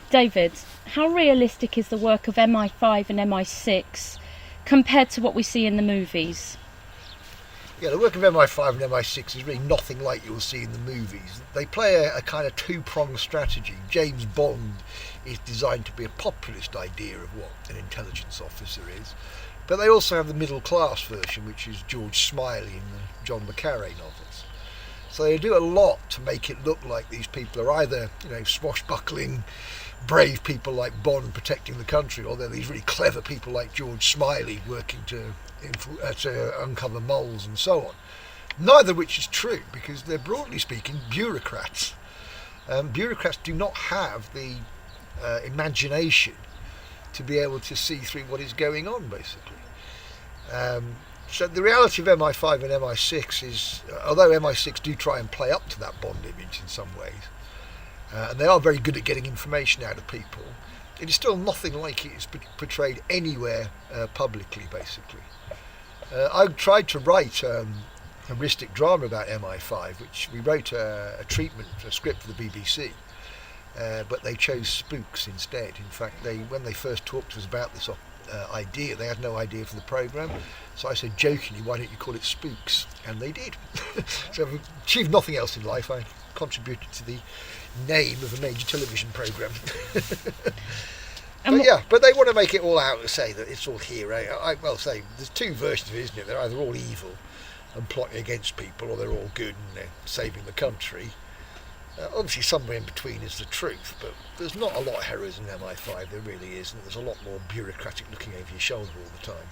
David, how realistic is the work of MI5 and MI6 compared to what we see in the movies? Yeah, the work of MI5 and MI6 is really nothing like you'll see in the movies. They play a kind of two-pronged strategy. James Bond is designed to be a populist idea of what an intelligence officer is, but they also have the middle-class version, which is George Smiley in the John le Carré novels. So they do a lot to make it look like these people are either, swashbuckling, brave people like Bond protecting the country, or they're these really clever people like George Smiley working to uncover moles and so on. Neither of which is true, because they're, broadly speaking, bureaucrats. Bureaucrats do not have the imagination to be able to see through what is going on, basically. So the reality of MI5 and MI6 is, although MI6 do try and play up to that Bond image in some ways, and they are very good at getting information out of people, it is still nothing like it is portrayed anywhere publicly, basically. I tried to write a humoristic drama about MI5, which we wrote a script for the BBC, but they chose spooks instead. In fact, when they first talked to us about this idea, they had no idea for the programme, so I said jokingly, why don't you call it Spooks? And they did. So I've achieved nothing else in life. I contributed to the name of a major television programme. But they want to make it all out and say that it's all hero. Say there's two versions of it, isn't it? They're either all evil and plotting against people, or they're all good and they're saving the country. Obviously somewhere in between is the truth, but there's not a lot of heroism in MI5, there really is, and there's a lot more bureaucratic looking over your shoulder all the time.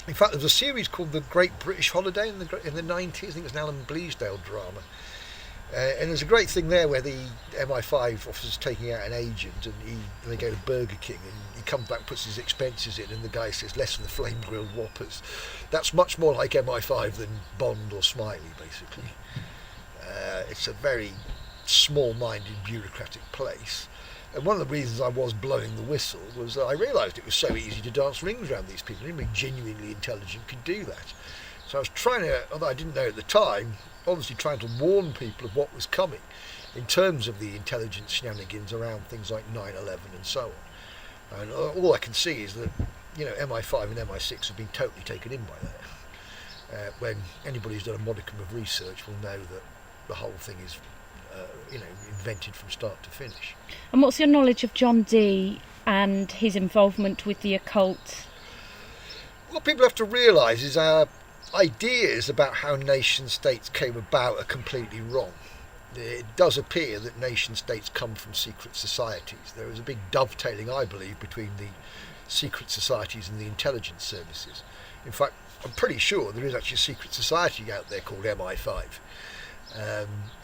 In fact, there's a series called The Great British Holiday in the 90s, I think it was an Alan Bleasdale drama. And there's a great thing there where the MI5 officer's taking out an agent, and they go to Burger King, and he comes back and puts his expenses in, and the guy says, less than the flame-grilled Whoppers. That's much more like MI5 than Bond or Smiley, basically. It's a very small-minded, bureaucratic place. And one of the reasons I was blowing the whistle was that I realised it was so easy to dance rings around these people. Anybody genuinely intelligent could do that. So I was trying to, although I didn't know at the time, obviously trying to warn people of what was coming in terms of the intelligence shenanigans around things like 9/11 and so on. And all I can see is that, MI5 and MI6 have been totally taken in by that. When anybody who's done a modicum of research will know that the whole thing is, invented from start to finish. And what's your knowledge of John Dee and his involvement with the occult? What people have to realise is our ideas about how nation states came about are completely wrong. It does appear that nation states come from secret societies. There is a big dovetailing, I believe, between the secret societies and the intelligence services. In fact, I'm pretty sure there is actually a secret society out there called MI5,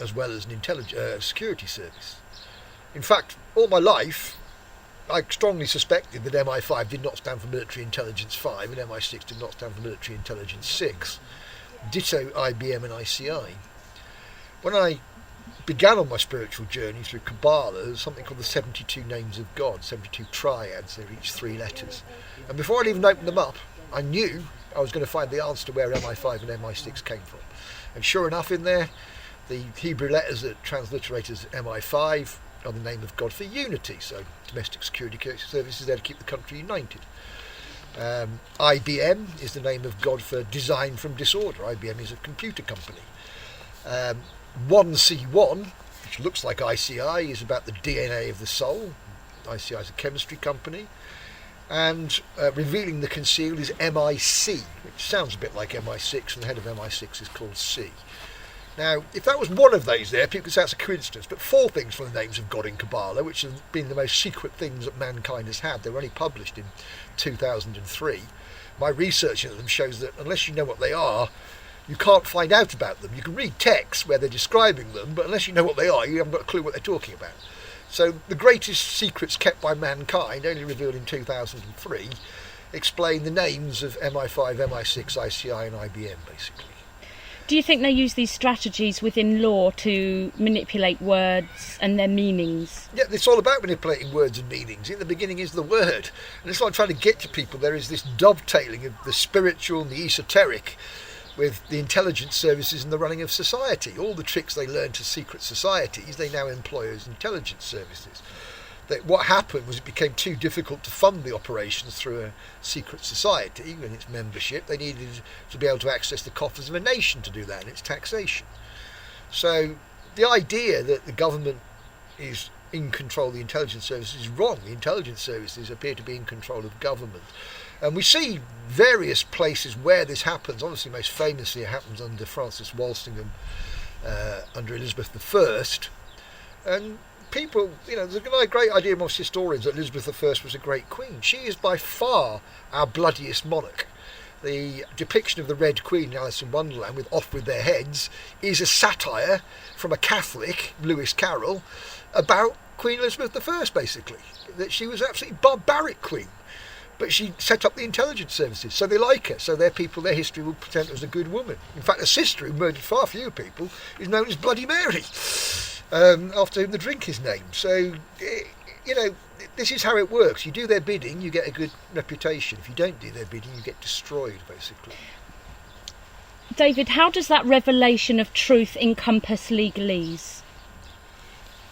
as well as an security service. In fact, all my life, I strongly suspected that MI5 did not stand for Military Intelligence 5 and MI6 did not stand for Military Intelligence 6. Ditto IBM and ICI. When I began on my spiritual journey through Kabbalah, there's something called the 72 Names of God, 72 triads, they're each 3 letters. And before I'd even opened them up, I knew I was going to find the answer to where MI5 and MI6 came from. And sure enough, in there, the Hebrew letters that transliterate as MI5 are the name of God for unity, so domestic security services there to keep the country united. IBM is the name of God for design from disorder. IBM is a computer company. 1C1, which looks like ICI, is about the DNA of the soul. ICI is a chemistry company. And revealing the concealed is MIC, which sounds a bit like MI6, and the head of MI6 is called C. Now, if that was one of those there, people could say that's a coincidence, but 4 things from the names of God in Kabbalah, which have been the most secret things that mankind has had. They were only published in 2003. My research into them shows that unless you know what they are, you can't find out about them. You can read texts where they're describing them, but unless you know what they are, you haven't got a clue what they're talking about. So the greatest secrets kept by mankind, only revealed in 2003, explain the names of MI5, MI6, ICI and IBM, basically. Do you think they use these strategies within law to manipulate words and their meanings? Yeah, it's all about manipulating words and meanings. In the beginning is the word. And it's like trying to get to people. There is this dovetailing of the spiritual and the esoteric with the intelligence services and the running of society. All the tricks they learned to secret societies, they now employ as intelligence services. What happened was it became too difficult to fund the operations through a secret society and its membership. They needed to be able to access the coffers of a nation to do that, and its taxation. So the idea that the government is in control of the intelligence services is wrong. The intelligence services appear to be in control of government. And we see various places where this happens. Obviously, most famously, it happens under Francis Walsingham, under Elizabeth I. And people, there's a great idea amongst historians that Elizabeth I was a great queen. She is by far our bloodiest monarch. The depiction of the Red Queen in Alice in Wonderland with Off With Their Heads is a satire from a Catholic, Lewis Carroll, about Queen Elizabeth I, basically. That she was an absolutely barbaric queen. But she set up the intelligence services, so they like her. So their history will present her as a good woman. In fact, a sister who murdered far fewer people is known as Bloody Mary, after whom the drink is named. So, this is how it works. You do their bidding, you get a good reputation. If you don't do their bidding, you get destroyed, basically. David, how does that revelation of truth encompass legalese?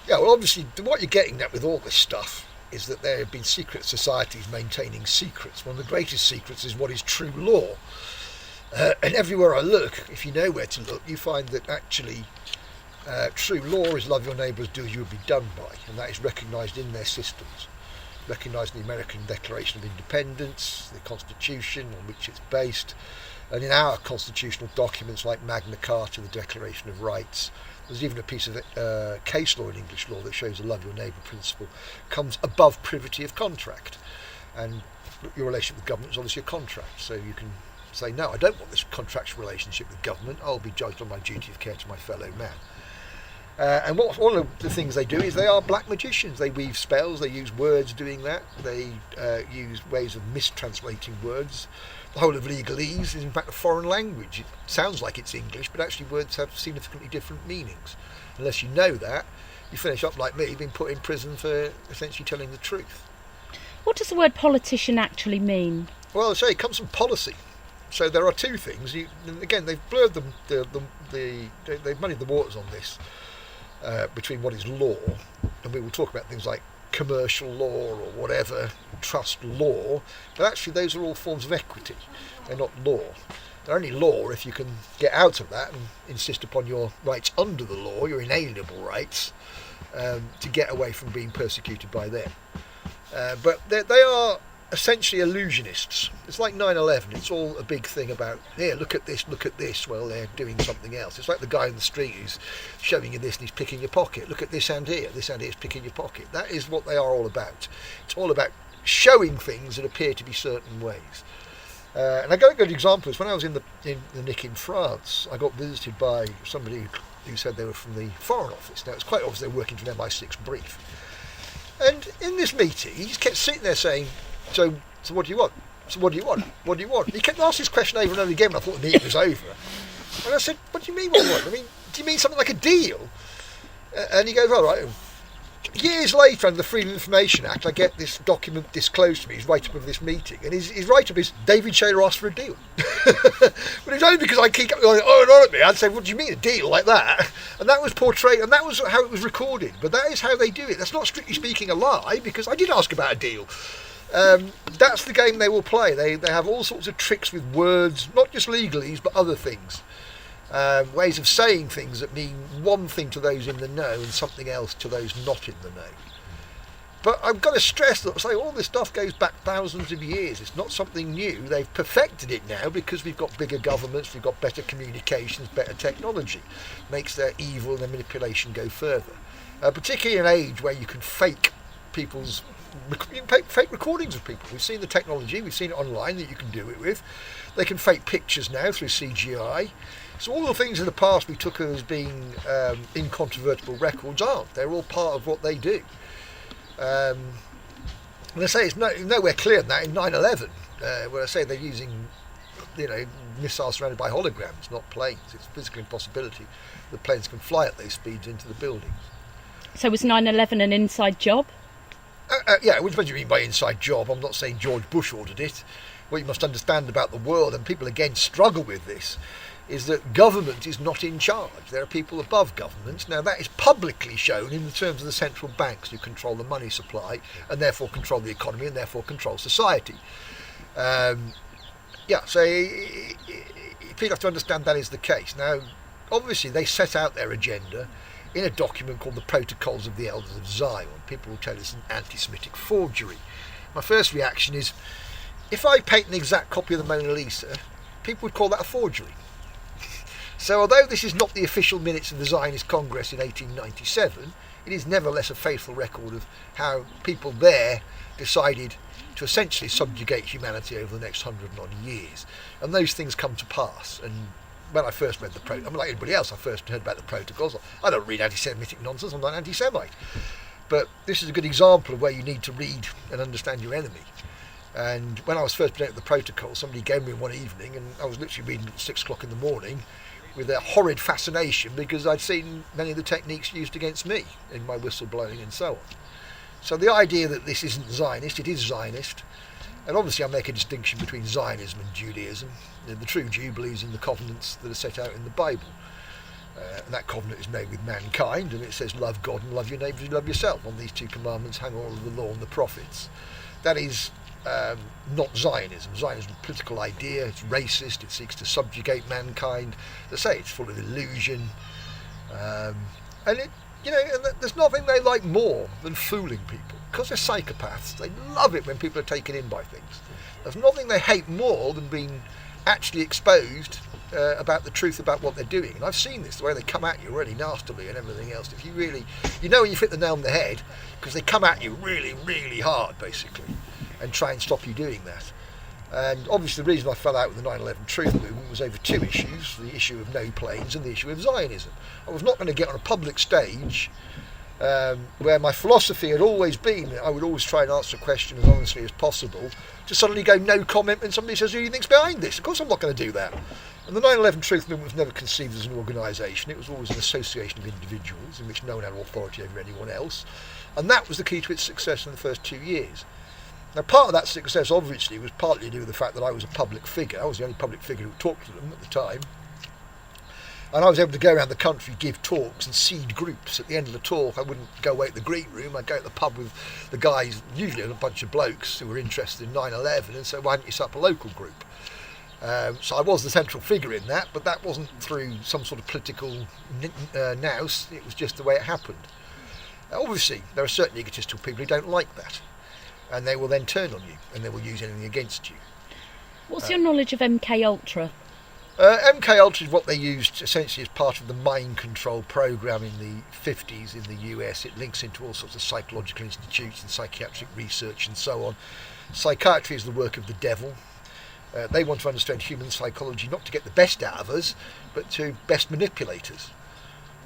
Yeah, well, obviously, what you're getting at with all this stuff is that there have been secret societies maintaining secrets. One of the greatest secrets is what is true law. And everywhere I look, if you know where to look, you find that actually true law is love your neighbour as do as you would be done by, and that is recognised in their systems. Recognised in the American Declaration of Independence, the Constitution on which it's based, and in our constitutional documents like Magna Carta, the Declaration of Rights. There's even a piece of case law in English law that shows the love your neighbour principle comes above privity of contract. And your relationship with government is obviously a contract, so you can say, no, I don't want this contractual relationship with government, I'll be judged on my duty of care to my fellow man. And one of the things they do is they are black magicians. They weave spells, they use words doing that, they use ways of mistranslating words. The whole of legalese is in fact a foreign language. It sounds like it's English, but actually words have significantly different meanings. Unless you know that, you finish up like me, being put in prison for essentially telling the truth. What does the word politician actually mean? Well, I say it comes from policy. So there are two things. Again, they've blurred they've muddied the waters on this between what is law, and we will talk about things like commercial law or whatever, trust law, but actually those are all forms of equity. They're not law. They're only law if you can get out of that and insist upon your rights under the law, your inalienable rights, to get away from being persecuted by them. But they are essentially illusionists. It's like 9/11. It's all a big thing about, here, look at this, well, they're doing something else. It's like the guy in the street who's showing you this and he's picking your pocket. Look at this hand here is picking your pocket. That is what they are all about. It's all about showing things that appear to be certain ways. And I got a good example is when I was in the Nick in France, I got visited by somebody who said they were from the Foreign Office. Now, it's quite obvious they were working for an MI6 brief. And in this meeting, he just kept sitting there saying, So what do you want? So what do you want? What do you want? He kept asking this question over and over again, and I thought the meeting was over. And I said, what do you mean what do you want? I mean, do you mean something like a deal? And he goes, all right. Years later, under the Freedom of Information Act, I get this document disclosed to me. His write-up of this meeting, and his write-up is David Shayler asked for a deal. But it's only because I keep going on and on at me. I'd say, what do you mean a deal like that? And that was portrayed, and that was how it was recorded. But that is how they do it. That's not strictly speaking a lie, because I did ask about a deal. That's the game they will play. They have all sorts of tricks with words, not just legalese, but other things. Ways of saying things that mean one thing to those in the know and something else to those not in the know. But I've got to stress that all this stuff goes back thousands of years. It's not something new. They've perfected it now because we've got bigger governments, we've got better communications, better technology. Makes their evil and their manipulation go further. Particularly in an age where you can fake people's fake recordings of people. We've seen the technology, we've seen it online that you can do it with. They can fake pictures now through CGI. So all the things in the past we took as being incontrovertible records aren't. They're all part of what they do. And I say it's nowhere clear than that in 9/11, where I say they're using, missiles surrounded by holograms, not planes. It's a physical impossibility that planes can fly at those speeds into the buildings. So was 9/11 an inside job? Yeah, which what do you mean by inside job? I'm not saying George Bush ordered it. What you must understand about the world, and people again struggle with this, is that government is not in charge. There are people above government. Now that is publicly shown in the terms of the central banks who control the money supply and therefore control the economy and therefore control society. So people have to understand that is the case. Now, obviously they set out their agenda in a document called the Protocols of the Elders of Zion. People will tell us it's an anti-Semitic forgery. My first reaction is, if I paint an exact copy of the Mona Lisa, people would call that a forgery. So although this is not the official minutes of the Zionist Congress in 1897, it is nevertheless a faithful record of how people there decided to essentially subjugate humanity over the next 100 odd years. And those things come to pass. And when I first read the Protocols, like anybody else, I first heard about the Protocols. I don't read anti-Semitic nonsense, I'm not anti-Semite. But this is a good example of where you need to read and understand your enemy. And when I was first presented the Protocols, somebody gave me one evening, and I was literally reading at 6 o'clock in the morning, with a horrid fascination because I'd seen many of the techniques used against me in my whistleblowing and so on. So the idea that this isn't Zionist, it is Zionist. And obviously I make a distinction between Zionism and Judaism. The true Jew believes in the covenants that are set out in the Bible. And that covenant is made with mankind, and it says love God and love your neighbour as you love yourself. On these two commandments hang all of the law and the prophets. That is not Zionism. Zionism is a political idea, it's racist, it seeks to subjugate mankind. As I say, it's full of illusion. And there's nothing they like more than fooling people. Because they're psychopaths, they love it when people are taken in by things. There's nothing they hate more than being actually exposed about the truth about what they're doing. And I've seen this, the way they come at you really nastily and everything else. If you really, when you hit the nail on the head, because they come at you really, really hard, basically, and try and stop you doing that. And obviously the reason I fell out with the 9/11 Truth movement was over two issues, the issue of no planes and the issue of Zionism. I was not going to get on a public stage where my philosophy had always been that I would always try and answer a question as honestly as possible, to suddenly go no comment when somebody says, who do you think's behind this? Of course I'm not going to do that. And the 9/11 Truth movement was never conceived as an organisation. It was always an association of individuals in which no one had authority over anyone else. And that was the key to its success in the first 2 years. Now, part of that success, obviously, was partly to do with the fact that I was a public figure. I was the only public figure who talked to them at the time. And I was able to go around the country, give talks and seed groups. At the end of the talk, I wouldn't go away at the green room. I'd go at the pub with the guys, usually a bunch of blokes who were interested in 9/11, and say, why don't you set up a local group? So I was the central figure in that, but that wasn't through some sort of political nous. It was just the way it happened. Obviously, there are certain egotistical people who don't like that. And they will then turn on you, and they will use anything against you. What's your knowledge of MK Ultra? MK Ultra is what they used essentially as part of the mind control program in the 50s in the US. It links into all sorts of psychological institutes and psychiatric research and so on. Psychiatry is the work of the devil. They want to understand human psychology not to get the best out of us, but to best manipulate us.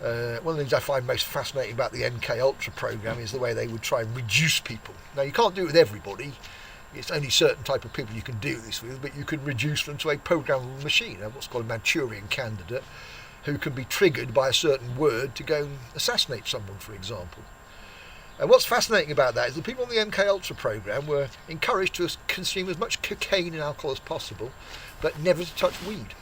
One of the things I find most fascinating about the MK Ultra program is the way they would try and reduce people. Now, you can't do it with everybody. It's only certain type of people you can do this with, but you can reduce them to a programmable machine, what's called a Manchurian candidate, who can be triggered by a certain word to go and assassinate someone, for example. And what's fascinating about that is the people on the MK Ultra program were encouraged to consume as much cocaine and alcohol as possible, but never to touch weed.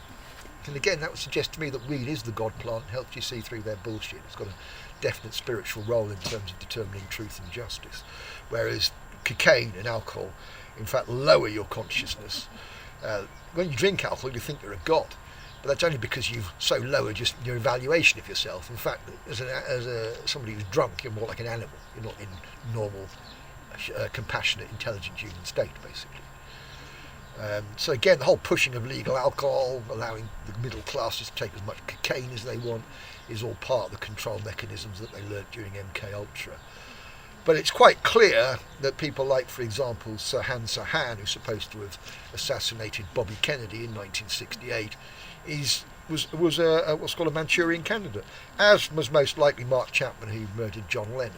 And again, that would suggest to me that weed is the God plant and helps you see through their bullshit. It's got a definite spiritual role in terms of determining truth and justice. Whereas cocaine and alcohol, in fact, lower your consciousness. When you drink alcohol, you think you're a god. But that's only because you've so lowered your evaluation of yourself. In fact, as somebody who's drunk, you're more like an animal. You're not in normal, compassionate, intelligent human state, basically. So again, the whole pushing of legal alcohol, allowing the middle classes to take as much cocaine as they want, is all part of the control mechanisms that they learnt during MK Ultra. But it's quite clear that people like, for example, Sirhan Sirhan, who's supposed to have assassinated Bobby Kennedy in 1968, was what's called a Manchurian candidate, as was most likely Mark Chapman, who murdered John Lennon.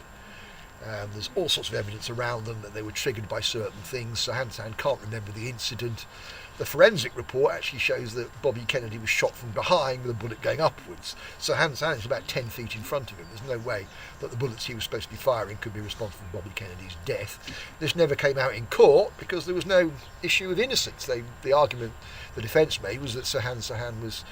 There's all sorts of evidence around them that they were triggered by certain things. Sirhan Sirhan can't remember the incident. The forensic report actually shows that Bobby Kennedy was shot from behind with a bullet going upwards. Sirhan Sirhan is about 10 feet in front of him. There's no way that the bullets he was supposed to be firing could be responsible for Bobby Kennedy's death. This never came out in court because there was no issue of innocence. The argument the defence made was that Sirhan Sirhan was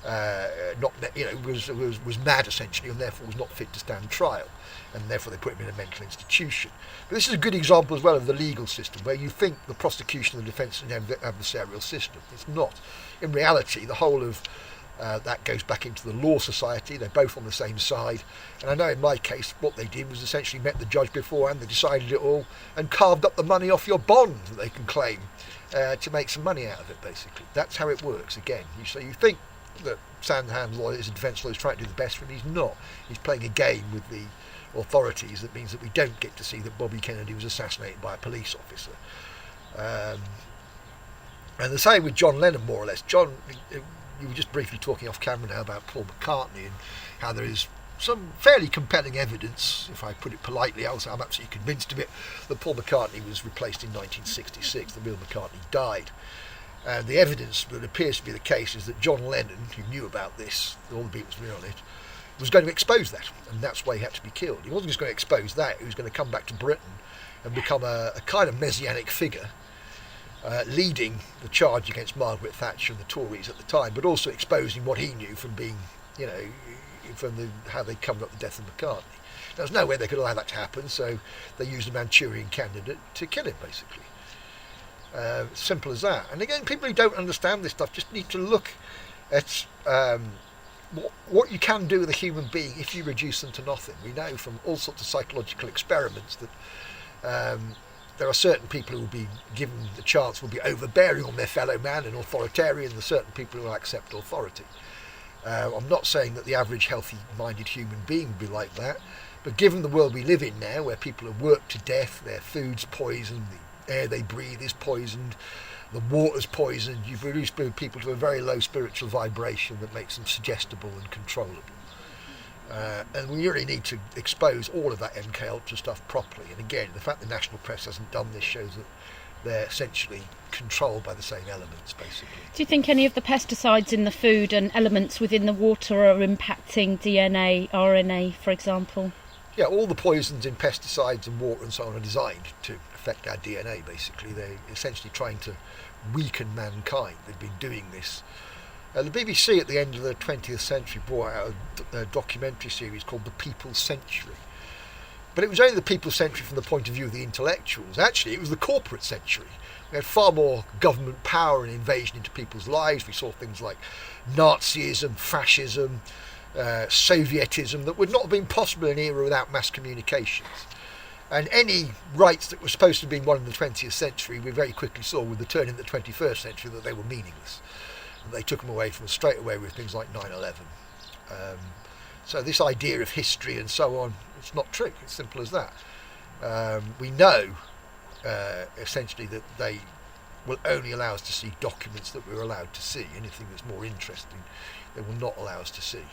was mad essentially, and therefore was not fit to stand trial, and therefore they put him in a mental institution. But this is a good example as well of the legal system, where you think the prosecution and the defence is an adversarial system. It's not. In reality, the whole of that goes back into the law society. They're both on the same side, and I know in my case what they did was essentially met the judge beforehand, they decided it all and carved up the money off your bond that they can claim to make some money out of it. Basically, that's how it works. Again, so you think that Sandhand's lawyer is a defence lawyer is trying to do the best for him. He's not. He's playing a game with the authorities that means that we don't get to see that Bobby Kennedy was assassinated by a police officer. And the same with John Lennon, more or less. John, you were just briefly talking off camera now about Paul McCartney and how there is some fairly compelling evidence, if I put it politely, I'm absolutely convinced of it, that Paul McCartney was replaced in 1966. The real McCartney died. And the evidence that appears to be the case is that John Lennon, who knew about this, all the Beatles were on it, was going to expose that, and that's why he had to be killed. He wasn't just going to expose that, he was going to come back to Britain and become a kind of messianic figure, leading the charge against Margaret Thatcher and the Tories at the time, but also exposing what he knew from being, how they covered up the death of McCartney. There was no way they could allow that to happen, so they used a Manchurian candidate to kill him, basically. Simple as that. And again, people who don't understand this stuff just need to look at what you can do with a human being if you reduce them to nothing. We know from all sorts of psychological experiments that there are certain people who will be given the chance, will be overbearing on their fellow man and authoritarian. There are certain people who will accept authority. I'm not saying that the average healthy-minded human being would be like that, but given the world we live in now, where people are worked to death, their food's poisoned, the air they breathe is poisoned, the water's poisoned, you reduce people to a very low spiritual vibration that makes them suggestible and controllable. And we really need to expose all of that MK Ultra stuff properly. And again, the fact the national press hasn't done this shows that they're essentially controlled by the same elements, basically. Do you think any of the pesticides in the food and elements within the water are impacting DNA, RNA, for example? Yeah, all the poisons in pesticides and water and so on are designed to affect our DNA, basically. They're essentially trying to weaken mankind. They've been doing this. The BBC at the end of the 20th century brought out a documentary series called The People's Century. But it was only the People's Century from the point of view of the intellectuals. Actually, it was the corporate century. We had far more government power and invasion into people's lives. We saw things like Nazism, fascism, Sovietism that would not have been possible in an era without mass communications. And any rights that were supposed to have been won in the 20th century, we very quickly saw with the turn in the 21st century that they were meaningless. And they took them away from us straight away with things like 9/11. So this idea of history and so on, it's not true. It's simple as that. We know essentially that they will only allow us to see documents that we're allowed to see. Anything that's more interesting, they will not allow us to see.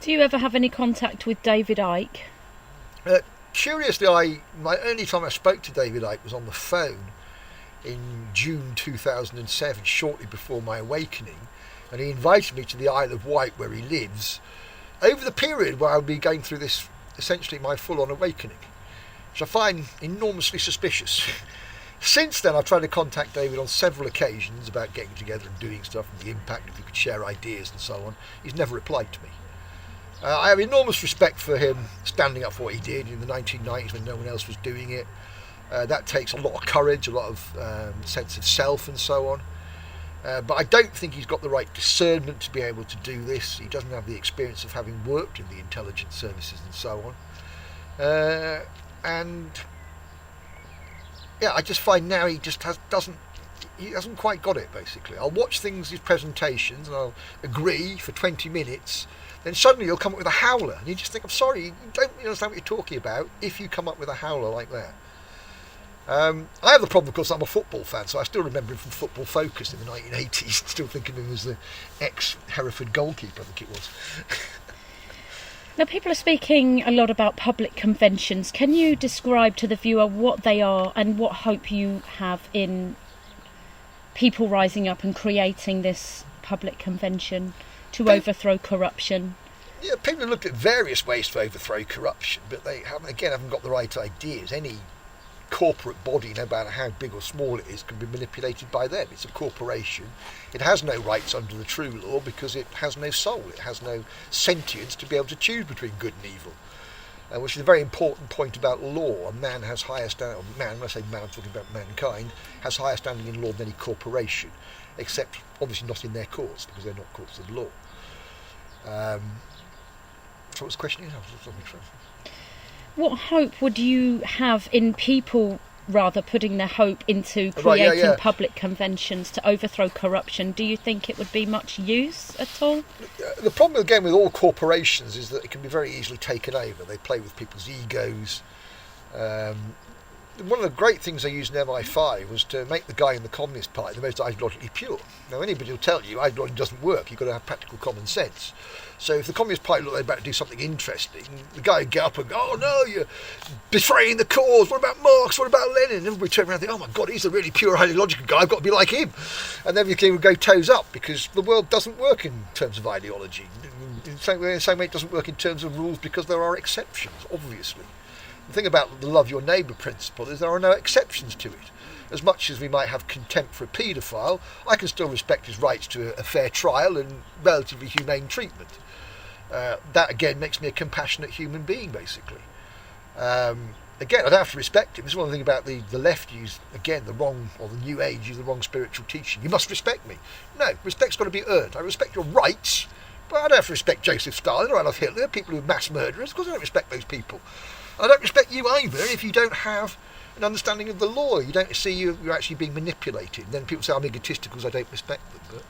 Do you ever have any contact with David Icke? Curiously, my only time I spoke to David Icke was on the phone in June 2007, shortly before my awakening, and he invited me to the Isle of Wight where he lives over the period where I'll be going through this, essentially my full-on awakening, which I find enormously suspicious. Since then, I've tried to contact David on several occasions about getting together and doing stuff and the impact, if we could share ideas and so on. He's never replied to me. I have enormous respect for him standing up for what he did in the 1990s when no one else was doing it. That takes a lot of courage, a lot of sense of self and so on. But I don't think he's got the right discernment to be able to do this. He doesn't have the experience of having worked in the intelligence services and so on. And yeah, I just find now he just he hasn't quite got it, basically. I'll watch his presentations, and I'll agree for 20 minutes. Then suddenly he'll come up with a howler, and you just think, I'm sorry, you don't understand what you're talking about if you come up with a howler like that. I have the problem, of course, I'm a football fan, so I still remember him from Football Focus in the 1980s, still thinking of him as the ex-Hereford goalkeeper, I think it was. Now, people are speaking a lot about public conventions. Can you describe to the viewer what they are and what hope you have in people rising up and creating this public convention to overthrow corruption? Yeah, people have looked at various ways to overthrow corruption, but they haven't got the right ideas. Any corporate body, no matter how big or small it is, can be manipulated by them. It's a corporation. It has no rights under the true law because it has no soul. It has no sentience to be able to choose between good and evil. Which is a very important point about law. A man has higher standing, man, when I say man, I'm talking about mankind, has higher standing in law than any corporation, except obviously not in their courts, because they're not courts of law. So what's the question? What hope would you have in people rather putting their hope into creating public conventions to overthrow corruption? Do you think it would be much use at all? The problem again with all corporations is that it can be very easily taken over. They play with people's egos. One of the great things they used in MI5 was to make the guy in the Communist Party the most ideologically pure. Now anybody will tell you ideology doesn't work, you've got to have practical common sense. So if the Communist Party looked like they're about to do something interesting, the guy would get up and go, oh no, you're betraying the cause, what about Marx, what about Lenin? And everybody turn around and think, oh my God, he's a really pure ideological guy, I've got to be like him. And everything would go toes up because the world doesn't work in terms of ideology. In the same way it doesn't work in terms of rules because there are exceptions, obviously. The thing about the love your neighbour principle is there are no exceptions to it. As much as we might have contempt for a paedophile, I can still respect his rights to a fair trial and relatively humane treatment. That again makes me a compassionate human being, basically. Again, I'd have to respect him. This is one thing about the left use, again, the wrong, or the new age use the wrong spiritual teaching. You must respect me. No, respect's got to be earned. I respect your rights, but I don't have to respect Joseph Stalin or Adolf Hitler, people who are mass murderers. Of course I don't respect those people. I don't respect you either if you don't have an understanding of the law. You don't see you're actually being manipulated. And then people say I'm egotistical because I don't respect them. But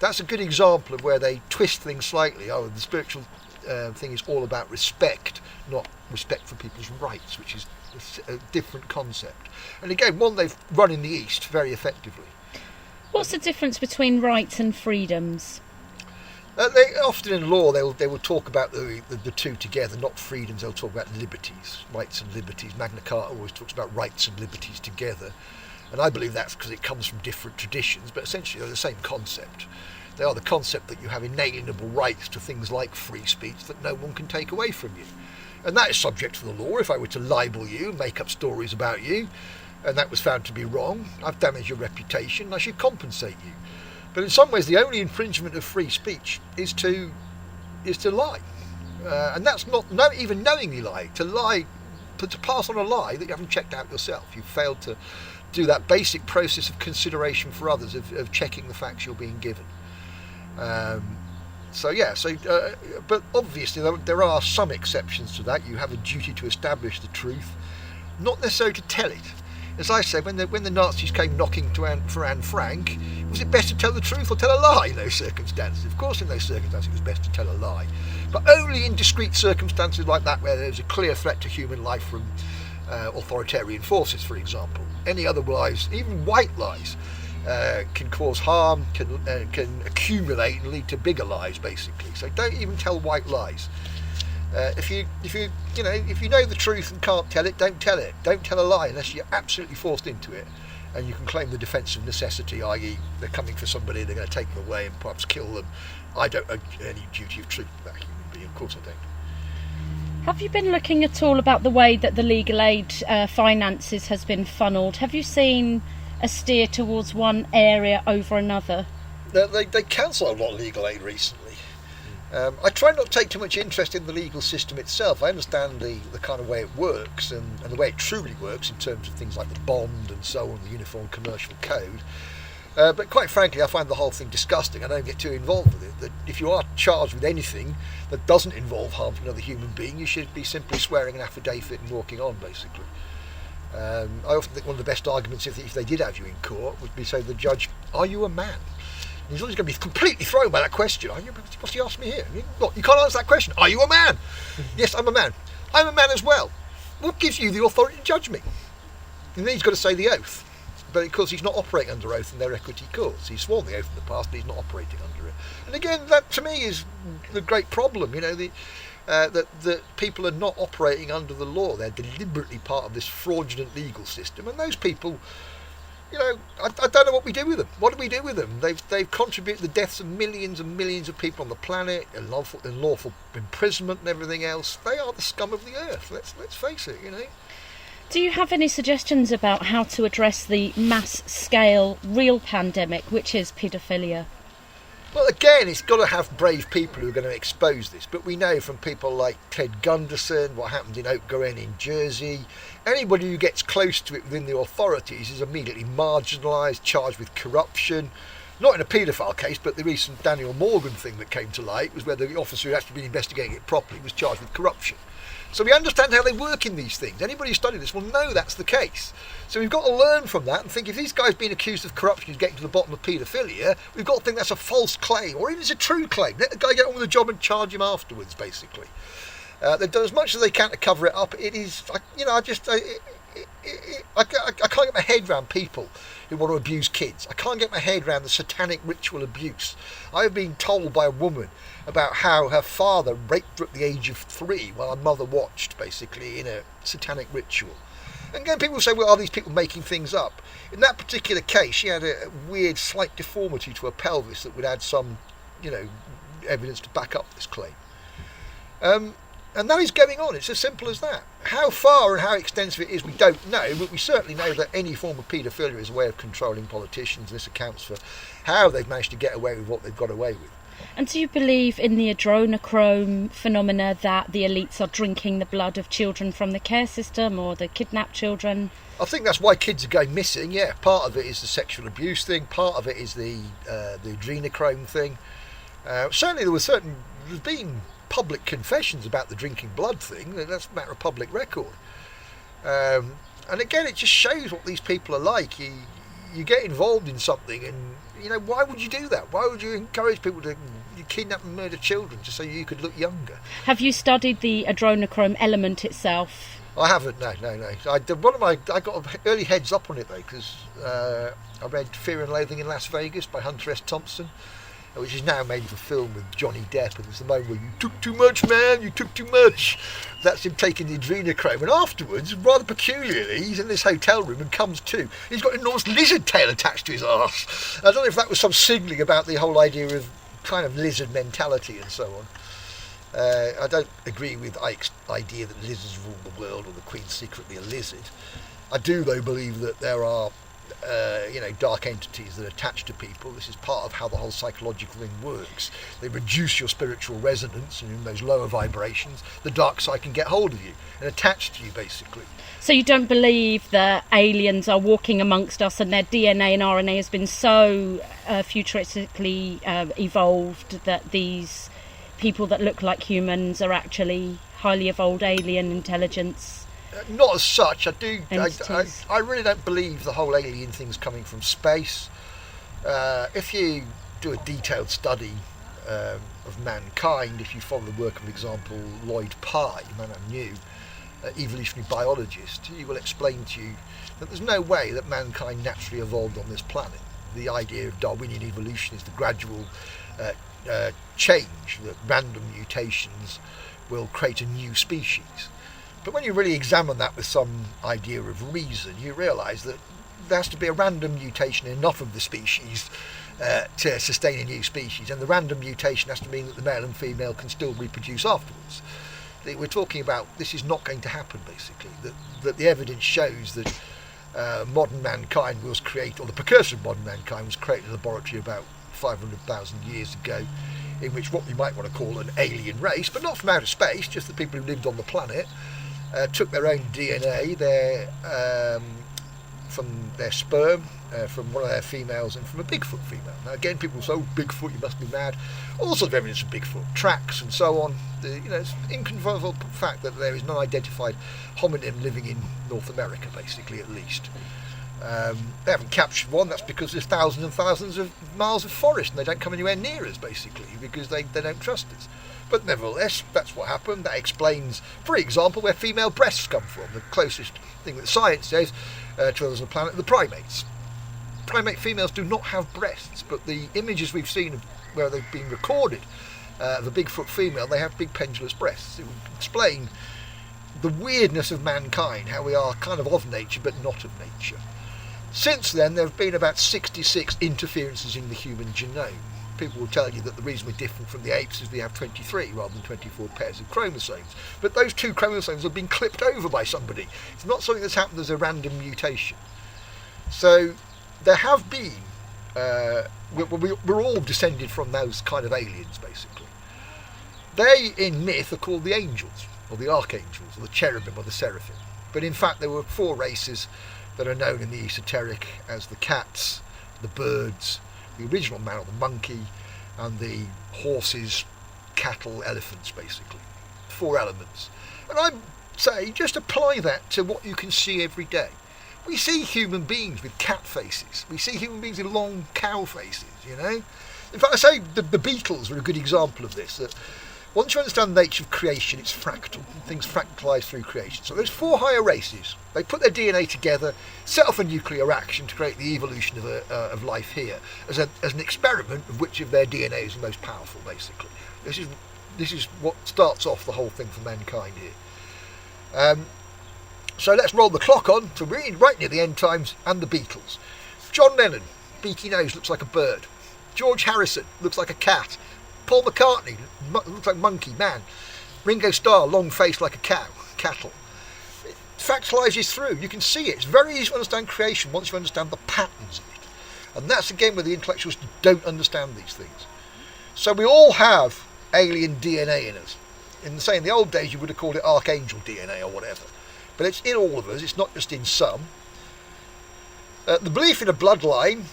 that's a good example of where they twist things slightly. Oh, the spiritual thing is all about respect, not respect for people's rights, which is a different concept. And again, one they've run in the East very effectively. What's the difference between rights and freedoms? They often in law they will talk about the two together, not freedoms. They'll talk about liberties, rights and liberties. Magna Carta always talks about rights and liberties together, and I believe that's because it comes from different traditions, but essentially they're the same concept. They are the concept that you have inalienable rights to things like free speech that no one can take away from you, and that is subject to the law. If I were to libel you, make up stories about you, and that was found to be wrong, I've damaged your reputation, I should compensate you. But in some ways, the only infringement of free speech is to lie, and that's not even knowingly lie. To lie, to pass on a lie that you haven't checked out yourself. You've failed to do that basic process of consideration for others, of checking the facts you're being given. But obviously there are some exceptions to that. You have a duty to establish the truth, not necessarily to tell it. As I said, when the Nazis came knocking for Anne Frank, was it best to tell the truth or tell a lie in those circumstances? Of course, in those circumstances, it was best to tell a lie. But only in discrete circumstances like that, where there's a clear threat to human life from authoritarian forces, for example. Any other lies, even white lies, can cause harm, can accumulate and lead to bigger lies, basically. So don't even tell white lies. If you know the truth and can't tell it, don't tell it. Don't tell a lie unless you're absolutely forced into it, and you can claim the defence of necessity, i.e. they're coming for somebody, they're going to take them away and perhaps kill them. I don't owe any duty of truth to that human being. Of course I don't. Have you been looking at all about the way that the legal aid finances has been funnelled? Have you seen a steer towards one area over another? They cancelled a lot of legal aid recently. I try not to take too much interest in the legal system itself. I understand the kind of way it works and the way it truly works in terms of things like the bond and so on, the Uniform Commercial Code. But quite frankly, I find the whole thing disgusting. I don't get too involved with it. That if you are charged with anything that doesn't involve harming another human being, you should be simply swearing an affidavit and walking on, basically. I often think one of the best arguments, if they did have you in court, would be say to the judge, are you a man? He's always going to be completely thrown by that question. What's he asked me here? You can't answer that question. Are you a man? Yes, I'm a man. I'm a man as well. What gives you the authority to judge me? And then he's got to say the oath. But of course he's not operating under oath in their equity courts. He's sworn the oath in the past, but he's not operating under it. And again, that to me is the great problem. That people are not operating under the law. They're deliberately part of this fraudulent legal system. And those people, I don't know what we do with them. What do we do with them? They've contributed to the deaths of millions and millions of people on the planet, and lawful imprisonment and everything else. They are the scum of the earth. Let's face it. Do you have any suggestions about how to address the mass-scale real pandemic, which is paedophilia? Well, again, it's got to have brave people who are going to expose this. But we know from people like Ted Gunderson, what happened in Oak Glen in Jersey, anybody who gets close to it within the authorities is immediately marginalised, charged with corruption. Not in a paedophile case, but the recent Daniel Morgan thing that came to light was where the officer who had actually been investigating it properly was charged with corruption. So we understand how they work in these things. Anybody who studied this will know that's the case. So we've got to learn from that and think if these guys being accused of corruption is getting to the bottom of paedophilia, we've got to think that's a false claim, or even it's a true claim. Let the guy get on with the job and charge him afterwards, basically. They've done as much as they can to cover it up. It is, I can't get my head around people who want to abuse kids. I can't get my head around the satanic ritual abuse. I've been told by a woman about how her father raped her at the age of 3 while her mother watched, basically, in a satanic ritual. And again, people say, well, are these people making things up? In that particular case, she had a weird, slight deformity to her pelvis that would add some, evidence to back up this claim. And that is going on. It's as simple as that. How far and how extensive it is, we don't know, but we certainly know that any form of paedophilia is a way of controlling politicians, and this accounts for how they've managed to get away with what they've got away with. And do you believe in the adrenochrome phenomena, that the elites are drinking the blood of children from the care system or the kidnapped children? I think that's why kids are going missing, yeah. Part of it is the sexual abuse thing, part of it is the adrenochrome thing. Certainly there's been public confessions about the drinking blood thing. That's a matter of public record. And again, it just shows what these people are like. You get involved in something and, why would you do that? Why would you encourage people to kidnap and murder children just so you could look younger? Have you studied the adrenochrome element itself? I haven't, no. I got an early heads up on it, though, because I read Fear and Loathing in Las Vegas by Hunter S. Thompson, which is now made into a film with Johnny Depp, and it's the moment where you took too much, man, you took too much. That's him taking the adrenochrome, and afterwards, rather peculiarly, he's in this hotel room and comes to. He's got an enormous lizard tail attached to his arse. I don't know if that was some signalling about the whole idea of kind of lizard mentality and so on. I don't agree with Ike's idea that lizards rule the world or the Queen's secretly a lizard. I do, though, believe that there are dark entities that attach to people. This is part of how the whole psychological thing works. They reduce your spiritual resonance, and in those lower vibrations, the dark side can get hold of you and attach to you, basically. So you don't believe that aliens are walking amongst us and their DNA and RNA has been so futuristically evolved that these people that look like humans are actually highly evolved alien intelligence? Not as such. I really don't believe the whole alien thing's coming from space. If you do a detailed study of mankind, if you follow the work of, for example, Lloyd Pye, a man I knew, evolutionary biologist, he will explain to you that there's no way that mankind naturally evolved on this planet. The idea of Darwinian evolution is the gradual change, that random mutations will create a new species. But when you really examine that with some idea of reason, you realise that there has to be a random mutation in enough of the species to sustain a new species, and the random mutation has to mean that the male and female can still reproduce afterwards. We're talking about this is not going to happen, basically, that the evidence shows that modern mankind was created, or the precursor of modern mankind was created in a laboratory about 500,000 years ago, in which what we might want to call an alien race, but not from outer space, just the people who lived on the planet, took their own DNA from their sperm, from one of their females, and from a Bigfoot female. Now again, people say, oh, Bigfoot, you must be mad. All sorts of evidence of Bigfoot, tracks and so on. It's incontrovertible fact that there is no identified hominin living in North America, basically, at least. They haven't captured one. That's because there's thousands and thousands of miles of forest and they don't come anywhere near us, basically, because they don't trust us. But nevertheless, that's what happened. That explains, for example, where female breasts come from. The closest thing that science says to others on the planet are the primates. Primate females do not have breasts, but the images we've seen of where they've been recorded of a Bigfoot female, they have big pendulous breasts. It would explain the weirdness of mankind, how we are kind of nature but not of nature. Since then, there have been about 66 interferences in the human genome. people will tell you that the reason we're different from the apes is we have 23 rather than 24 pairs of chromosomes. But those 2 chromosomes have been clipped over by somebody. It's not something that's happened as a random mutation. So there have been, we're all descended from those kind of aliens, basically. They, in myth, are called the angels, or the archangels, or the cherubim, or the seraphim. But in fact, there were 4 races that are known in the esoteric as the cats, the birds, the original man or the monkey, and the horses, cattle, elephants, basically. 4 elements. And I say, just apply that to what you can see every day. We see human beings with cat faces. We see human beings with long cow faces, you know. In fact, I say the Beatles were a good example of this, that once you understand the nature of creation, it's fractal. Things fractalise through creation. So there's 4 higher races. They put their DNA together, set off a nuclear reaction to create the evolution of life here as an experiment of which of their DNA is the most powerful, basically. This is what starts off the whole thing for mankind here. So let's roll the clock on to right near the end times and the Beatles. John Lennon, beaky nose, looks like a bird. George Harrison looks like a cat. Paul McCartney looks like monkey, man. Ringo Starr, long face like a cow, cattle. It fractalises through. You can see it. It's very easy to understand creation once you understand the patterns of it. And that's again where the intellectuals don't understand these things. So we all have alien DNA in us. In the old days you would have called it archangel DNA or whatever. But it's in all of us, it's not just in some. The belief in a bloodline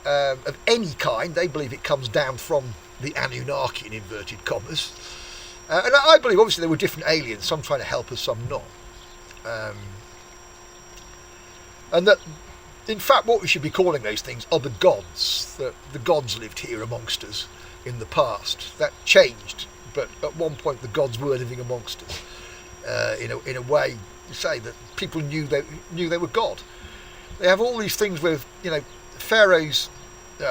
of any kind, they believe it comes down from the Anunnaki in inverted commas. And I believe obviously there were different aliens, some trying to help us, some not. And that, in fact, what we should be calling those things are the gods. That the gods lived here amongst us in the past. That changed, but at one point the gods were living amongst us. In a way, you say that people knew they were God. They have all these things with, pharaohs,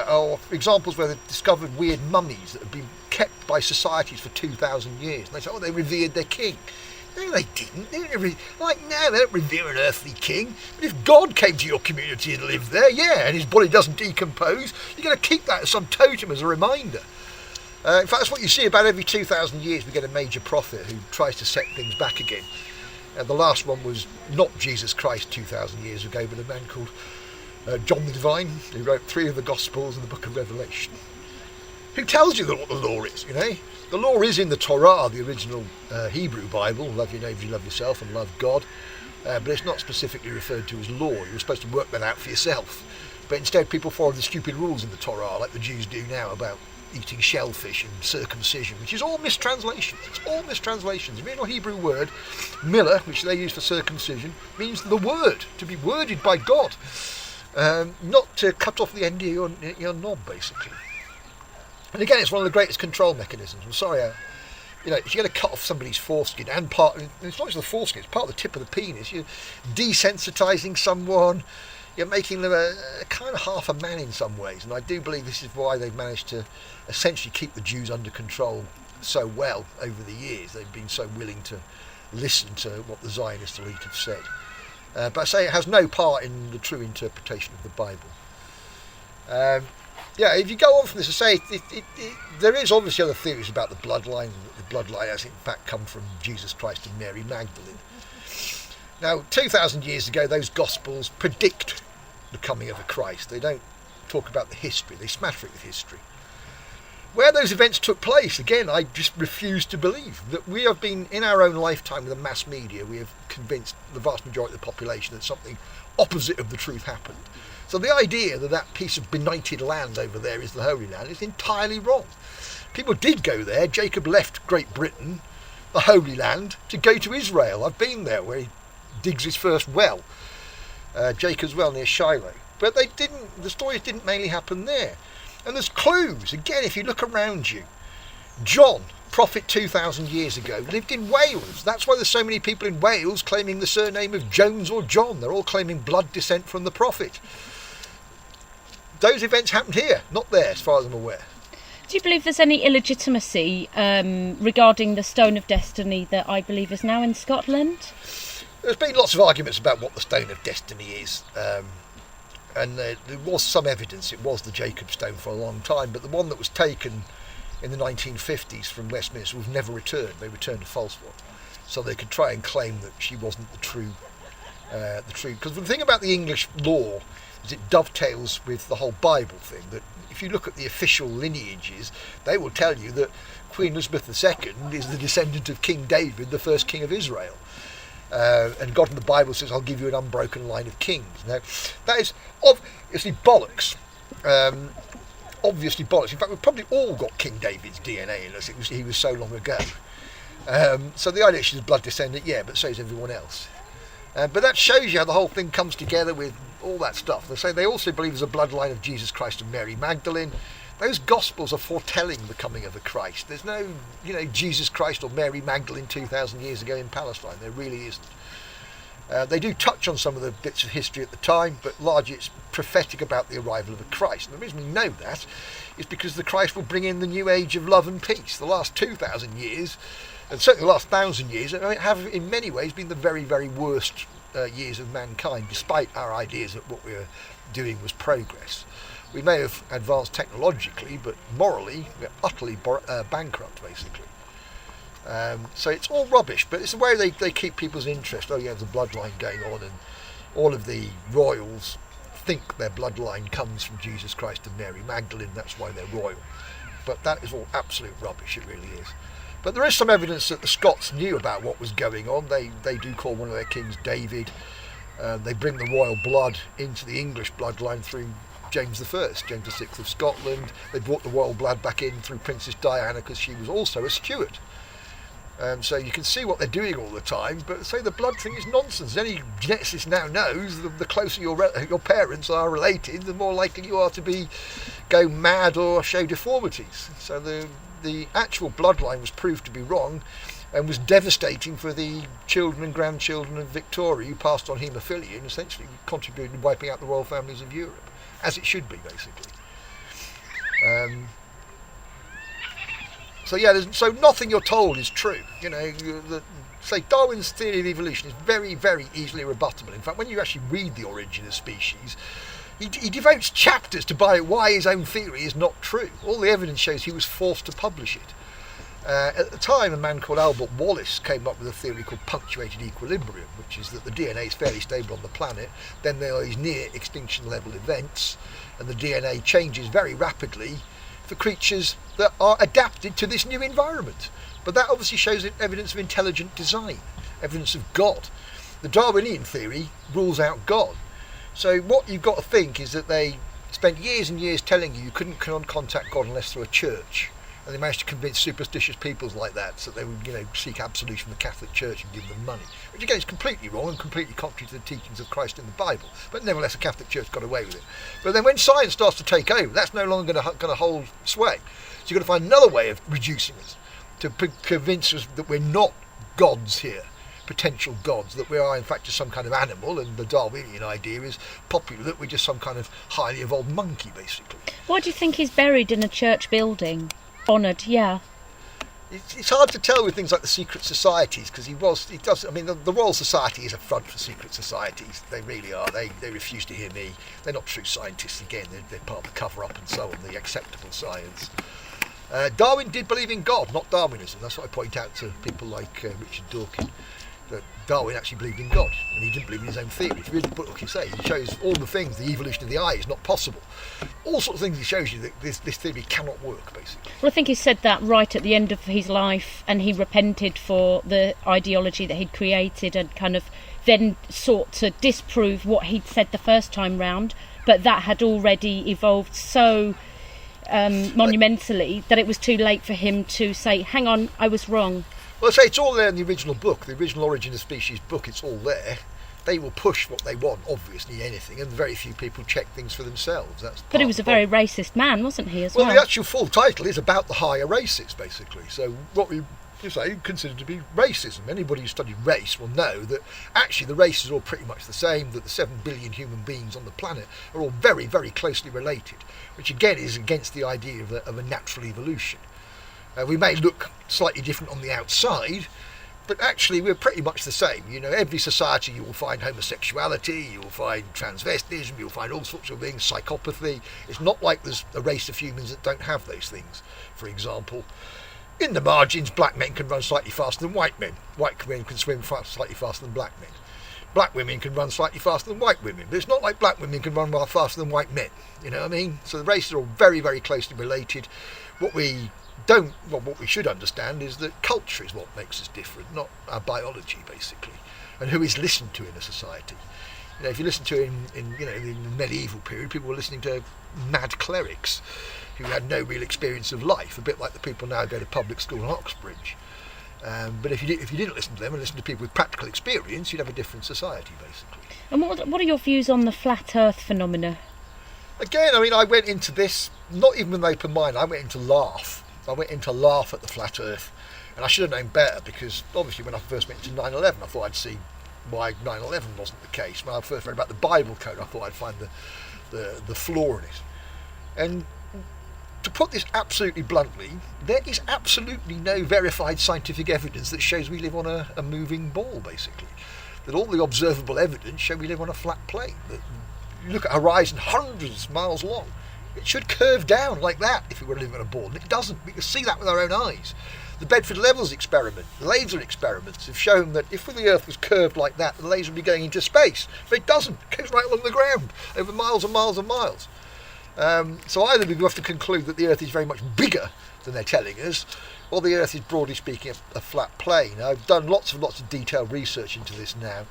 or examples where they've discovered weird mummies that have been kept by societies for 2,000 years. And they say, they revered their king. No, they didn't. They don't revere an earthly king. But if God came to your community and lived there, and his body doesn't decompose, you're going to keep that as some totem, as a reminder. In fact, that's what you see about every 2,000 years. We get a major prophet who tries to set things back again. The last one was not Jesus Christ 2,000 years ago, but a man called John the Divine, who wrote 3 of the Gospels and the Book of Revelation. Who tells you what the law is, The law is in the Torah, the original Hebrew Bible. Love your neighbour, you love yourself, and love God. But it's not specifically referred to as law. You're supposed to work that out for yourself. But instead people follow the stupid rules in the Torah, like the Jews do now, about eating shellfish and circumcision, which is all mistranslations. It's all mistranslations. The original Hebrew word, milah, which they use for circumcision, means the word, to be worded by God. Not to cut off the end of your knob, basically. And again, it's one of the greatest control mechanisms. I'm sorry, if you're going to cut off somebody's foreskin, and it's not just the foreskin, it's part of the tip of the penis, you're desensitising someone, you're making them a kind of half a man in some ways. And I do believe this is why they've managed to essentially keep the Jews under control so well over the years. They've been so willing to listen to what the Zionist elite have said. But I say it has no part in the true interpretation of the Bible. If you go on from this, I say there is obviously other theories about the bloodline. The bloodline has in fact come from Jesus Christ and Mary Magdalene. Now, 2,000 years ago, those Gospels predict the coming of a Christ. They don't talk about the history. They smatter it with history. Where those events took place, again, I just refuse to believe that we have been, in our own lifetime with the mass media, we have convinced the vast majority of the population that something opposite of the truth happened. So the idea that that piece of benighted land over there is the Holy Land is entirely wrong. People did go there. Jacob left Great Britain, the Holy Land, to go to Israel. I've been there, where he digs his first well, Jacob's well near Shiloh. But the stories didn't mainly happen there. And there's clues. Again, if you look around you, John, prophet 2,000 years ago, lived in Wales. That's why there's so many people in Wales claiming the surname of Jones or John. They're all claiming blood descent from the prophet. Those events happened here, not there, as far as I'm aware. Do you believe there's any illegitimacy regarding the Stone of Destiny that I believe is now in Scotland? There's been lots of arguments about what the Stone of Destiny is. and there was some evidence it was the Jacob stone for a long time, but the one that was taken in the 1950s from Westminster was never returned. They returned a false one, so they could try and claim that she wasn't the true. Because the thing about the English law is it dovetails with the whole Bible thing. That if you look at the official lineages, they will tell you that Queen Elizabeth II is the descendant of King David, the first king of Israel. And God in the Bible says, "I'll give you an unbroken line of kings." Now, that is obviously bollocks. Obviously bollocks. In fact, we've probably all got King David's DNA in us. He was so long ago. So the idea she's a blood descendant, yeah, but so is everyone else. But that shows you how the whole thing comes together with all that stuff. They say they also believe there's a bloodline of Jesus Christ and Mary Magdalene. Those Gospels are foretelling the coming of a Christ. There's no, Jesus Christ or Mary Magdalene 2,000 years ago in Palestine. There really isn't. They do touch on some of the bits of history at the time, but largely it's prophetic about the arrival of a Christ. And the reason we know that is because the Christ will bring in the new age of love and peace. The last 2,000 years, and certainly the last 1,000 years, have in many ways been the very, very worst years of mankind, despite our ideas that what we were doing was progress. We may have advanced technologically, but morally we're utterly bankrupt, basically. So it's all rubbish, but it's the way they keep people's interest. Oh yeah, there's a bloodline going on, and all of the royals think their bloodline comes from Jesus Christ and Mary Magdalene, that's why they're royal. But that is all absolute rubbish, it really is. But there is some evidence that the Scots knew about what was going on. They do call one of their kings David. They bring the royal blood into the English bloodline through James I, James VI of Scotland. They brought the royal blood back in through Princess Diana because she was also a Stuart. So you can see what they're doing all the time, but say the blood thing is nonsense. Any geneticist now knows the closer your parents are related, the more likely you are to go mad or show deformities. So the actual bloodline was proved to be wrong and was devastating for the children and grandchildren of Victoria, who passed on haemophilia and essentially contributed to wiping out the royal families of Europe, as it should be, basically. So yeah, so nothing you're told is true. Say Darwin's theory of evolution is very, very easily rebuttable. In fact, when you actually read The Origin of Species, he devotes chapters to why his own theory is not true. All the evidence shows he was forced to publish it. At the time, a man called Albert Wallace came up with a theory called punctuated equilibrium, which is that the DNA is fairly stable on the planet, then there are these near extinction level events, and the DNA changes very rapidly for creatures that are adapted to this new environment. But that obviously shows evidence of intelligent design, evidence of God. The Darwinian theory rules out God. So what you've got to think is that they spent years and years telling you couldn't contact God unless through a church. And they managed to convince superstitious peoples like that so they would, seek absolution from the Catholic Church and give them money. Which again is completely wrong and completely contrary to the teachings of Christ in the Bible. But nevertheless, the Catholic Church got away with it. But then when science starts to take over, that's no longer going to hold sway. So you've got to find another way of reducing us to convince us that we're not gods here, potential gods, that we are in fact just some kind of animal, and the Darwinian idea is popular that we're just some kind of highly evolved monkey, basically. Why do you think he's buried in a church building? Honoured, yeah. It's hard to tell with things like the secret societies, because the Royal Society is a front for secret societies. They really are. They refuse to hear me. They're not true scientists again. They're part of the cover-up and so on, the acceptable science. Darwin did believe in God, not Darwinism. That's what I point out to people like Richard Dawkins, that Darwin actually believed in God, and he didn't believe in his own theory. If you read the book, like you say, he shows all the things, the evolution of the eye is not possible. All sorts of things he shows you that this theory cannot work, basically. Well, I think he said that right at the end of his life, and he repented for the ideology that he'd created and kind of then sought to disprove what he'd said the first time round, but that had already evolved so monumentally that it was too late for him to say, hang on, I was wrong. Well, I say it's all there in the original book, the original Origin of Species book, it's all there. They will push what they want, obviously, anything, and very few people check things for themselves. But he was a very racist man, wasn't he, as well? Well, the actual full title is about the higher races, basically. So what we consider to be racism. Anybody who studied race will know that actually the races are all pretty much the same, that the 7 billion human beings on the planet are all very, very closely related, which again is against the idea of a natural evolution. We may look slightly different on the outside, But actually, we're pretty much the same. You know, every society you will find homosexuality, you will find transvestism, you'll find all sorts of things, psychopathy. It's not like there's a race of humans that don't have those things. For example, in the margins, black men can run slightly faster than white men. White men can swim slightly faster than black men. Black women can run slightly faster than white women. But it's not like black women can run faster than white men. You know what I mean? So the races are all very, very closely related. What we should understand is that culture is what makes us different, not our biology, basically, and who is listened to in a society. You know, if you listen to in the medieval period, people were listening to mad clerics who had no real experience of life, a bit like the people now go to public school in Oxbridge. But if you didn't listen to them and listen to people with practical experience, you'd have a different society, basically. And what are your views on the flat Earth phenomena? Again, I mean, I went into this not even with an open mind. I went into laugh. I went into laugh at the flat Earth, and I should have known better, because obviously when I first went into 9/11, I thought I'd see why 9/11 wasn't the case. When I first read about the Bible code, I thought I'd find the flaw in it. And to put this absolutely bluntly, there is absolutely no verified scientific evidence that shows we live on a moving ball, basically. That all the observable evidence show we live on a flat plane. That you look at a horizon hundreds of miles long, it should curve down like that if it were living on a ball, and it doesn't. We can see that with our own eyes. The Bedford Levels experiment, laser experiments have shown that if the Earth was curved like that, the laser would be going into space. But it doesn't. It goes right along the ground over miles and miles and miles. So either we have to conclude that the Earth is very much bigger than they're telling us, or the Earth is, broadly speaking, a flat plane. I've done lots of detailed research into this now,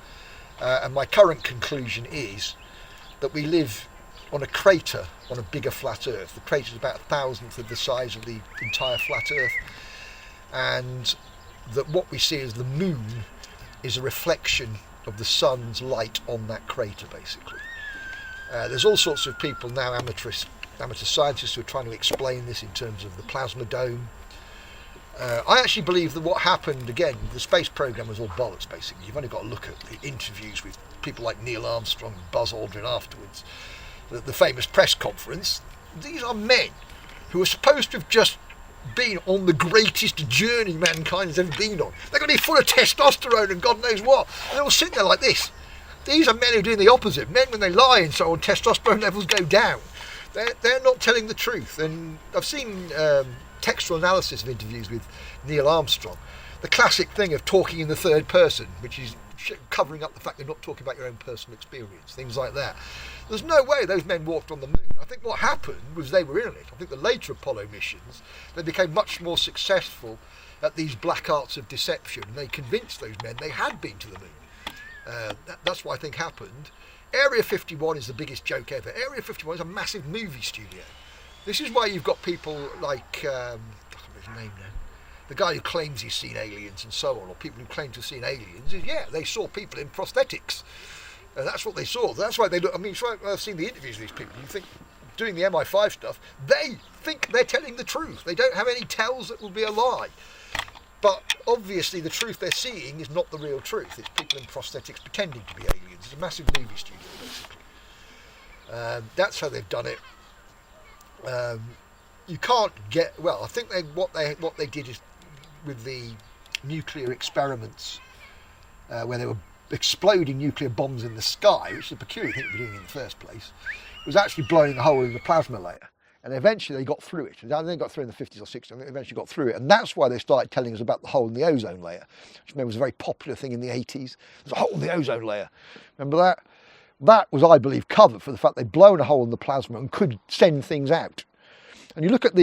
and my current conclusion is that we live on a crater on a bigger flat Earth. The crater is about 1,000th of the size of the entire flat Earth, and that what we see as the moon is a reflection of the sun's light on that crater, basically. There's all sorts of people now, amateur scientists, who are trying to explain this in terms of the plasma dome. I actually believe that what happened, again, the space program was all bollocks, basically. You've only got to look at the interviews with people like Neil Armstrong and Buzz Aldrin afterwards, the famous press conference. These are men who are supposed to have just been on the greatest journey mankind has ever been on. They're going to be full of testosterone and God knows what, and they're all sitting there like this. These are men who are doing the opposite. Men, when they lie and so on, testosterone levels go down. They're not telling the truth. And I've seen textual analysis of interviews with Neil Armstrong. The classic thing of talking in the third person, which is covering up the fact you're not talking about your own personal experience, things like that. There's no way those men walked on the moon. I think what happened was they were in it. I think the later Apollo missions, they became much more successful at these black arts of deception, and they convinced those men they had been to the moon. That's what I think happened. Area 51 is the biggest joke ever. Area 51 is a massive movie studio. This is why you've got people like, I can't remember his name now, the guy who claims he's seen aliens and so on, or people who claim to have seen aliens, is, yeah, they saw people in prosthetics. That's what they saw. That's why they look. I mean, I've seen the interviews of these people. You think, doing the MI5 stuff, they think they're telling the truth. They don't have any tells that will be a lie. But obviously the truth they're seeing is not the real truth. It's people in prosthetics pretending to be aliens. It's a massive movie studio, basically. That's how they've done it. You can't get... Well, I think what they did is with the nuclear experiments, where they were exploding nuclear bombs in the sky, which is a peculiar thing to be doing in the first place, was actually blowing a hole in the plasma layer. And eventually they got through it. They got through in the 50s or 60s, and they eventually got through it. And that's why they started telling us about the hole in the ozone layer, which was a very popular thing in the 80s. There's a hole in the ozone layer. Remember that? That was, I believe, covered for the fact they'd blown a hole in the plasma and could send things out. And you look at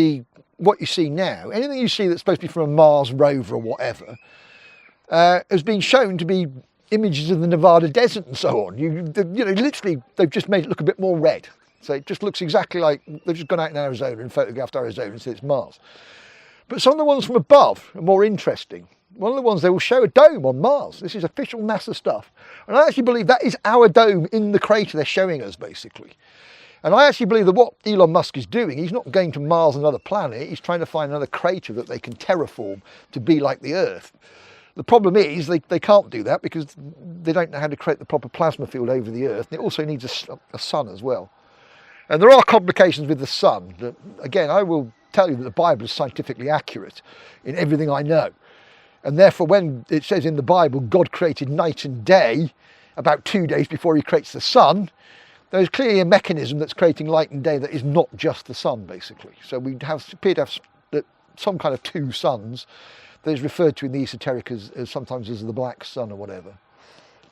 what you see now, anything you see that's supposed to be from a Mars rover or whatever, has been shown to be images of the Nevada desert and so on. Literally, they've just made it look a bit more red. So it just looks exactly like they've just gone out in Arizona and photographed Arizona and said it's Mars. But some of the ones from above are more interesting. One of the ones, they will show a dome on Mars. This is official NASA stuff. And I actually believe that is our dome in the crater they're showing us, basically. And I actually believe that what Elon Musk is doing, he's not going to Mars, another planet. He's trying to find another crater that they can terraform to be like the Earth. The problem is they can't do that because they don't know how to create the proper plasma field over the Earth. And it also needs a sun as well. And there are complications with the sun. That, again, I will tell you that the Bible is scientifically accurate in everything I know. And therefore, when it says in the Bible, God created night and day, about 2 days before he creates the sun, there's clearly a mechanism that's creating light and day that is not just the sun, basically. So we appear to have some kind of two suns that is referred to in the esoteric as sometimes as the black sun or whatever.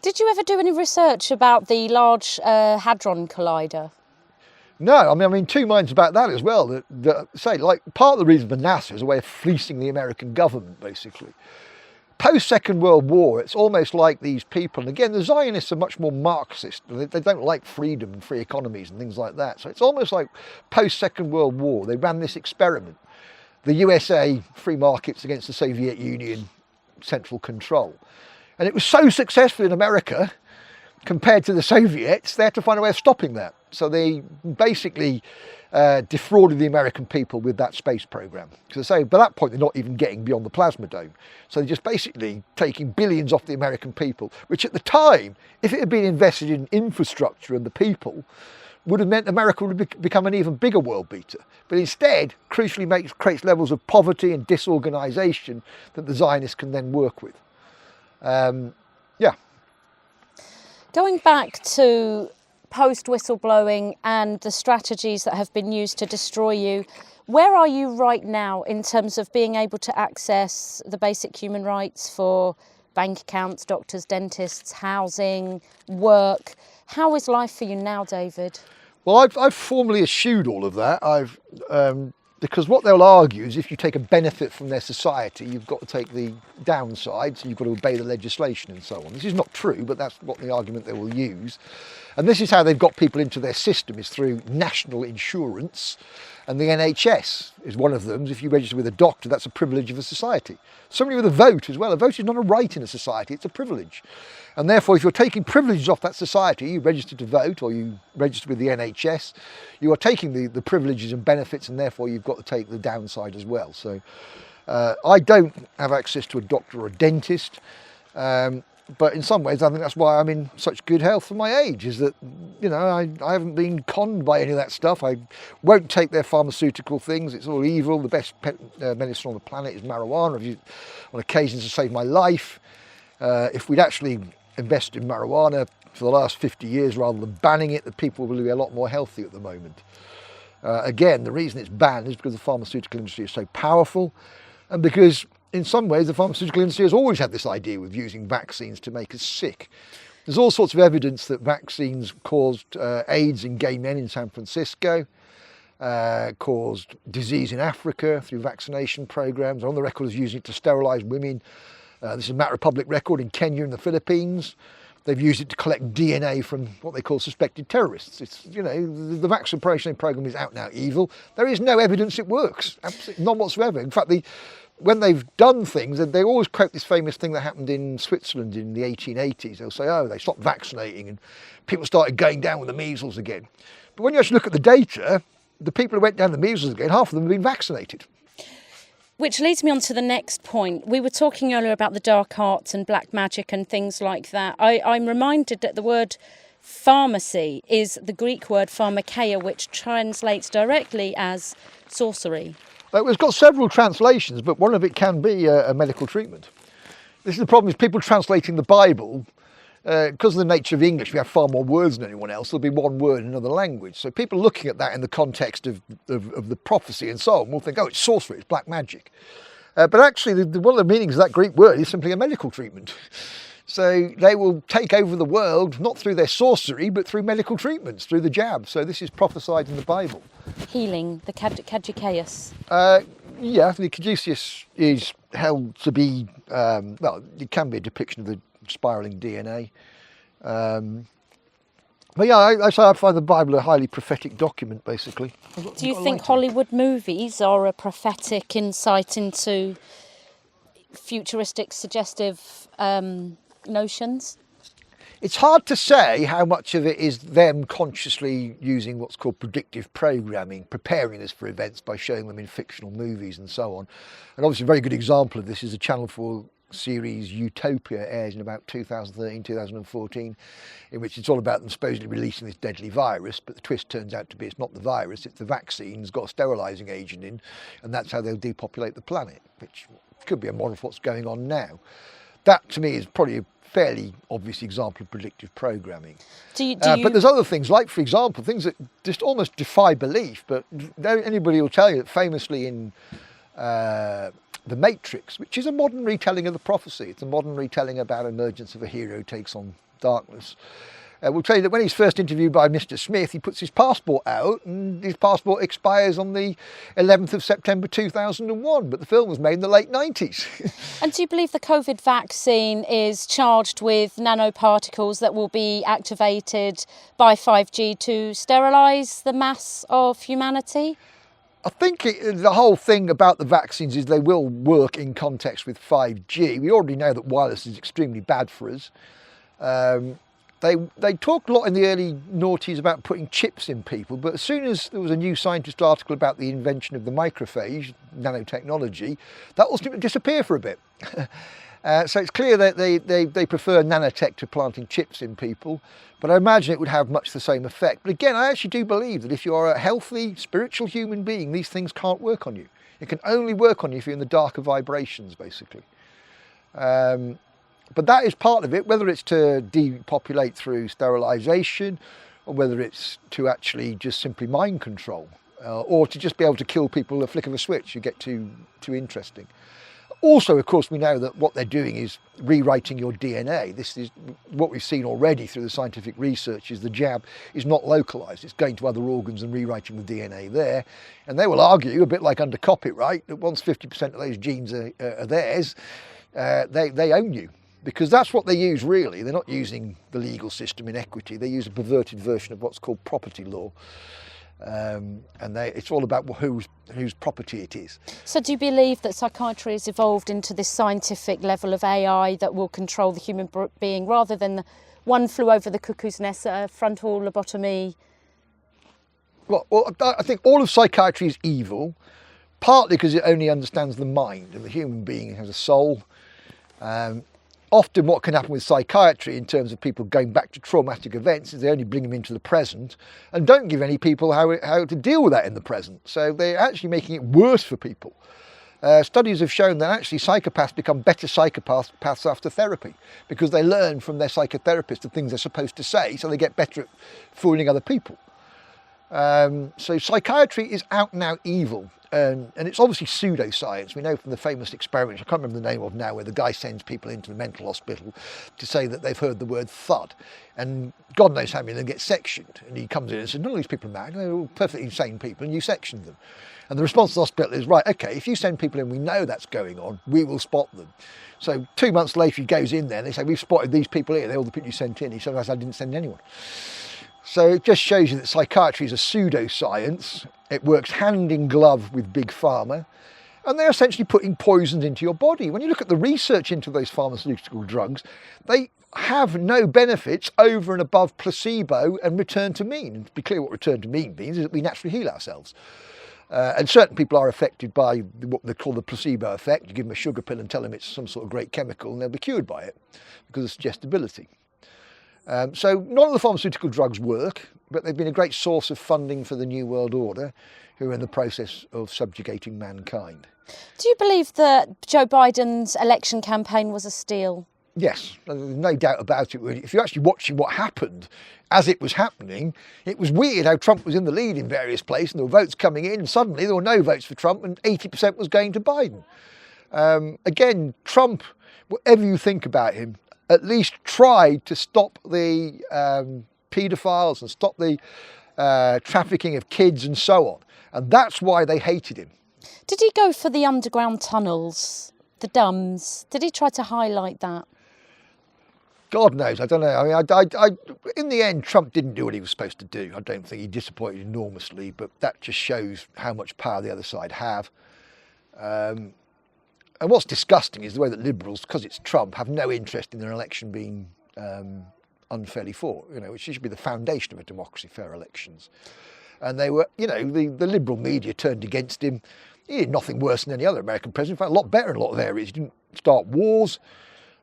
Did you ever do any research about the Large Hadron Collider? No, I'm in two minds about that as well. Say, like, part of the reason for NASA is a way of fleecing the American government, basically. Post-Second World War, it's almost like these people, and again, the Zionists are much more Marxist. They don't like freedom and free economies and things like that. So it's almost like post-Second World War, they ran this experiment. The USA, free markets against the Soviet Union, central control. And it was so successful in America, compared to the Soviets, they had to find a way of stopping that. So they basically defrauded the American people with that space program. Because by that point, they're not even getting beyond the plasma dome. So they're just basically taking billions off the American people, which at the time, if it had been invested in infrastructure and the people, would have meant America would have become an even bigger world beater. But instead, crucially creates levels of poverty and disorganisation that the Zionists can then work with. Yeah. Going back to post-whistleblowing and the strategies that have been used to destroy you, where are you right now in terms of being able to access the basic human rights for bank accounts, doctors, dentists, housing, work? How is life for you now, David? Well, I've formally eschewed all of that. Because what they'll argue is if you take a benefit from their society, you've got to take the downside, so you've got to obey the legislation and so on. This is not true, but that's what the argument they will use. And this is how they've got people into their system, is through national insurance, and the NHS is one of them. If you register with a doctor, that's a privilege of a society. Somebody with a vote as well. A vote is not a right in a society, it's a privilege. And therefore, if you're taking privileges off that society, you register to vote or you register with the NHS, you are taking the privileges and benefits, and therefore you've got to take the downside as well. So I don't have access to a doctor or a dentist, but in some ways I think that's why I'm in such good health for my age, is that, I haven't been conned by any of that stuff. I won't take their pharmaceutical things. It's all evil. The best medicine on the planet is marijuana. I've used it on occasions to save my life. If we'd actually invested in marijuana for the last 50 years rather than banning it, the people will be a lot more healthy at the moment. Again, the reason it's banned is because the pharmaceutical industry is so powerful, and because in some ways the pharmaceutical industry has always had this idea with using vaccines to make us sick. There's all sorts of evidence that vaccines caused AIDS in gay men in San Francisco, caused disease in Africa through vaccination programs. On the record as using it to sterilise women. This is a matter of public record in Kenya and the Philippines. They've used it to collect DNA from what they call suspected terrorists. It's, the vaccination program is out and out evil. There is no evidence it works, absolutely none whatsoever. In fact, when they've done things, they always quote this famous thing that happened in Switzerland in the 1880s. They'll say, they stopped vaccinating and people started going down with the measles again. But when you actually look at the data, the people who went down the measles again, half of them have been vaccinated. Which leads me on to the next point. We were talking earlier about the dark arts and black magic and things like that. I'm reminded that the word pharmacy is the Greek word pharmakeia, which translates directly as sorcery. It's got several translations, but one of it can be a medical treatment. This is the problem, is people translating the Bible. Because of the nature of English, we have far more words than anyone else. There'll be one word in another language. So people looking at that in the context of the prophecy and so on will think, it's sorcery, it's black magic. But actually, one of the meanings of that Greek word is simply a medical treatment. So they will take over the world, not through their sorcery, but through medical treatments, through the jab. So this is prophesied in the Bible. Healing, the caduceus. Yeah, the caduceus is held to be, it can be a depiction of the spiralling DNA. But yeah, I find the Bible a highly prophetic document, basically. Do you think Hollywood movies are a prophetic insight into futuristic, suggestive notions? It's hard to say how much of it is them consciously using what's called predictive programming, preparing us for events by showing them in fictional movies and so on. And obviously a very good example of this is the Channel 4 series Utopia airs in about 2013, 2014, in which it's all about them supposedly releasing this deadly virus, but the twist turns out to be it's not the virus, it's the vaccine. It's got a sterilising agent in, and that's how they'll depopulate the planet, which could be a model of what's going on now. That, to me, is probably a fairly obvious example of predictive programming. But there's other things, like, for example, things that just almost defy belief, but anybody will tell you that famously in The Matrix, which is a modern retelling of the prophecy, it's a modern retelling about emergence of a hero who takes on darkness. We'll tell you that when he's first interviewed by Mr. Smith, he puts his passport out and his passport expires on the 11th of September 2001, but the film was made in the late 90s. And do you believe the COVID vaccine is charged with nanoparticles that will be activated by 5G to sterilise the mass of humanity? I think the whole thing about the vaccines is they will work in context with 5G. We already know that wireless is extremely bad for us. They talked a lot in the early noughties about putting chips in people, but as soon as there was a New Scientist article about the invention of the microphage, nanotechnology, that will disappear for a bit. So it's clear that they prefer nanotech to planting chips in people, but I imagine it would have much the same effect. But again, I actually do believe that if you are a healthy, spiritual human being, these things can't work on you. It can only work on you if you're in the darker vibrations, basically. But that is part of it, whether it's to depopulate through sterilisation, or whether it's to actually just simply mind control, or to just be able to kill people with a flick of a switch. You get too interesting. Also, of course, we know that what they're doing is rewriting your DNA. This is what we've seen already through the scientific research, is the jab is not localised. It's going to other organs and rewriting the DNA there. And they will argue, a bit like under copyright, that once 50% of those genes are theirs, they own you. Because that's what they use, really. They're not using the legal system in equity. They use a perverted version of what's called property law. And it's all about whose property it is. So do you believe that psychiatry has evolved into this scientific level of AI that will control the human being, rather than the one flew over the cuckoo's nest, frontal lobotomy? Well, I think all of psychiatry is evil, partly because it only understands the mind, and the human being has a soul. Often what can happen with psychiatry in terms of people going back to traumatic events is they only bring them into the present and don't give any people how to deal with that in the present. So they're actually making it worse for people. Studies have shown that actually psychopaths become better psychopaths after therapy, because they learn from their psychotherapist the things they're supposed to say, so they get better at fooling other people. So psychiatry is out and out evil. And it's obviously pseudoscience. We know from the famous experiments, I can't remember the name of now, where the guy sends people into the mental hospital to say that they've heard the word thud. And God knows how many of them get sectioned. And he comes in and says, none of these people are mad, they're all perfectly insane people, and you sectioned them. And the response to the hospital is, right, okay, if you send people in, we know that's going on, we will spot them. So 2 months later, he goes in there and they say, we've spotted these people here, they're all the people you sent in. He says, I didn't send anyone. So it just shows you that psychiatry is a pseudoscience. It works hand in glove with Big Pharma, and they're essentially putting poisons into your body. When you look at the research into those pharmaceutical drugs, they have no benefits over and above placebo and return to mean. And to be clear, what return to mean means is that we naturally heal ourselves. And certain people are affected by what they call the placebo effect. You give them a sugar pill and tell them it's some sort of great chemical, and they'll be cured by it because of suggestibility. So none of the pharmaceutical drugs work, but they've been a great source of funding for the New World Order, who are in the process of subjugating mankind. Do you believe that Joe Biden's election campaign was a steal? Yes, there's no doubt about it. If you're actually watching what happened as it was happening, it was weird how Trump was in the lead in various places, and there were votes coming in, and suddenly there were no votes for Trump, and 80% was going to Biden. Again, Trump, whatever you think about him, at least tried to stop the paedophiles and stop the trafficking of kids and so on. And that's why they hated him. Did he go for the underground tunnels, the DUMS? Did he try to highlight that? God knows, I don't know. I mean, in the end, Trump didn't do what he was supposed to do. I don't think he disappointed enormously, but that just shows how much power the other side have. And what's disgusting is the way that Liberals, because it's Trump, have no interest in their election being unfairly fought, which should be the foundation of a democracy, fair elections. And they were, the Liberal media turned against him. He did nothing worse than any other American president. In fact, a lot better in a lot of areas. He didn't start wars.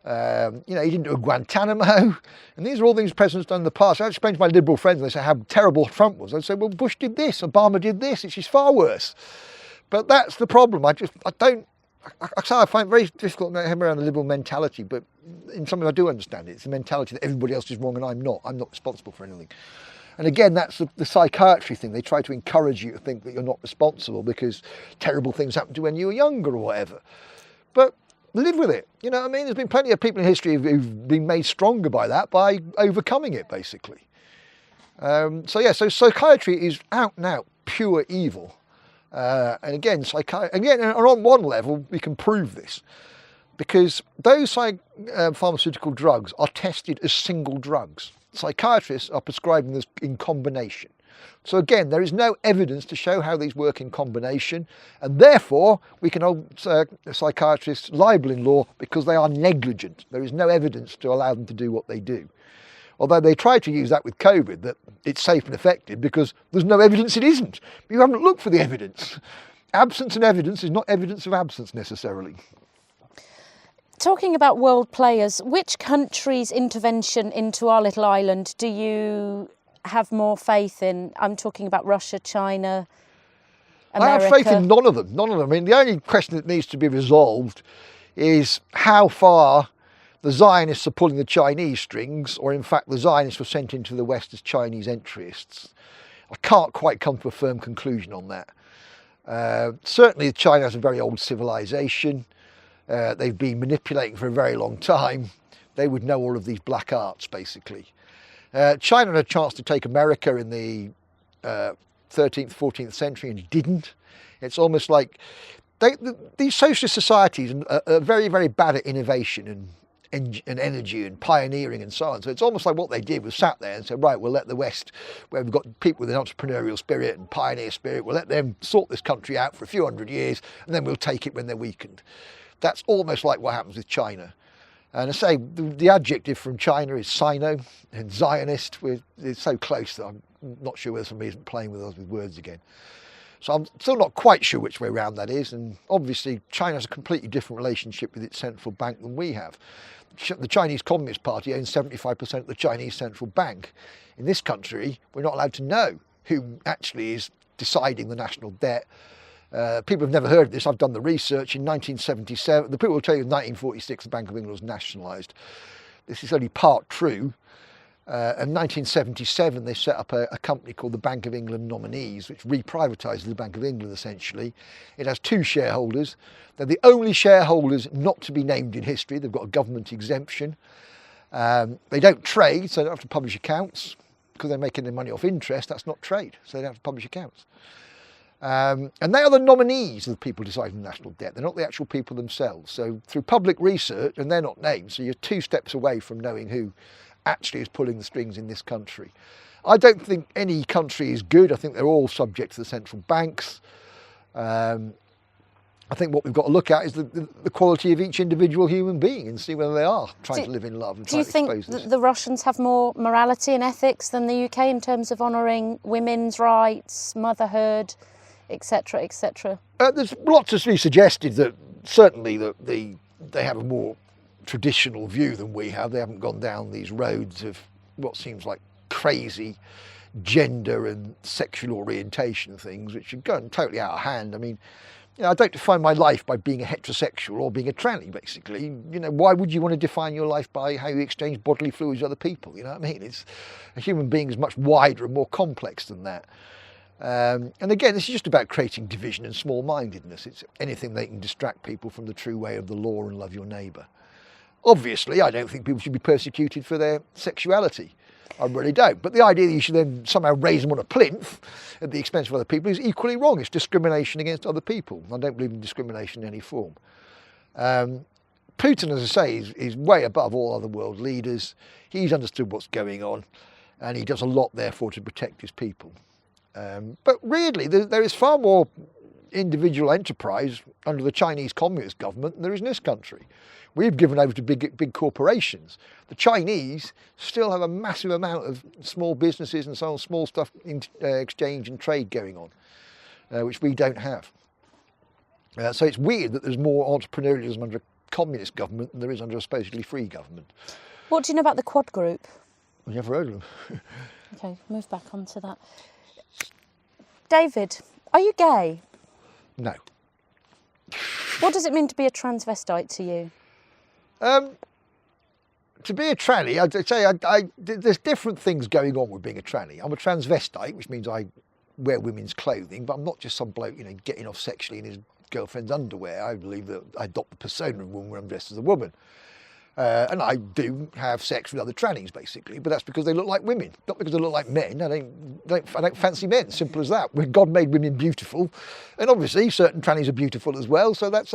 He didn't do a Guantanamo. And these are all things presidents done in the past. I explain to my liberal friends, and they say how terrible Trump was. I'd say, well, Bush did this, Obama did this, which is far worse. But that's the problem. I find it very difficult to get around the liberal mentality, but in something I do understand it. It's the mentality that everybody else is wrong and I'm not. I'm not responsible for anything. And again, that's the psychiatry thing. They try to encourage you to think that you're not responsible because terrible things happened to you when you were younger or whatever. But live with it. You know what I mean? There's been plenty of people in history who've been made stronger by that, by overcoming it, basically. So psychiatry is out and out pure evil. And again, on one level, we can prove this. Because those pharmaceutical drugs are tested as single drugs. Psychiatrists are prescribing this in combination. So again, there is no evidence to show how these work in combination, and therefore we can hold psychiatrists liable in law because they are negligent. There is no evidence to allow them to do what they do. Although they try to use that with COVID, that it's safe and effective because there's no evidence it isn't. You haven't looked for the evidence. Absence of evidence is not evidence of absence necessarily. Talking about world players, which country's intervention into our little island do you have more faith in? I'm talking about Russia, China, America. I have faith in none of them. None of them. I mean, the only question that needs to be resolved is how far the Zionists are pulling the Chinese strings, or in fact the Zionists were sent into the West as Chinese interests. I can't quite come to a firm conclusion on that. Certainly China has a very old civilization. They've been manipulating for a very long time. They would know all of these black arts, basically. China had a chance to take America in the 13th, 14th century and didn't. It's almost like these socialist societies are very, very bad at innovation and energy and pioneering and so on. So it's almost like what they did was sat there and said, right, we'll let the West, where we've got people with an entrepreneurial spirit and pioneer spirit, we'll let them sort this country out for a few hundred years and then we'll take it when they're weakened. That's almost like what happens with China. And I say the adjective from China is Sino and Zionist. It's so close that I'm not sure whether somebody isn't playing with us with words again. So I'm still not quite sure which way around that is. And obviously China has a completely different relationship with its central bank than we have. The Chinese Communist Party owns 75% of the Chinese central bank. In this country, we're not allowed to know who actually is deciding the national debt. People have never heard of this. I've done the research. In 1977, the people will tell you in 1946 the Bank of England was nationalised. This is only part true. In 1977 they set up a company called the Bank of England Nominees, which reprivatises the Bank of England essentially. It has two shareholders. They're the only shareholders not to be named in history. They've got a government exemption. They don't trade, so they don't have to publish accounts. Because they're making their money off interest, that's not trade, so they don't have to publish accounts. And they are the nominees of the people deciding the national debt. They're not the actual people themselves. So through public research, and they're not named, so you're 2 steps away from knowing who actually is pulling the strings in this country. I don't think any country is good. I think they're all subject to the central banks. I think what we've got to look at is the quality of each individual human being and see whether they are trying to live in love. And do you think that the Russians have more morality and ethics than the UK in terms of honouring women's rights, motherhood, etc., etc.? There's lots to be suggested that certainly that they have a more traditional view than we have. They haven't gone down these roads of what seems like crazy gender and sexual orientation things, which are going totally out of hand. I mean, I don't define my life by being a heterosexual or being a tranny, basically. Why would you want to define your life by how you exchange bodily fluids with other people? You know what I mean? A human being is much wider and more complex than that. And again, this is just about creating division and small-mindedness. It's anything that can distract people from the true way of the law and love your neighbour. Obviously, I don't think people should be persecuted for their sexuality. I really don't. But the idea that you should then somehow raise them on a plinth at the expense of other people is equally wrong. It's discrimination against other people. I don't believe in discrimination in any form. Putin, as I say, is way above all other world leaders. He's understood what's going on, and he does a lot, therefore, to protect his people. But really, there is far more individual enterprise under the Chinese Communist government than there is in this country. We've given over to big corporations. The Chinese still have a massive amount of small businesses and so on, small stuff in exchange and trade going on, which we don't have. So it's weird that there's more entrepreneurialism under a communist government than there is under a supposedly free government. What do you know about the Quad Group? You never heard of them. Okay, move back onto that. David, are you gay? No. What does it mean to be a transvestite to you? To be a tranny, I'd say there's different things going on with being a tranny. I'm a transvestite, which means I wear women's clothing, but I'm not just some bloke, getting off sexually in his girlfriend's underwear. I believe that I adopt the persona of a woman when I'm dressed as a woman. And I do have sex with other trannies, basically, but that's because they look like women, not because they look like men. I don't fancy men, simple as that. God made women beautiful, and obviously certain trannies are beautiful as well, so that's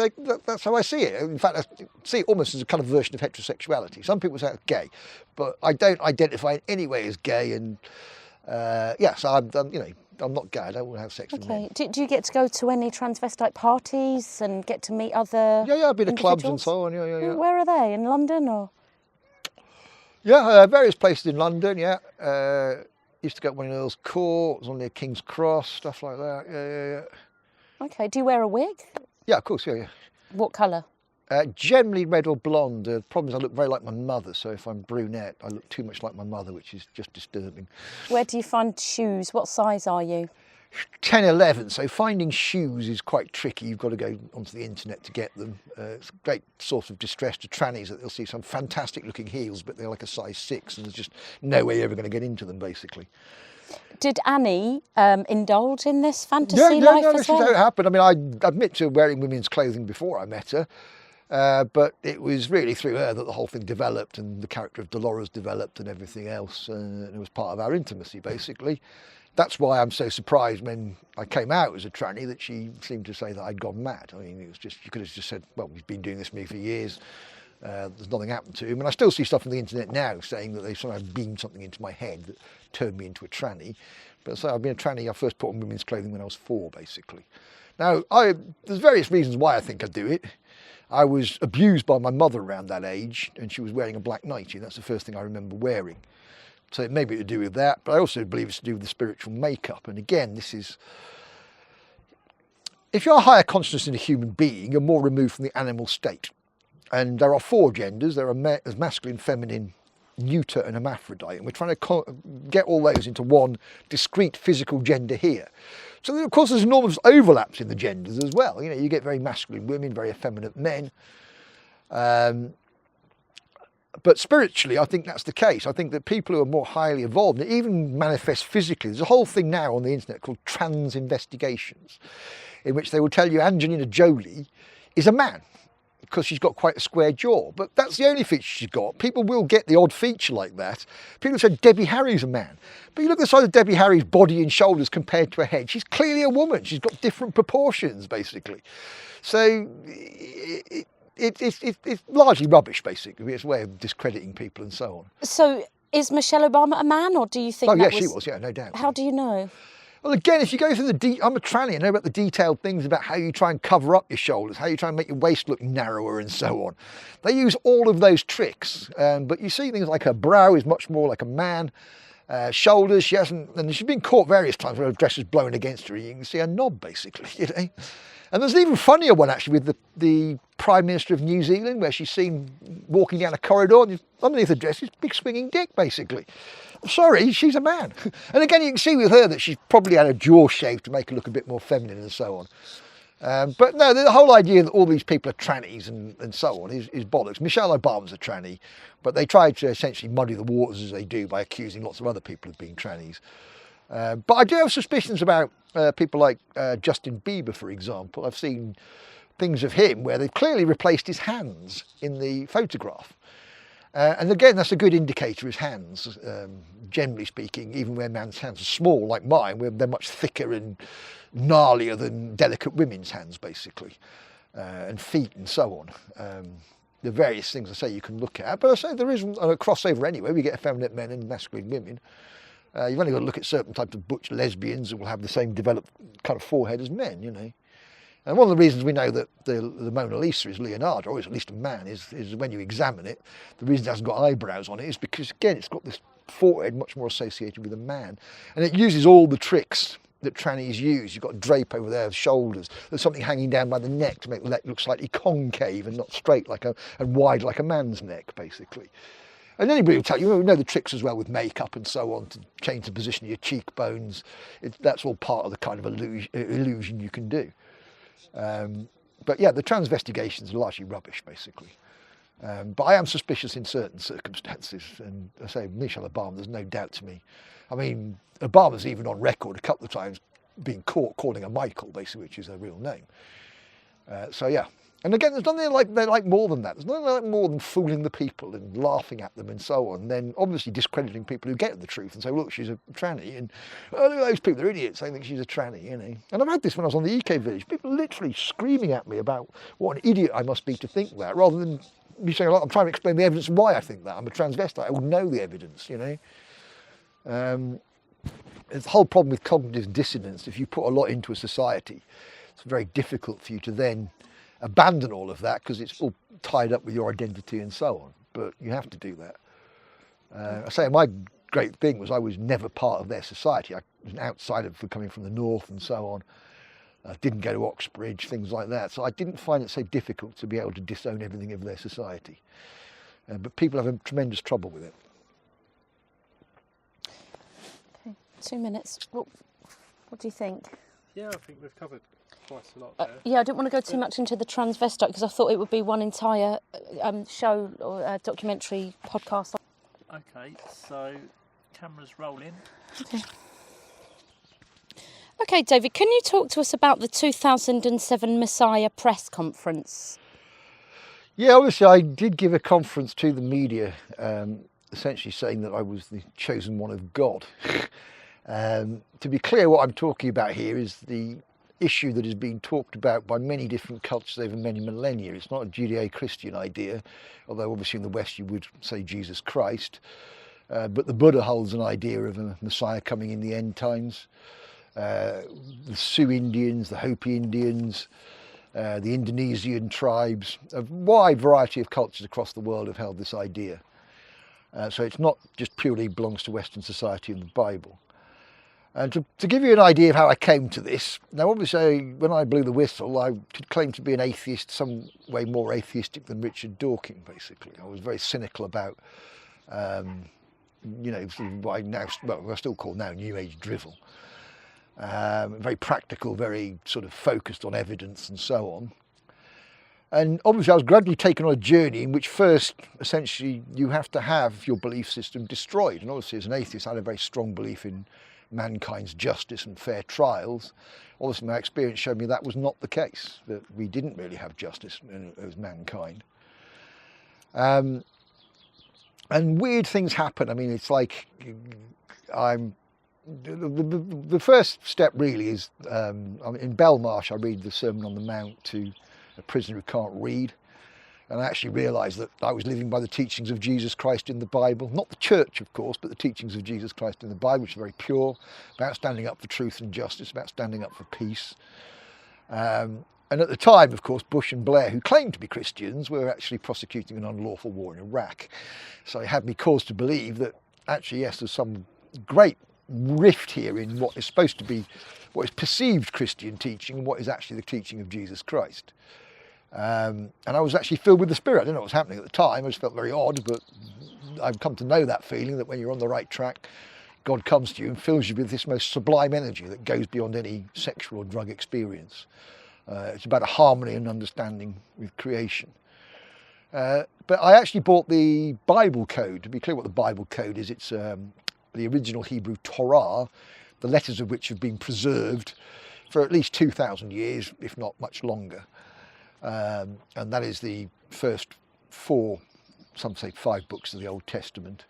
how I see it. In fact, I see it almost as a kind of version of heterosexuality. Some people say it's gay, but I don't identify in any way as gay, and so I'm not gay. I don't want to have sex with men. Do you get to go to any transvestite parties and get to meet other Yeah, I've been to clubs and individuals? so on, yeah. Where are they? In London or? Yeah, various places in London, yeah. Used to go to one of Earl's Court, it was on near King's Cross, stuff like that, yeah. Okay, do you wear a wig? Yeah, of course, yeah. What colour? Generally red or blonde. The problem is I look very like my mother, so if I'm brunette, I look too much like my mother, which is just disturbing. Where do you find shoes? What size are you? 10, 11, so finding shoes is quite tricky. You've got to go onto the internet to get them. It's a great source of distress to trannies that they'll see some fantastic looking heels, but they're like a size 6, and there's just no way you're ever going to get into them, basically. Did Annie indulge in this fantasy life no, as well? This is how it happened. I mean, I admit to wearing women's clothing before I met her. But it was really through her that the whole thing developed, and the character of Dolores developed and everything else. And it was part of our intimacy, basically. That's why I'm so surprised when I came out as a tranny that she seemed to say that I'd gone mad. I mean, it was just, you could have just said, well, he's been doing this to me for years. There's nothing happened to him. And I still see stuff on the internet now saying that they somehow beamed something into my head that turned me into a tranny. But so I've been a tranny, I first put on women's clothing when I was 4, basically. Now, there's various reasons why I think I do it. I was abused by my mother around that age, and she was wearing a black nightie. That's the first thing I remember wearing. So it may be to do with that, but I also believe it's to do with the spiritual makeup. And again, this is, if you're a higher consciousness in a human being, you're more removed from the animal state. And there are 4 genders. There are there's masculine, feminine, neuter and hermaphrodite. And we're trying to get all those into one discrete physical gender here. So of course there's enormous overlaps in the genders as well. You get very masculine women, very effeminate men. But spiritually, I think that's the case. I think that people who are more highly evolved, it even manifests physically. There's a whole thing now on the internet called trans investigations, in which they will tell you Angelina Jolie is a man, because she's got quite a square jaw. But that's the only feature she's got. People will get the odd feature like that. People say Debbie Harry's a man. But you look at the size of Debbie Harry's body and shoulders compared to her head. She's clearly a woman. She's got different proportions, basically. So it's largely rubbish, basically. It's a way of discrediting people and so on. So is Michelle Obama a man, or do you think she was, no doubt. How do you know? Well, again, if you go through I'm a tranny, I know about the detailed things about how you try and cover up your shoulders, how you try and make your waist look narrower and so on. They use all of those tricks, but you see things like her brow is much more like a man. Shoulders, she hasn't, and she's been caught various times where her dress is blown against her. You can see her knob, basically, And there's an even funnier one, actually, with the Prime Minister of New Zealand, where she's seen walking down a corridor, and underneath the dress is a big swinging dick, basically. Sorry, she's a man. And again, you can see with her that she's probably had a jaw shaved to make her look a bit more feminine and so on. But no, the whole idea that all these people are trannies and so on is bollocks. Michelle Obama's a tranny, but they try to essentially muddy the waters as they do by accusing lots of other people of being trannies. But I do have suspicions about people like Justin Bieber, for example. I've seen things of him where they've clearly replaced his hands in the photograph. And again, that's a good indicator, his hands. Generally speaking, even when man's hands are small, like mine, they're much thicker and gnarlier than delicate women's hands, basically, and feet and so on. The various things I say you can look at, but I say there isn't a crossover anyway. We get effeminate men and masculine women. You've only got to look at certain types of butch lesbians who will have the same developed kind of forehead as men, And one of the reasons we know that the Mona Lisa is Leonardo, or is at least a man, is when you examine it, the reason it hasn't got eyebrows on it is because, again, it's got this forehead much more associated with a man. And it uses all the tricks that trannies use. You've got a drape over their shoulders. There's something hanging down by the neck to make the neck look slightly concave and not straight and wide like a man's neck, basically. And anybody will tell you, know the tricks as well with makeup and so on to change the position of your cheekbones. That's all part of the kind of illusion you can do. But yeah, the transvestigations are largely rubbish, basically. But I am suspicious in certain circumstances. And I say, Michelle Obama, there's no doubt to me. I mean, Obama's even on record a couple of times being caught calling her Michael, basically, which is her real name. So yeah. And again, there's nothing they like more than that. There's nothing like more than fooling the people and laughing at them and so on. And then obviously discrediting people who get the truth and say, look, she's a tranny. And oh, look at those people, they're idiots. They think she's a tranny, you know. And I've had this when I was on the EK Village. People literally screaming at me about what an idiot I must be to think that, rather than me saying, I'm trying to explain the evidence why I think that. I'm a transvestite. I will know the evidence, you know. There's the whole problem with cognitive dissonance. If you put a lot into a society, it's very difficult for you to then abandon all of that because it's all tied up with your identity and so on. But you have to do that. I say my great thing was I was never part of their society. I was an outsider for coming from the north and so on. I didn't go to Oxbridge, things like that. So I didn't find it so difficult to be able to disown everything of their society. But people have a tremendous trouble with it. Okay, 2 minutes. What do you think? Yeah, I think we've covered quite a lot there. Yeah, I didn't want to go too much into the transvestite because I thought it would be one entire show or documentary podcast. Okay, so cameras rolling. Okay, David, can you talk to us about the 2007 Messiah press conference? Yeah, obviously I did give a conference to the media, essentially saying that I was the chosen one of God. To be clear, what I'm talking about here is the issue that has been talked about by many different cultures over many millennia. It's not a Judeo-Christian idea, although obviously in the West you would say Jesus Christ. But the Buddha holds an idea of a Messiah coming in the end times. The Sioux Indians, the Hopi Indians, the Indonesian tribes, a wide variety of cultures across the world have held this idea. So it's not just purely belongs to Western society and the Bible. And to give you an idea of how I came to this, now obviously when I blew the whistle, I could claim to be an atheist, some way more atheistic than Richard Dawkins, basically. I was very cynical about, you know, what I now, well, I still call now New Age drivel. Very practical, very sort of focused on evidence and so on. And obviously I was gradually taken on a journey in which first, essentially, you have to have your belief system destroyed. And obviously as an atheist, I had a very strong belief in mankind's justice and fair trials. Obviously my experience showed me that was not the case, that we didn't really have justice as mankind. And weird things happen. I mean, it's like the first step really is in Belmarsh I read the Sermon on the Mount to a prisoner who can't read, and I actually realised that I was living by the teachings of Jesus Christ in the Bible, not the church of course, but the teachings of Jesus Christ in the Bible, which are very pure, about standing up for truth and justice, about standing up for peace. And at the time, of course, Bush and Blair, who claimed to be Christians, were actually prosecuting an unlawful war in Iraq. So it had me cause to believe that actually, yes, there's some great rift here in what is supposed to be, what is perceived Christian teaching and what is actually the teaching of Jesus Christ. And I was actually filled with the Spirit. I didn't know what was happening at the time. I just felt very odd, but I've come to know that feeling that when you're on the right track, God comes to you and fills you with this most sublime energy that goes beyond any sexual or drug experience. It's about a harmony and understanding with creation. But I actually bought the Bible Code. To be clear what the Bible Code is, it's the original Hebrew Torah, the letters of which have been preserved for at least 2,000 years, if not much longer. And that is the first 4, some say 5 books of the Old Testament,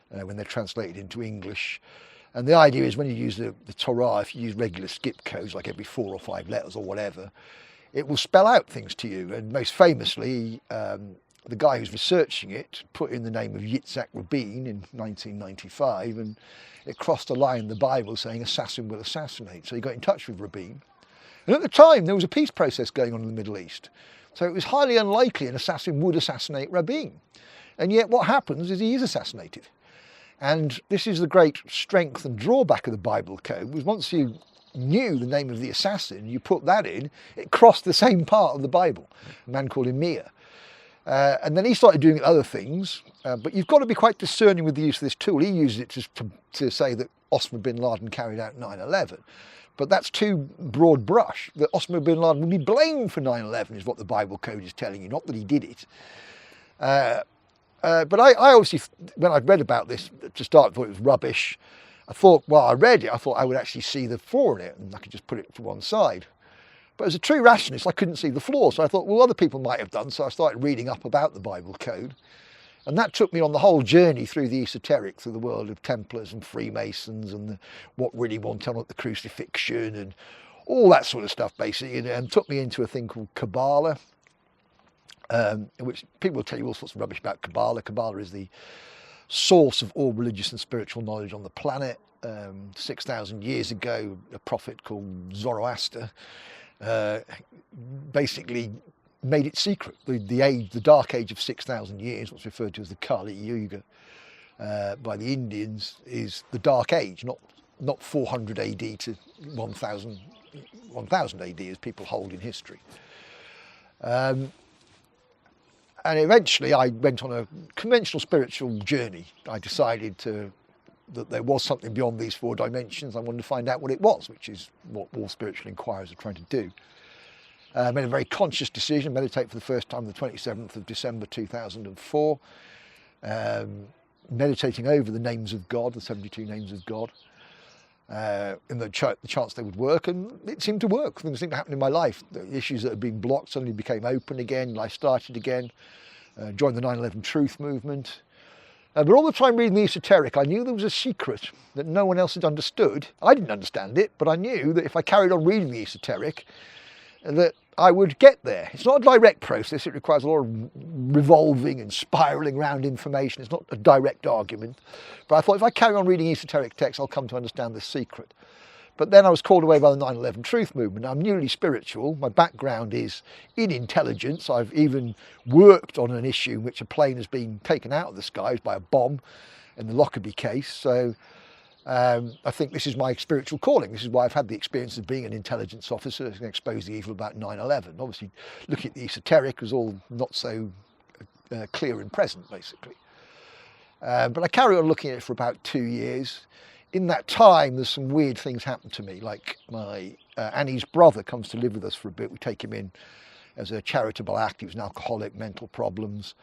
when they're translated into English. And the idea is when you use the Torah, if you use regular skip codes, like every 4 or 5 letters or whatever, it will spell out things to you. And most famously, the guy who's researching it put in the name of Yitzhak Rabin in 1995, and it crossed a line in the Bible saying assassin will assassinate. So he got in touch with Rabin. And at the time, there was a peace process going on in the Middle East. So it was highly unlikely an assassin would assassinate Rabin. And yet what happens is he is assassinated. And this is the great strength and drawback of the Bible Code, was once you knew the name of the assassin, you put that in, it crossed the same part of the Bible, a man called Emir. And then he started doing other things, but you've got to be quite discerning with the use of this tool. He uses it to say that Osama bin Laden carried out 9/11. But that's too broad brush. That Osama bin Laden will be blamed for 9/11 is what the Bible code is telling you, not that he did it. But I obviously, when I read about this to start, I thought it was rubbish. I thought, well, I read it, I thought I would actually see the flaw in it and I could just put it to one side. But as a true rationalist, I couldn't see the flaw. So I thought, well, other people might have done. So I started reading up about the Bible code. And that took me on the whole journey through the esoteric, through the world of Templars and Freemasons and what really went on at the crucifixion and all that sort of stuff, basically, and took me into a thing called Kabbalah, which people will tell you all sorts of rubbish about Kabbalah. Kabbalah is the source of all religious and spiritual knowledge on the planet. 6,000 years ago, a prophet called Zoroaster basically made it secret. The dark age of 6,000 years, what's referred to as the Kali Yuga by the Indians, is the dark age, not 400 AD to 1000 AD as people hold in history. And eventually I went on a conventional spiritual journey. I decided that there was something beyond these four dimensions. I wanted to find out what it was, which is what all spiritual inquirers are trying to do. I made a very conscious decision, meditate for the first time on the 27th of December 2004, meditating over the names of God, the 72 names of God, in the chance they would work, and it seemed to work. Things seemed to happen in my life. The issues that had been blocked suddenly became open again, life started again, joined the 9/11 truth movement. But all the time reading the esoteric, I knew there was a secret that no one else had understood. I didn't understand it, but I knew that if I carried on reading the esoteric, that I would get there. It's not a direct process. It requires a lot of revolving and spiralling around information. It's not a direct argument. But I thought if I carry on reading esoteric texts, I'll come to understand the secret. But then I was called away by the 9/11 truth movement. I'm newly spiritual. My background is in intelligence. I've even worked on an issue in which a plane has been taken out of the skies by a bomb in the Lockerbie case. So I think this is my spiritual calling. This is why I've had the experience of being an intelligence officer and expose the evil about 9/11. Obviously, looking at the esoteric was all not so clear and present, basically. But I carried on looking at it for about 2 years. In that time, there's some weird things happen to me, like my Annie's brother comes to live with us for a bit. We take him in as a charitable act. He was an alcoholic, mental problems.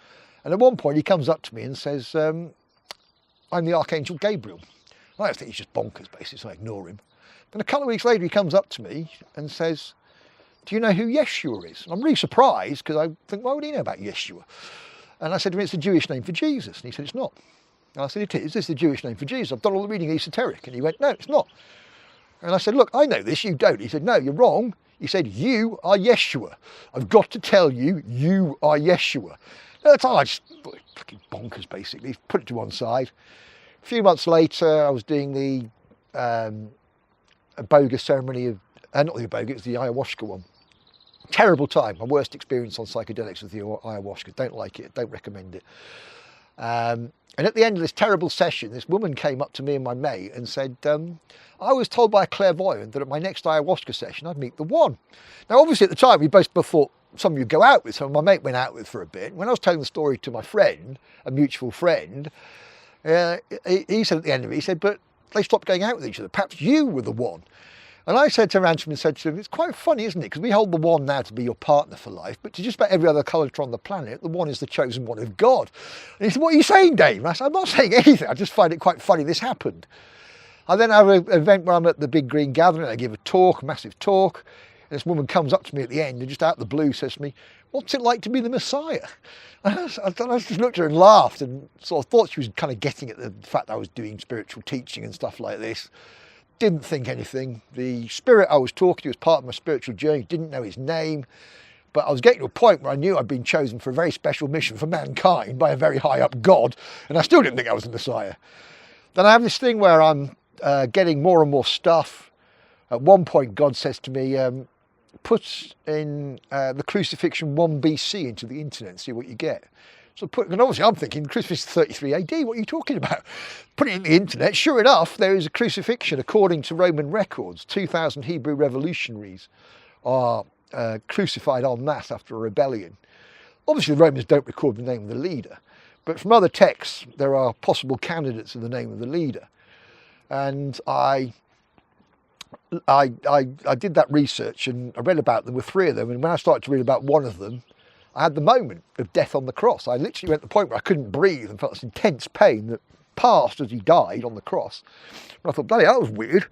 And at one point, he comes up to me and says, I'm the Archangel Gabriel. I think he's just bonkers, basically, so I ignore him. Then a couple of weeks later, he comes up to me and says, do you know who Yeshua is? And I'm really surprised, because I think, why would he know about Yeshua? And I said to him, it's the Jewish name for Jesus. And he said, it's not. And I said, it is. This is the Jewish name for Jesus. I've done all the reading esoteric. And he went, no, it's not. And I said, look, I know this, you don't. He said, no, you're wrong. He said, you are Yeshua. I've got to tell you, you are Yeshua. At the time, I just thought, fucking bonkers, basically. Put it to one side. A few months later, I was doing the bogus ceremony of, not the bogus, it was the ayahuasca one. Terrible time. My worst experience on psychedelics was the ayahuasca. Don't like it. Don't recommend it. And at the end of this terrible session, this woman came up to me and my mate and said, I was told by a clairvoyant that at my next ayahuasca session, I'd meet the one. Now, obviously, at the time, we both thought someone you'd go out with. So my mate went out with for a bit. When I was telling the story to my friend, a mutual friend, he said at the end of it, he said, but they stopped going out with each other. Perhaps you were the one. And I said to Ransom and said to him, it's quite funny, isn't it? Because we hold the one now to be your partner for life, but to just about every other culture on the planet, the one is the chosen one of God. And he said, what are you saying, Dave? I said, I'm not saying anything. I just find it quite funny this happened. I then have an event where I'm at the Big Green Gathering. I give a talk, a massive talk. And this woman comes up to me at the end and just out of the blue says to me, what's it like to be the Messiah? And I just looked at her and laughed and sort of thought she was kind of getting at the fact I was doing spiritual teaching and stuff like this. Didn't think anything. The spirit I was talking to was part of my spiritual journey, didn't know his name, but I was getting to a point where I knew I'd been chosen for a very special mission for mankind by a very high up God, and I still didn't think I was the Messiah. Then I have this thing where I'm getting more and more stuff. At one point God says to me, put in the crucifixion 1 BC into the internet and see what you get. So and obviously I'm thinking crucifix 33 AD, what are you talking about? Putting it in the internet, sure enough, there is a crucifixion according to Roman records. 2,000 Hebrew revolutionaries are crucified en masse after a rebellion. Obviously the Romans don't record the name of the leader, but from other texts there are possible candidates of the name of the leader. And I did that research and I read about them with 3 of them, and when I started to read about one of them, I had the moment of death on the cross. I literally went to the point where I couldn't breathe and felt this intense pain that passed as he died on the cross. And I thought, bloody hell, that was weird.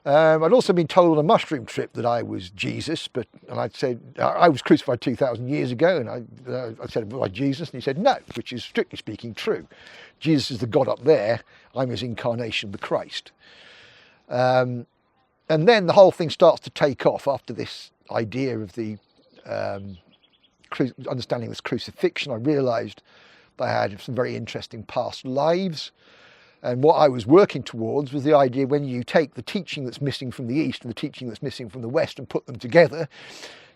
I'd also been told on a mushroom trip that I was Jesus, and I'd said, I was crucified 2,000 years ago, and I said, am I Jesus? And he said, no, which is strictly speaking true. Jesus is the God up there, I'm his incarnation, the Christ. And then the whole thing starts to take off after this idea of the understanding this crucifixion. I realised I had some very interesting past lives, and what I was working towards was the idea when you take the teaching that's missing from the East and the teaching that's missing from the West and put them together,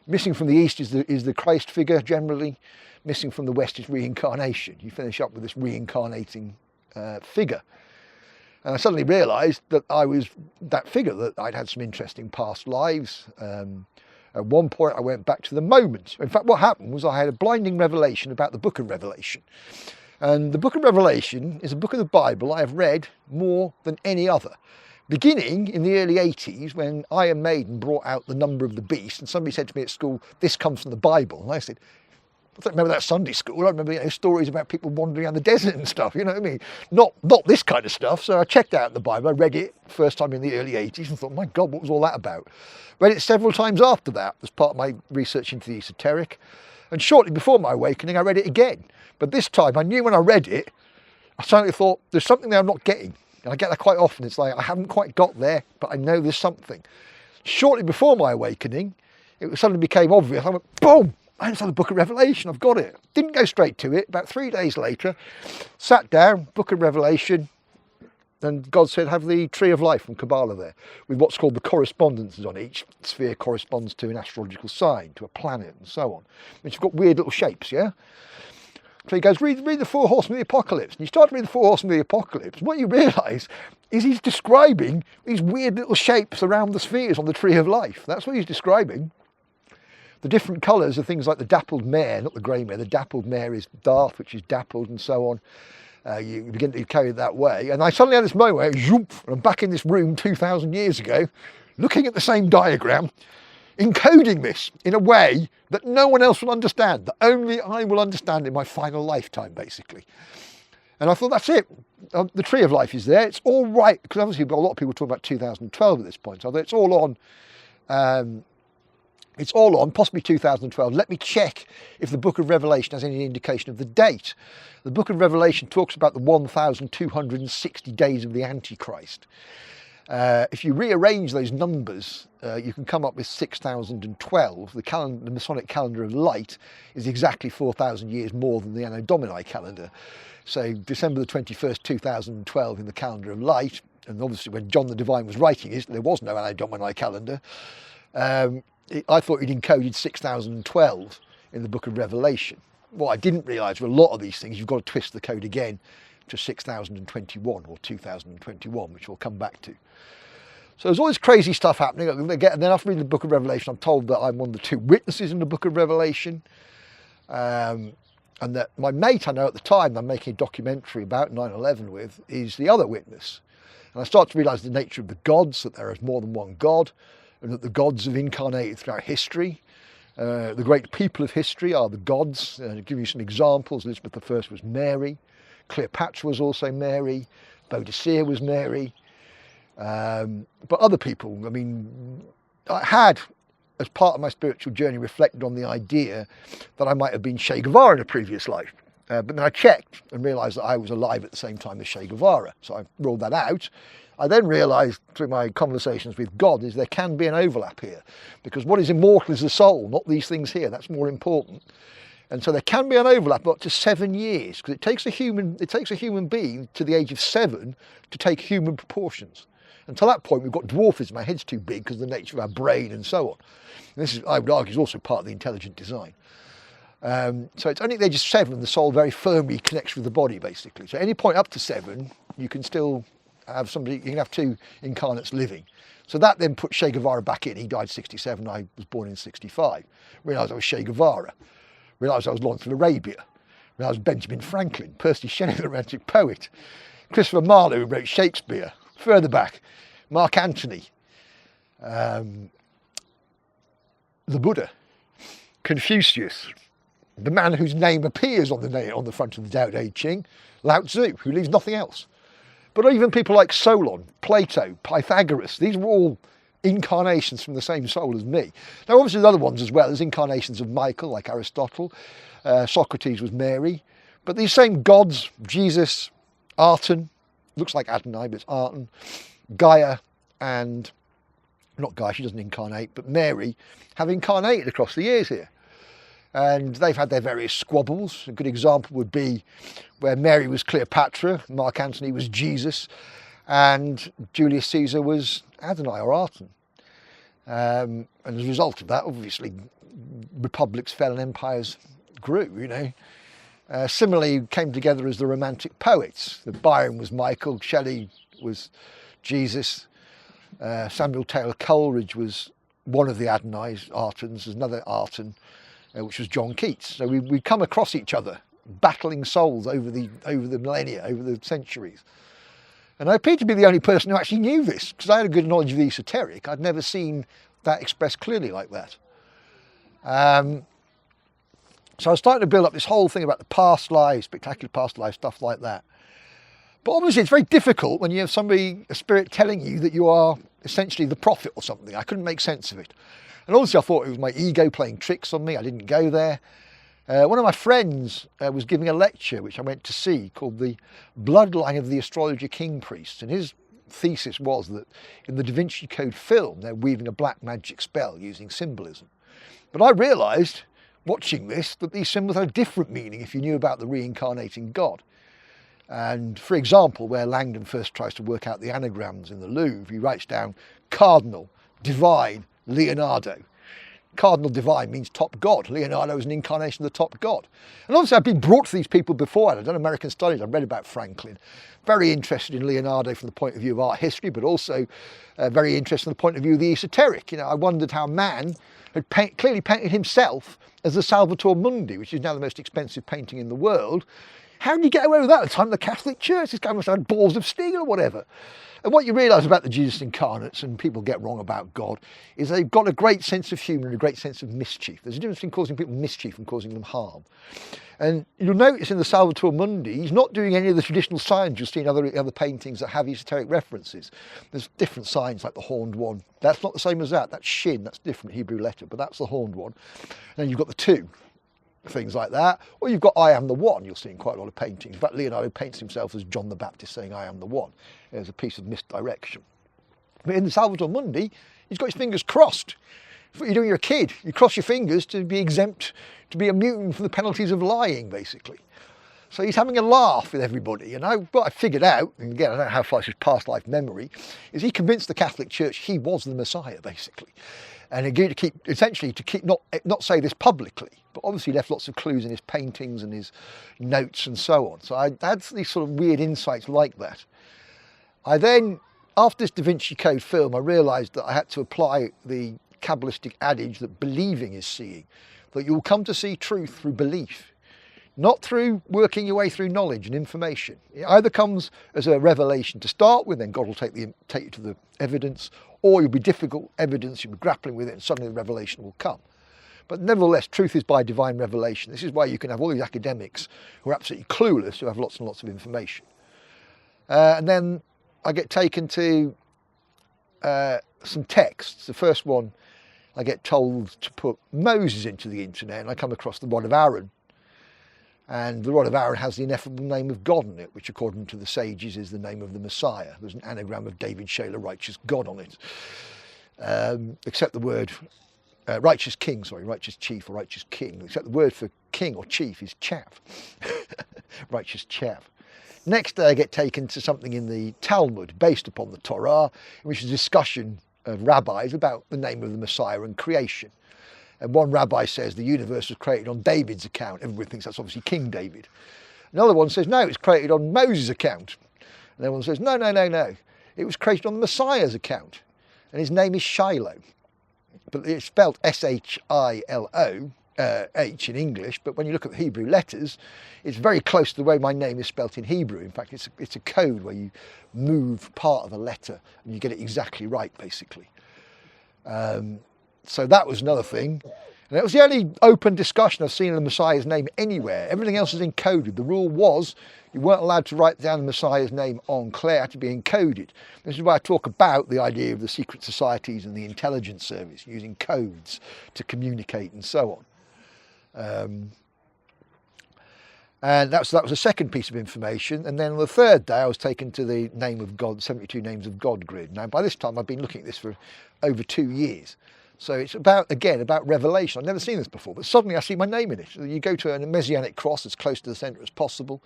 missing from the East is the Christ figure generally, missing from the West is reincarnation. You finish up with this reincarnating figure. And I suddenly realised that I was that figure, that I'd had some interesting past lives. At one point I went back to the moment. In fact, what happened was I had a blinding revelation about the book of Revelation. And the book of Revelation is a book of the Bible I have read more than any other. Beginning in the early 80s when Iron Maiden brought out The Number of the Beast, and somebody said to me at school, this comes from the Bible. And I said, I don't remember that Sunday school. I remember stories about people wandering around the desert and stuff, you know what I mean? Not this kind of stuff. So I checked out the Bible. I read it first time in the early 80s and thought, my God, what was all that about? Read it several times after that as part of my research into the esoteric. And shortly before my awakening, I read it again. But this time, I knew when I read it, I suddenly thought, there's something there I'm not getting. And I get that quite often. It's like, I haven't quite got there, but I know there's something. Shortly before my awakening, it suddenly became obvious. I went, boom! I understand the book of Revelation, I've got it. Didn't go straight to it. About 3 days later, sat down, book of Revelation, and God said, have the tree of life from Kabbalah there, with what's called the correspondences on each sphere corresponds to an astrological sign, to a planet, and so on. Which have got weird little shapes, yeah? So he goes, read the 4 horsemen of the apocalypse. And you start to read the 4 horsemen of the apocalypse, what you realise is he's describing these weird little shapes around the spheres on the tree of life. That's what he's describing. The different colours are things like the dappled mare, not the grey mare. The dappled mare is Darth, which is dappled, and so on. You begin to carry it that way. And I suddenly had this moment where, zoop, and I'm back in this room 2,000 years ago, looking at the same diagram, encoding this in a way that no one else will understand, that only I will understand in my final lifetime, basically. And I thought, that's it. The tree of life is there. It's all right, because obviously a lot of people talk about 2012 at this point. So it's all on. It's all on, possibly 2012. Let me check if the book of Revelation has any indication of the date. The book of Revelation talks about the 1,260 days of the Antichrist. If you rearrange those numbers, you can come up with 6,012. The Masonic calendar of light is exactly 4,000 years more than the Anno Domini calendar. So December the 21st, 2012 in the calendar of light, and obviously when John the Divine was writing it, there was no Anno Domini calendar. I thought he'd encoded 6,012 in the book of Revelation. What I didn't realise with a lot of these things, you've got to twist the code again to 6,021 or 2021, which we'll come back to. So there's all this crazy stuff happening. And then after reading the book of Revelation, I'm told that I'm one of the 2 witnesses in the book of Revelation. And that my mate I know at the time I'm making a documentary about 9/11 with is the other witness. And I start to realise the nature of the gods, that there is more than one God, and that the gods have incarnated throughout history. The great people of history are the gods. To give you some examples, Elizabeth I was Mary, Cleopatra was also Mary, Boadicea was Mary, but other people. I mean, I had, as part of my spiritual journey, reflected on the idea that I might have been Che Guevara in a previous life. But then I checked and realised that I was alive at the same time as Che Guevara, so I ruled that out. I then realised through my conversations with God is there can be an overlap here, because what is immortal is the soul, not these things here. That's more important. And so there can be an overlap up to 7 years, because it takes a human being to the age of 7 to take human proportions. Until that point, we've got dwarfism. Our head's too big because of the nature of our brain and so on. And this is, I would argue, is also part of the intelligent design. So it's only at the age of 7 the soul very firmly connects with the body, basically. So at any point up to 7, you can still have somebody, you can have 2 incarnates living. So that then put Che Guevara back in. He died 67, I was born in 65. Realised I was Che Guevara. Realised I was Lawrence of Arabia. Realised I was Benjamin Franklin, Percy Shelley, the romantic poet. Christopher Marlowe, who wrote Shakespeare. Further back, Mark Antony. The Buddha. Confucius. The man whose name appears on the front of the Tao Te Ching. Lao Tzu, who leaves nothing else. But even people like Solon, Plato, Pythagoras, these were all incarnations from the same soul as me. Now obviously there's other ones as well. There's incarnations of Michael, like Aristotle. Socrates was Mary. But these same gods, Jesus, Aten, looks like Adonai, but it's Aten, Gaia and, not Gaia, she doesn't incarnate, but Mary, have incarnated across the years here. And they've had their various squabbles. A good example would be where Mary was Cleopatra, Mark Antony was Jesus, and Julius Caesar was Adonai or Aten. And as a result of that, obviously, republics fell and empires grew, you know. Similarly, came together as the romantic poets. Byron was Michael, Shelley was Jesus, Samuel Taylor Coleridge was one of the Adonais, Artens, there's another Aten, which was John Keats. So we come across each other, battling souls over the millennia, over the centuries. And I appear to be the only person who actually knew this, because I had a good knowledge of the esoteric. I'd never seen that expressed clearly like that. So I was starting to build up this whole thing about the past lives, spectacular past lives, stuff like that. But obviously it's very difficult when you have somebody, a spirit, telling you that you are essentially the prophet or something. I couldn't make sense of it. And obviously I thought it was my ego playing tricks on me. I didn't go there. One of my friends was giving a lecture, which I went to see, called The Bloodline of the Astrologer King Priests. And his thesis was that in the Da Vinci Code film, they're weaving a black magic spell using symbolism. But I realised, watching this, that these symbols had a different meaning if you knew about the reincarnating God. And for example, where Langdon first tries to work out the anagrams in the Louvre, he writes down Cardinal, Divine, Leonardo. Cardinal Divine means top god. Leonardo is an incarnation of the top god. And obviously I've been brought to these people before. I've done American studies. I've read about Franklin. Very interested in Leonardo from the point of view of art history, but also very interested from the point of view of the esoteric. You know, I wondered how man had clearly painted himself as the Salvator Mundi, which is now the most expensive painting in the world. How did you get away with that at the time of the Catholic Church? This guy must have had balls of steel or whatever. And what you realise about the Jesus incarnates, and people get wrong about God, is they've got a great sense of humour and a great sense of mischief. There's a difference between causing people mischief and causing them harm. And you'll notice in the Salvator Mundi, he's not doing any of the traditional signs you'll see in other paintings that have esoteric references. There's different signs like the horned one. That's not the same as that. That's Shin, that's different Hebrew letter, but that's the horned one. And then you've got the 2. Things like that, or you've got I am the one, you'll see in quite a lot of paintings. In fact, Leonardo paints himself as John the Baptist saying I am the one. There's a piece of misdirection. But in the Salvator Mundi, he's got his fingers crossed. It's what you do when you're a kid. You cross your fingers to be exempt, to be immune from the penalties of lying, basically. So he's having a laugh with everybody. And what I figured out, and again, I don't know how far it's his past life memory, is he convinced the Catholic Church he was the Messiah, basically. And agreed to keep not say this publicly, but obviously left lots of clues in his paintings and his notes and so on. So I had these sort of weird insights like that. I then, after this Da Vinci Code film, I realised that I had to apply the Kabbalistic adage that believing is seeing, that you will come to see truth through belief, not through working your way through knowledge and information. It either comes as a revelation to start with, then God will take you to the evidence, or you'll be difficult evidence, you'll be grappling with it, and suddenly the revelation will come. But nevertheless, truth is by divine revelation. This is why you can have all these academics who are absolutely clueless, who have lots and lots of information. And then I get taken to some texts. The first one, I get told to put Moses into the internet, and I come across the Rod of Aaron. And the Rod of Aaron has the ineffable name of God on it, which according to the sages is the name of the Messiah. There's an anagram of David Shayler, righteous God, on it. Except the word righteous king, righteous chief or righteous king. Except the word for king or chief is chaff. Righteous chaff. Next day I get taken to something in the Talmud based upon the Torah, in which is a discussion of rabbis about the name of the Messiah and creation. And one rabbi says the universe was created on David's account. Everybody thinks that's obviously King David. Another one says, no, it's created on Moses' account. And everyone says, no, no, no, no. It was created on the Messiah's account. And his name is Shiloh. But it's spelled S-H-I-L-O, H in English. But when you look at the Hebrew letters, it's very close to the way my name is spelt in Hebrew. In fact, it's a code where you move part of a letter and you get it exactly right, basically. So that was another thing. And it was the only open discussion I've seen of the Messiah's name anywhere. Everything else is encoded. The rule was you weren't allowed to write down the Messiah's name en clair, it had to be encoded. This is why I talk about the idea of the secret societies and the intelligence service using codes to communicate and so on. And that was the second piece of information. And then on the third day, I was taken to the Name of God, 72 Names of God grid. Now, by this time, I've been looking at this for over 2 years. So it's about revelation. I've never seen this before, but suddenly I see my name in it. So you go to a Messianic cross as close to the centre as possible.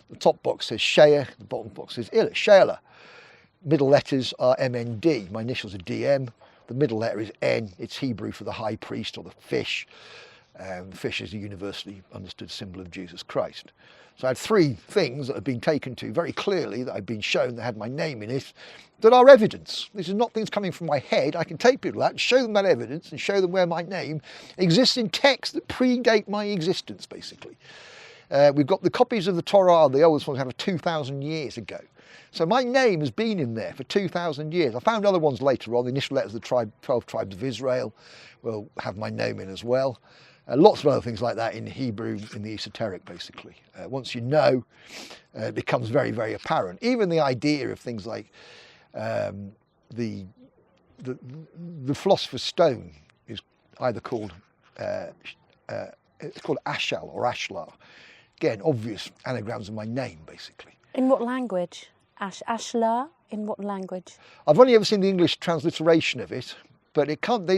The top box says Shayler, the bottom box says Shayler. Middle letters are MND. My initials are DM. The middle letter is N. It's Hebrew for the high priest or the fish. The fish is a universally understood symbol of Jesus Christ. So I had 3 things that had been taken to very clearly, that I'd been shown that had my name in it, that are evidence. This is not things coming from my head. I can take people out and show them that evidence and show them where my name exists in texts that predate my existence, basically. We've got the copies of the Torah, the oldest ones, have 2,000 years ago. So my name has been in there for 2,000 years. I found other ones later on. The initial letters of the 12 tribes of Israel will have my name in as well. Lots of other things like that in Hebrew, in the esoteric, basically. Once you know, it becomes very, very apparent. Even the idea of things like the philosopher's stone is either called it's called Ashal or Ashlar. Again, obvious anagrams of my name, basically. In what language? Ashlar? In what language? I've only ever seen the English transliteration of it. But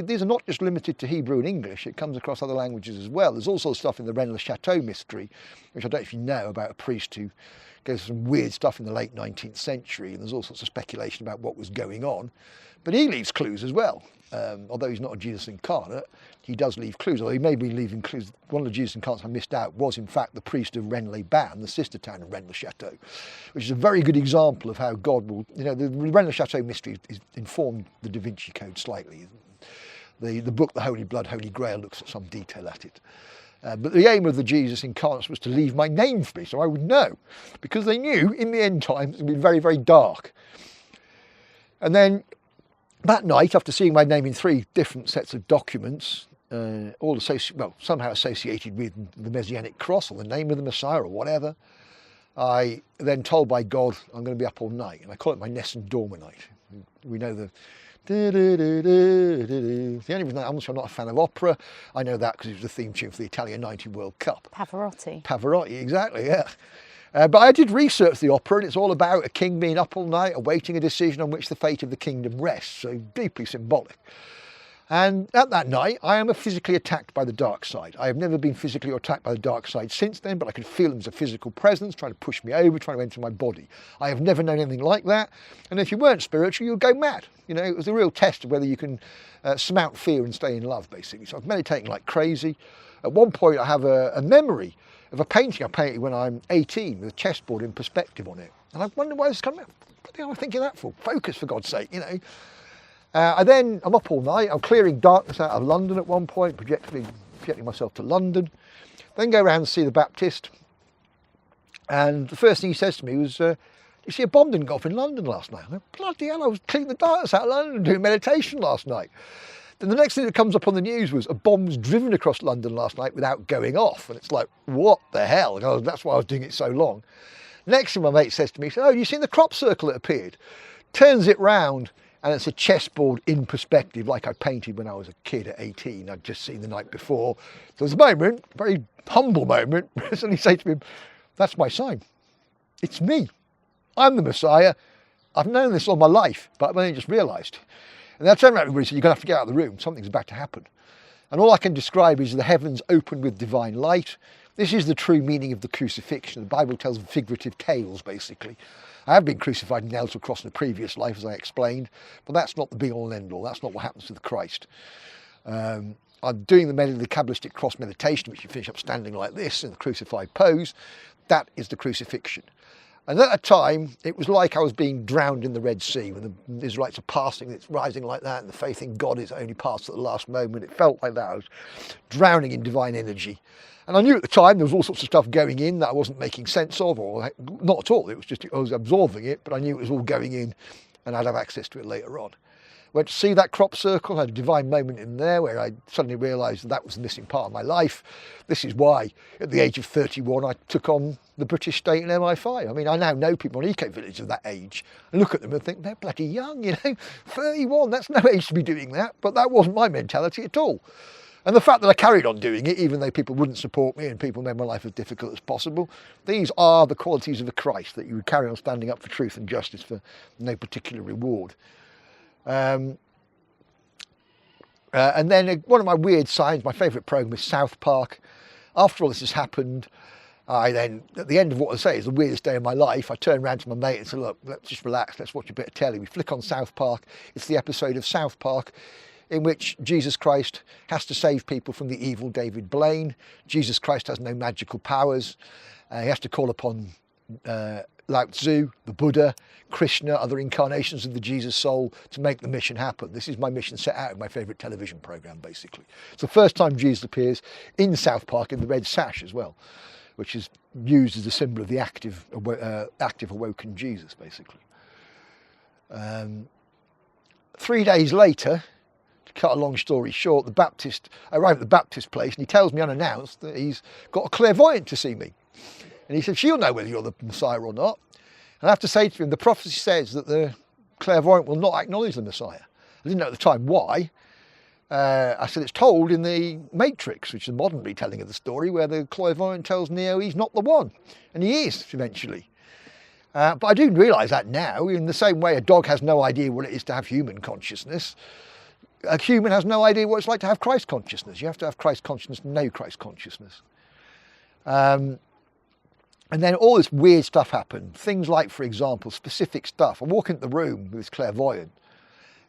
these are not just limited to Hebrew and English, it comes across other languages as well. There's also stuff in the Rennes-le-Chateau mystery, which I don't know if you know, about a priest who goes through some weird stuff in the late 19th century, and there's all sorts of speculation about what was going on. But he leaves clues as well. Although he's not a Jesus incarnate, he does leave clues, although he may be leaving clues. One of the Jesus incarnates I missed out was in fact the priest of Rennes-les-Bains, the sister town of Rennes-le-Chateau, which is a very good example of how God will, the Rennes-le-Chateau mystery is informed the Da Vinci Code slightly. The book, The Holy Blood, Holy Grail, looks at some detail at it. But the aim of the Jesus incarnates was to leave my name for me, so I would know, because they knew in the end times it would be very, very dark. And then that night, after seeing my name in 3 different sets of documents, all somehow associated with the Messianic cross or the name of the Messiah or whatever, I then told by God I'm going to be up all night, and I call it my Nessun Dorma night. We know the only reason I'm not a fan of opera, I know that because it was the theme tune for the Italian 90 World Cup. Pavarotti. Pavarotti, exactly, yeah. But I did research the opera, and it's all about a king being up all night awaiting a decision on which the fate of the kingdom rests, so deeply symbolic. And at that night, I am physically attacked by the dark side. I have never been physically attacked by the dark side since then, but I could feel them as a physical presence trying to push me over, trying to enter my body. I have never known anything like that. And if you weren't spiritual, you'd go mad. It was a real test of whether you can surmount fear and stay in love, basically. So I was meditating like crazy. At one point, I have a memory of a painting I painted when I'm 18 with a chessboard in perspective on it. And I wonder why this is coming out. What the hell am I thinking that for? Focus, for God's sake, I'm up all night. I'm clearing darkness out of London at one point, projecting myself to London. Then go around and see the Baptist. And the first thing he says to me was, you see, a bomb didn't go off in London last night. I went, bloody hell, I was cleaning the darkness out of London doing meditation last night. Then the next thing that comes up on the news was a bomb was driven across London last night without going off. And it's like, what the hell? That's why I was doing it so long. Next thing my mate says to me, oh, you seen the crop circle that appeared? Turns it round, and it's a chessboard in perspective, like I painted when I was a kid at 18. I'd just seen the night before. So there's a moment, a very humble moment, where I suddenly say to him, that's my sign. It's me. I'm the Messiah. I've known this all my life, but I've only just realised. And I turned around to everybody and said, you're going to have to get out of the room. Something's about to happen. And all I can describe is the heavens open with divine light. This is the true meaning of the crucifixion. The Bible tells figurative tales, basically. I have been crucified and nailed to a cross in a previous life, as I explained, but that's not the be-all and end-all. That's not what happens to the Christ. I'm doing the Kabbalistic cross meditation, which you finish up standing like this in the crucified pose. That is the crucifixion. And at a time, it was like I was being drowned in the Red Sea, when the Israelites are passing, it's rising like that, and the faith in God is only passed at the last moment. It felt like that. I was drowning in divine energy. And I knew at the time there was all sorts of stuff going in that I wasn't making sense of, or not at all. It was just, I was absorbing it, but I knew it was all going in, and I'd have access to it later on. Went to see that crop circle, had a divine moment in there where I suddenly realised that was the missing part of my life. This is why, at the age of 31, I took on the British state and MI5. I mean, I now know people on eco-village of that age and look at them and think, they're bloody young, 31, that's no age to be doing that. But that wasn't my mentality at all. And the fact that I carried on doing it, even though people wouldn't support me and people made my life as difficult as possible, these are the qualities of a Christ, that you would carry on standing up for truth and justice for no particular reward. And then one of my weird signs, my favourite programme is South Park. After all this has happened, I then, at the end of what I say is the weirdest day of my life, I turn around to my mate and say, look, let's just relax, let's watch a bit of telly. We flick on South Park. It's the episode of South Park in which Jesus Christ has to save people from the evil David Blaine. Jesus Christ has no magical powers. He has to call upon Lao Tzu, the Buddha, Krishna, other incarnations of the Jesus soul to make the mission happen. This is my mission set out in my favourite television programme, basically. It's the first time Jesus appears in South Park in the red sash as well, which is used as a symbol of the active awoken Jesus, basically. 3 days later, to cut a long story short, I arrived at the Baptist place and he tells me unannounced that he's got a clairvoyant to see me. And he said, she'll know whether you're the Messiah or not. And I have to say to him, the prophecy says that the clairvoyant will not acknowledge the Messiah. I didn't know at the time why. I said, it's told in the Matrix, which is a modern retelling of the story, where the clairvoyant tells Neo he's not the one. And he is, eventually. But I do realise that now. In the same way a dog has no idea what it is to have human consciousness, a human has no idea what it's like to have Christ consciousness. You have to have Christ consciousness to know Christ consciousness. And then all this weird stuff happened. Things like, for example, specific stuff. I walk into the room with this clairvoyant,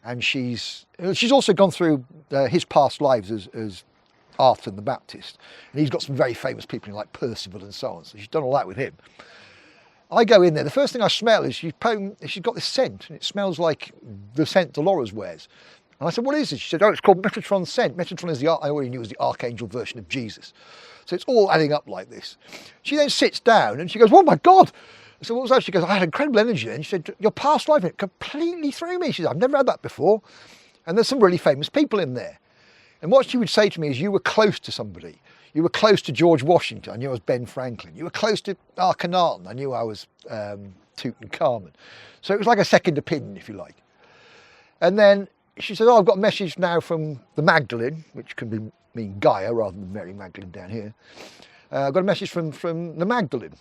and she's also gone through his past lives as Arthur the Baptist. And he's got some very famous people like Percival and so on. So she's done all that with him. I go in there. The first thing I smell is she's got this scent, and it smells like the scent Dolores wears. And I said, what is it? She said, oh, it's called Metatron scent. Metatron is I already knew it was the archangel version of Jesus. So it's all adding up like this. She then sits down and she goes, oh my God. I said, what was that? She goes, I had incredible energy then. She said, your past life, it completely threw me. She said, I've never had that before. And there's some really famous people in there. And what she would say to me is, you were close to somebody. You were close to George Washington. I knew I was Ben Franklin. You were close to Akhenaten. I knew I was Tutankhamun. So it was like a second opinion, if you like. And then she said, oh, I've got a message now from the Magdalene, which can mean Gaia rather than Mary Magdalene down here. I've got a message from the Magdalene.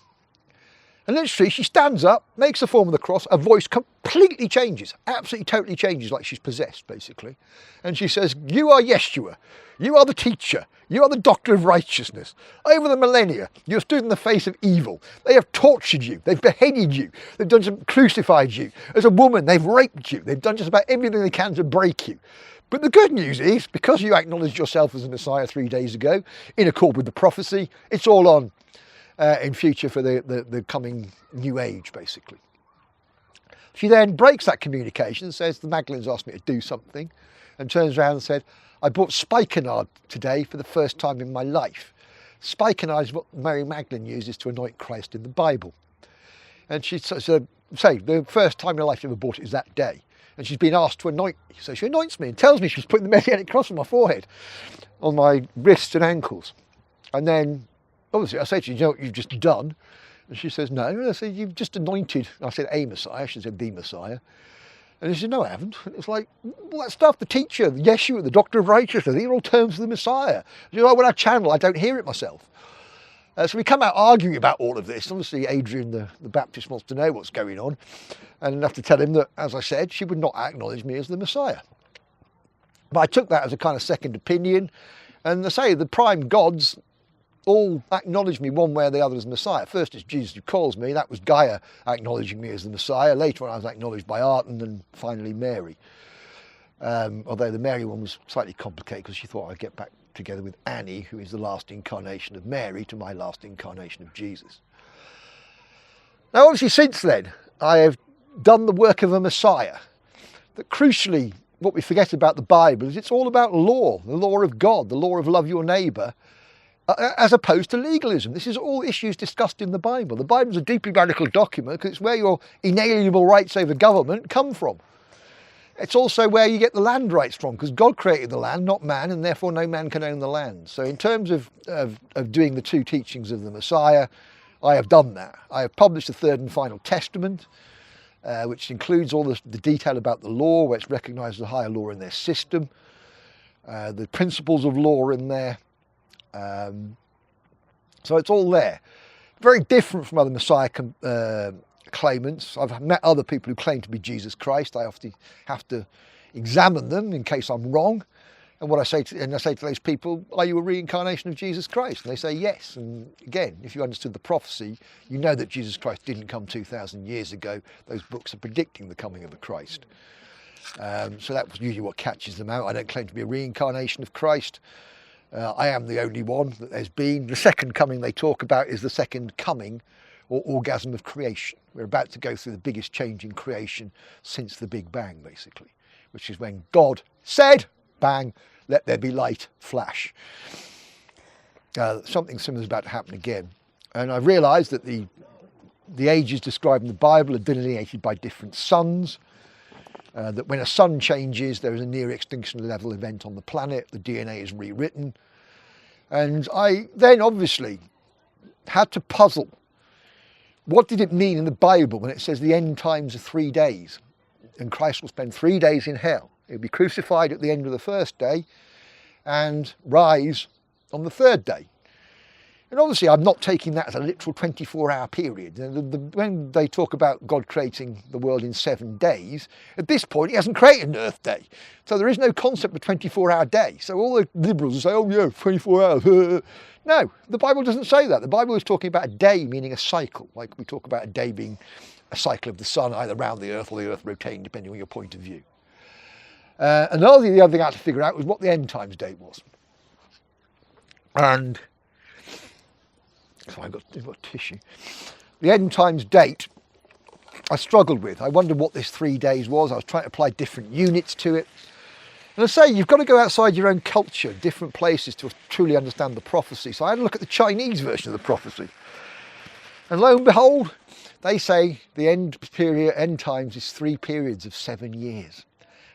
And literally she stands up, makes the form of the cross, her voice completely changes, absolutely totally changes, like she's possessed basically. And she says, you are Yeshua, you are the teacher, you are the doctor of righteousness. Over the millennia, you have stood in the face of evil. They have tortured you, they've beheaded you, they've crucified you. As a woman, they've raped you, they've done just about everything they can to break you. But the good news is, because you acknowledged yourself as a Messiah 3 days ago, in accord with the prophecy, it's all on in future for the coming new age, basically. She then breaks that communication and says, the Magdalene's asked me to do something, and turns around and said, I bought spikenard today for the first time in my life. Spikenard is what Mary Magdalene uses to anoint Christ in the Bible. And she said, say, the first time in her life she ever bought it is that day. And she's been asked to anoint me. So she anoints me and tells me she's putting the Messianic cross on my forehead, on my wrists and ankles. And then, obviously, I say to her, you know what you've just done? And she says, no. And I said, you've just anointed. I said, a Messiah. She said, the Messiah. And she said, no, I haven't. And it's like, all that stuff, the teacher, the Yeshua, the doctor of righteousness, these are all terms of the Messiah. You know, when I channel, I don't hear it myself. So we come out arguing about all of this. Obviously, Adrian, the Baptist, wants to know what's going on. And I have to tell him that, as I said, she would not acknowledge me as the Messiah. But I took that as a kind of second opinion. And I say, the prime gods all acknowledge me one way or the other as Messiah. First, it's Jesus who calls me. That was Gaia acknowledging me as the Messiah. Later on, I was acknowledged by Arten and finally Mary. Although the Mary one was slightly complicated because she thought I'd get back together with Annie, who is the last incarnation of Mary to my last incarnation of Jesus. Now obviously since then I have done the work of a Messiah. That crucially, what we forget about the Bible is it's all about law, the law of God, the law of love your neighbour, as opposed to legalism. This is all issues discussed in the Bible. The Bible is a deeply radical document because it's where your inalienable rights over government come from. It's also where you get the land rights from, because God created the land, not man, and therefore no man can own the land. So in terms of doing the two teachings of the Messiah, I have done that. I have published the third and final testament, which includes all the detail about the law, where it's recognised as a higher law in their system, the principles of law in there. So it's all there. Very different from other Messiah claimants. I've met other people who claim to be Jesus Christ. I often have to examine them in case I'm wrong. And what I say to those people, are you a reincarnation of Jesus Christ? And they say yes. And again, if you understood the prophecy, you know that Jesus Christ didn't come 2,000 years ago. Those books are predicting the coming of the Christ. So that was usually what catches them out. I don't claim to be a reincarnation of Christ. I am the only one that there's been. The second coming they talk about is the second coming, or orgasm of creation. We're about to go through the biggest change in creation since the Big Bang, basically, which is when God said, bang, let there be light, flash. Something similar is about to happen again. And I've realised that the ages described in the Bible are delineated by different suns. That when a sun changes, there is a near extinction level event on the planet. The DNA is rewritten. And I then obviously had to puzzle. What did it mean in the Bible when it says the end times are 3 days? And Christ will spend 3 days in hell. He'll be crucified at the end of the first day and rise on the third day. And obviously I'm not taking that as a literal 24-hour period. When they talk about God creating the world in 7 days, at this point he hasn't created an Earth day. So there is no concept of 24-hour day. So all the liberals will say, oh yeah, 24 hours. No, the Bible doesn't say that. The Bible is talking about a day meaning a cycle. Like we talk about a day being a cycle of the sun, either around the Earth or the Earth rotating, depending on your point of view. And the other thing I had to figure out was what the end times date was. And so I've got tissue. The end times date I struggled with. I wondered what this 3 days was. I was trying to apply different units to it. And I say, you've got to go outside your own culture, different places to truly understand the prophecy. So I had a look at the Chinese version of the prophecy. And lo and behold, they say the end times is 3 periods of 7 years.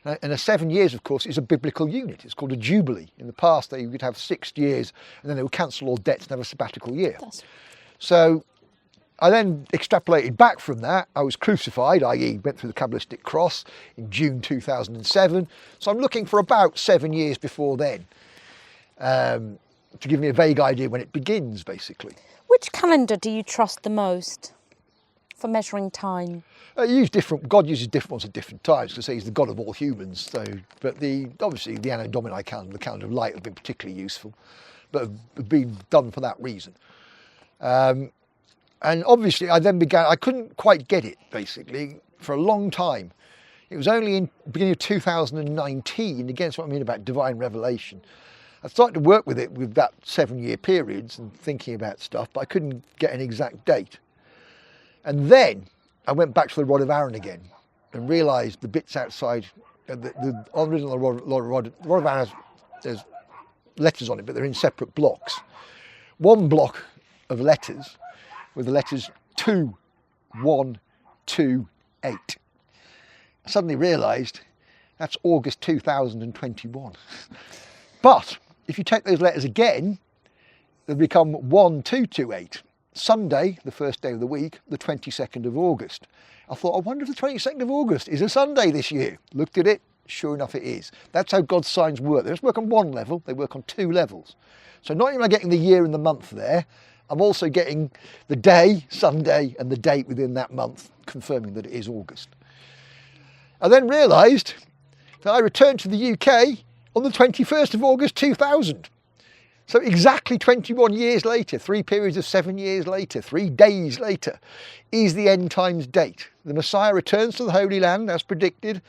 And a 7 years, of course, is a biblical unit. It's called a jubilee. In the past, they would have 6 years, and then they would cancel all debts and have a sabbatical year. So I then extrapolated back from that. I was crucified, i.e. went through the Kabbalistic cross in June 2007. So I'm looking for about 7 years before then, to give me a vague idea when it begins, basically. Which calendar do you trust the most for measuring time? God uses different ones at different times because he's the God of all humans. So, but obviously the Anno Domini calendar, the calendar of light, have been particularly useful, but have been done for that reason. And obviously I couldn't quite get it, basically, for a long time. It was only in the beginning of 2019, against what I mean about divine revelation, I started to work with it with that 7-year periods and thinking about stuff, but I couldn't get an exact date. And then I went back to the Rod of Aaron again and realised the bits outside, the original Rod of Aaron there's letters on it, but they're in separate blocks. One block of letters with the letters 2, 1, 2, 8. I suddenly realised that's August 2021. But if you take those letters again, they become 1, 2, 2, 8. Sunday, the first day of the week, the 22nd of August. I thought, I wonder if the 22nd of August is a Sunday this year. Looked at it, sure enough it is. That's how God's signs work. They don't work on one level, they work on 2 levels. So not only am I getting the year and the month there, I'm also getting the day, Sunday, and the date within that month, confirming that it is August. I then realised that I returned to the UK on the 21st of August 2000. So exactly 21 years later, 3 periods of 7 years later, 3 days later, is the end times date. The Messiah returns to the Holy Land as predicted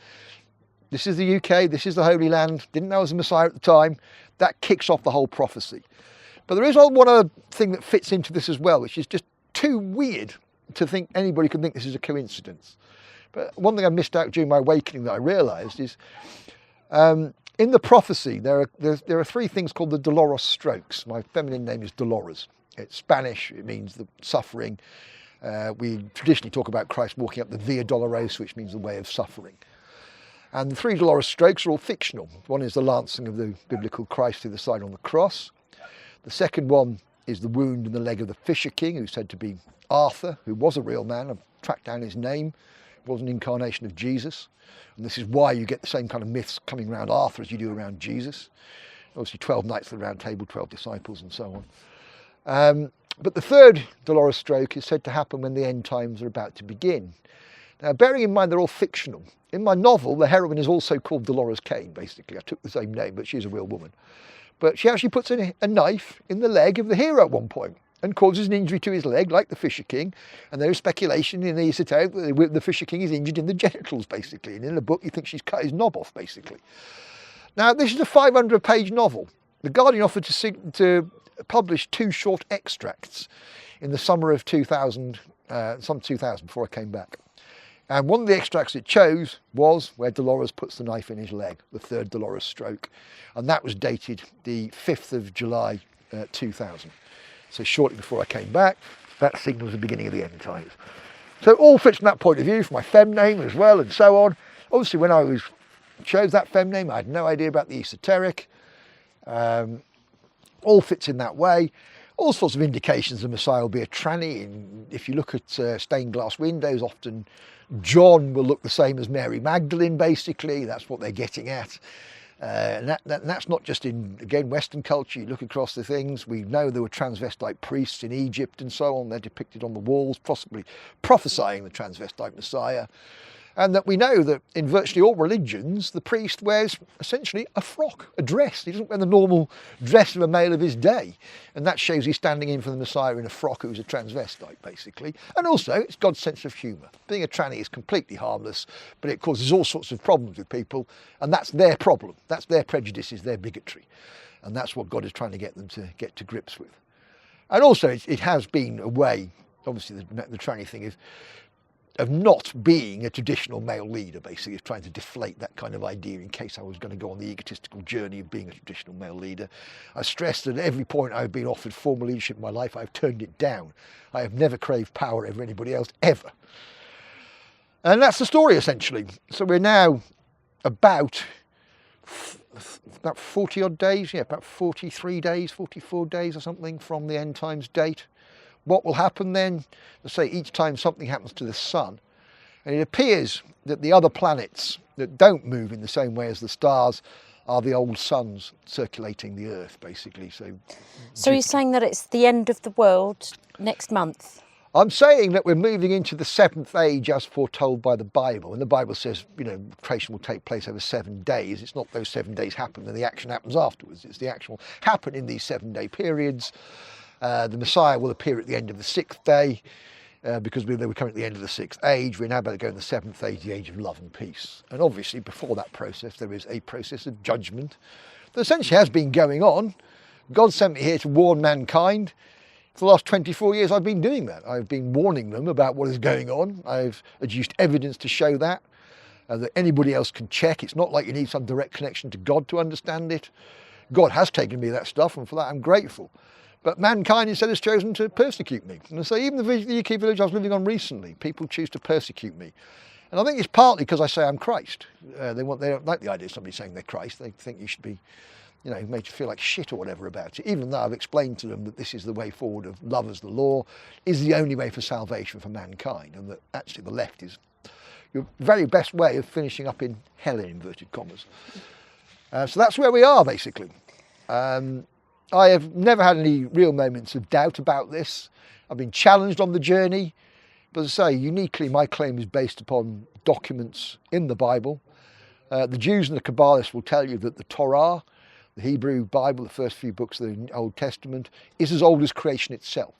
This is the UK, this is the Holy Land, didn't know I was a Messiah at the time. That kicks off the whole prophecy. But there is one other thing that fits into this as well, which is just too weird to think anybody can think this is a coincidence. But one thing I missed out during my awakening that I realised is in the prophecy there are three things called the Dolores strokes. My feminine name is Dolores. It's Spanish, it means the suffering. We traditionally talk about Christ walking up the Via Dolorosa, which means the way of suffering. And the three Dolores strokes are all fictional. One is the lancing of the biblical Christ through the side on the cross. The second one is the wound in the leg of the Fisher King, who's said to be Arthur, who was a real man. I've tracked down his name. It was an incarnation of Jesus. And this is why you get the same kind of myths coming around Arthur as you do around Jesus. Obviously 12 knights of the Round Table, 12 disciples and so on. But the third Dolores stroke is said to happen when the end times are about to begin. Now, bearing in mind they're all fictional, in my novel, the heroine is also called Dolores Kane, basically. I took the same name, but she's a real woman. But she actually puts a knife in the leg of the hero at one point and causes an injury to his leg, like the Fisher King. And there is speculation in the esoteric that the Fisher King is injured in the genitals, basically. And in the book, you think she's cut his knob off, basically. Now, this is a 500-page novel. The Guardian offered to publish 2 short extracts in the summer of 2000, before I came back. And one of the extracts it chose was where Dolores puts the knife in his leg, the third Dolores stroke. And that was dated the 5th of July 2000. So shortly before I came back, that signals the beginning of the end times. So it all fits from that point of view, from my fem name as well and so on. Obviously when I chose that fem name, I had no idea about the esoteric. All fits in that way. All sorts of indications the Messiah will be a tranny. And if you look at stained glass windows, often John will look the same as Mary Magdalene, basically. That's what they're getting at. And that's not just in, again, Western culture. You look across the things. We know there were transvestite priests in Egypt and so on. They're depicted on the walls, possibly prophesying the transvestite Messiah. And that we know that in virtually all religions, the priest wears essentially a frock, a dress. He doesn't wear the normal dress of a male of his day. And that shows he's standing in for the Messiah in a frock who's a transvestite, basically. And also, it's God's sense of humour. Being a tranny is completely harmless, but it causes all sorts of problems with people. And that's their problem. That's their prejudices, their bigotry. And that's what God is trying to get them to get to grips with. And also, it has been a way, obviously the tranny thing is, of not being a traditional male leader, basically, of trying to deflate that kind of idea in case I was going to go on the egotistical journey of being a traditional male leader. I stress that at every point I've been offered formal leadership in my life, I've turned it down. I have never craved power over anybody else, ever. And that's the story, essentially. So we're now about 40 odd days, about 43 days, 44 days or something from the end times date. What will happen then? Let's say each time something happens to the sun, and it appears that the other planets that don't move in the same way as the stars are the old suns circulating the Earth, basically. So you're saying that it's the end of the world next month? I'm saying that we're moving into the 7th age as foretold by the Bible. And the Bible says, creation will take place over 7 days. It's not those 7 days happen and the action happens afterwards. It's the action will happen in these 7-day periods. The Messiah will appear at the end of the 6th day, because we're coming at the end of the 6th age. We're now about to go in the 7th age, the age of love and peace. And obviously before that process, there is a process of judgment that essentially has been going on. God sent me here to warn mankind. For the last 24 years, I've been doing that. I've been warning them about what is going on. I've adduced evidence to show that anybody else can check. It's not like you need some direct connection to God to understand it. God has taken me that stuff, and for that I'm grateful. But mankind instead has chosen to persecute me. And so even the UK village I was living on recently, people choose to persecute me. And I think it's partly because I say I'm Christ. They don't like the idea of somebody saying they're Christ. They think you should be, made to feel like shit or whatever about it. Even though I've explained to them that this is the way forward of love as the law, is the only way for salvation for mankind. And that actually the left is your very best way of finishing up in hell, in inverted commas. So that's where we are, basically. I have never had any real moments of doubt about this. I've been challenged on the journey, but as I say, uniquely my claim is based upon documents in the Bible. The Jews and the Kabbalists will tell you that the Torah, the Hebrew Bible, the first few books of the Old Testament, is as old as creation itself,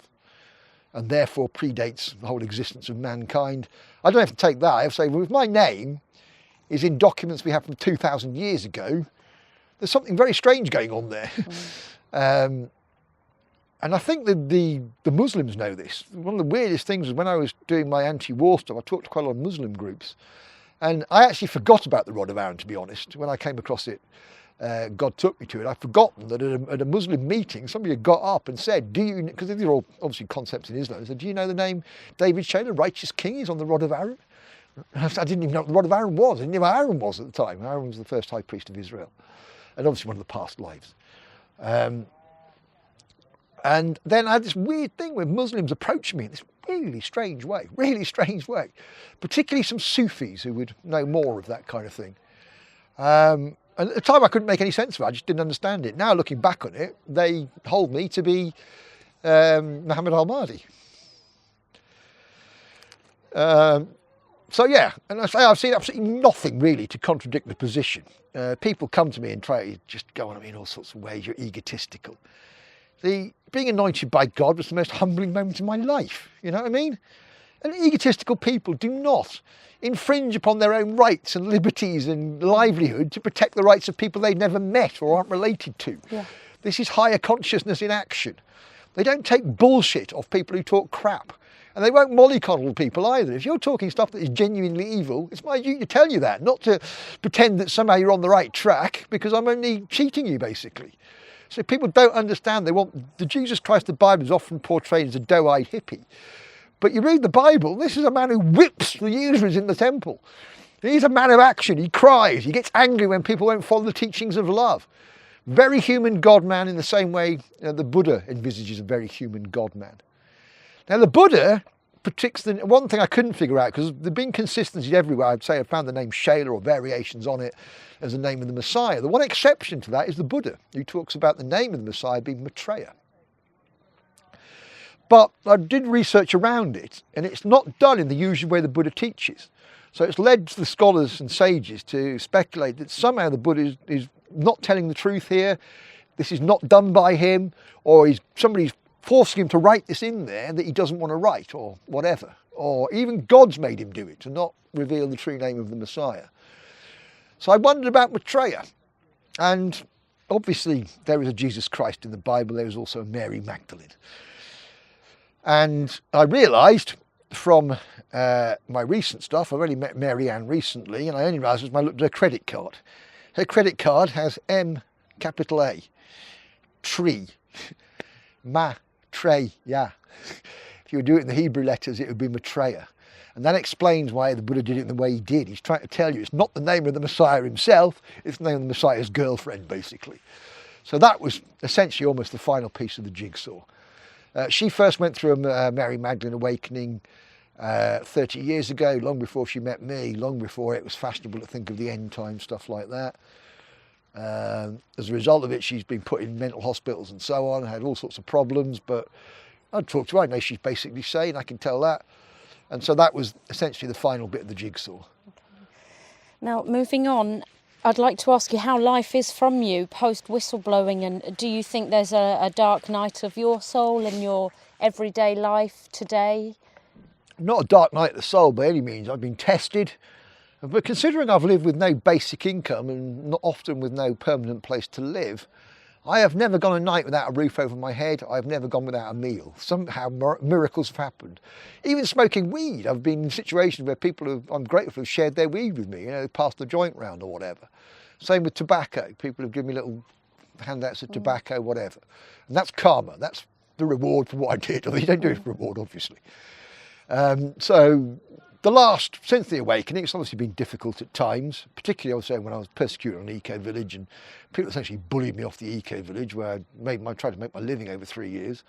and therefore predates the whole existence of mankind. I don't have to take that. I have to say, with my name, is in documents we have from 2,000 years ago. There's something very strange going on there. And I think that the Muslims know this. One of the weirdest things was when I was doing my anti-war stuff, I talked to quite a lot of Muslim groups. And I actually forgot about the Rod of Aaron, to be honest. When I came across it, God took me to it. I'd forgotten that at a Muslim meeting, somebody had got up and said, because these are all obviously concepts in Islam, said, do you know the name David Shayler, righteous king, is on the Rod of Aaron? I didn't even know what the Rod of Aaron was. I didn't know who Aaron was at the time. Aaron was the first high priest of Israel, and obviously one of the past lives. And then I had this weird thing where Muslims approached me in this really strange way, particularly some Sufis who would know more of that kind of thing. And at the time I couldn't make any sense of it, I just didn't understand it. Now looking back on it, they hold me to be Muhammad al-Mahdi. So yeah, and I say I've seen absolutely nothing really to contradict the position. People come to me and try to just go on at me in all sorts of ways, you're egotistical. Being anointed by God was the most humbling moment in my life, you know what I mean? And egotistical people do not infringe upon their own rights and liberties and livelihood to protect the rights of people they've never met or aren't related to. Yeah. This is higher consciousness in action. They don't take bullshit off people who talk crap. And they won't mollycoddle people either. If you're talking stuff that is genuinely evil, it's my duty to tell you that, not to pretend that somehow you're on the right track, because I'm only cheating you, basically. So people don't understand. They want the Jesus Christ of the Bible is often portrayed as a doe-eyed hippie. But you read the Bible, this is a man who whips the usurers in the temple. He's a man of action. He cries. He gets angry when people won't follow the teachings of love. Very human God-man in the same way the Buddha envisages a very human God-man. Now the Buddha predicts the one thing I couldn't figure out, because there've been consistencies everywhere. I'd say I found the name Shayler or variations on it as the name of the Messiah. The one exception to that is the Buddha, who talks about the name of the Messiah being Maitreya. But I did research around it, and it's not done in the usual way the Buddha teaches. So it's led the scholars and sages to speculate that somehow the Buddha is not telling the truth here. This is not done by him, or somebody's forcing him to write this in there that he doesn't want to write, or whatever. Or even God's made him do it to not reveal the true name of the Messiah. So I wondered about Maitreya. And obviously there is a Jesus Christ in the Bible. There is also a Mary Magdalene. And I realised from my recent stuff, I've only met Mary Ann recently, and I only realised when I looked at her credit card. Her credit card has M, capital A, tree, Ma-tre-ya. If you would do it in the Hebrew letters, it would be Maitreya. And that explains why the Buddha did it in the way he did. He's trying to tell you it's not the name of the Messiah himself, it's the name of the Messiah's girlfriend, basically. So that was essentially almost the final piece of the jigsaw. She first went through a Mary Magdalene awakening 30 years ago, long before she met me, long before it was fashionable to think of the end time, stuff like that. As a result of it, she's been put in mental hospitals and so on, had all sorts of problems, but I'd talk to her, I know she's basically sane, I can tell that. And so that was essentially the final bit of the jigsaw. Okay. Now, moving on, I'd like to ask you how life is from you post-whistleblowing, and do you think there's a dark night of your soul in your everyday life today? Not a dark night of the soul by any means. I've been tested, but considering I've lived with no basic income and not often with no permanent place to live, I have never gone a night without a roof over my head. I've never gone without a meal. Somehow miracles have happened. Even smoking weed, I've been in situations where people I'm grateful have shared their weed with me, passed the joint round or whatever. Same with tobacco. People have given me little handouts of tobacco, whatever. And that's karma. That's the reward for what I did. Although you don't do it for reward, obviously. So since the awakening, it's obviously been difficult at times, particularly I was saying when I was persecuted on eco-village and people essentially bullied me off the eco-village where I tried to make my living over 3 years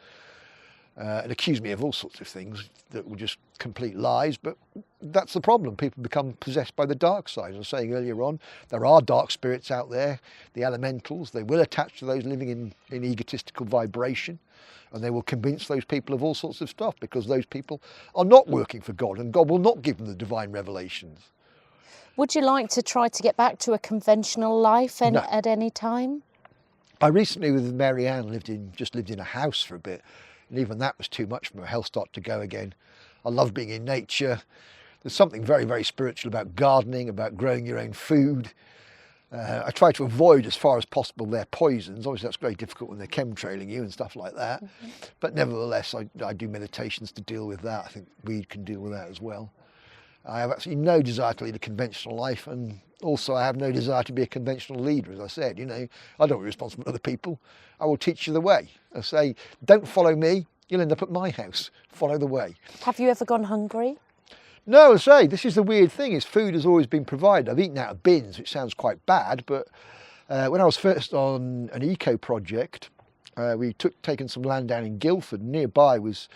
and accused me of all sorts of things that were just complete lies. But that's the problem. People become possessed by the dark side. As I was saying earlier on, there are dark spirits out there, the elementals. They will attach to those living in egotistical vibration. And they will convince those people of all sorts of stuff because those people are not working for God and God will not give them the divine revelations. Would you like to try to get back to a conventional life No. at any time? I recently, with Mary Ann, just lived in a house for a bit, and even that was too much for my health started to go again. I love being in nature. There's something very, very spiritual about gardening, about growing your own food. I try to avoid as far as possible their poisons. Obviously that's very difficult when they're chemtrailing you and stuff like that. But nevertheless, I do meditations to deal with that. I think weed can deal with that as well. I have absolutely no desire to lead a conventional life, and also I have no desire to be a conventional leader. As I said, you know, I don't want to be responsible for other people. I will teach you the way. I say, don't follow me, you'll end up at my house. Follow the way. Have you ever gone hungry? No, I say, this is the weird thing, is food has always been provided. I've eaten out of bins, which sounds quite bad, but when I was first on an eco project, we taken some land down in Guildford. Nearby was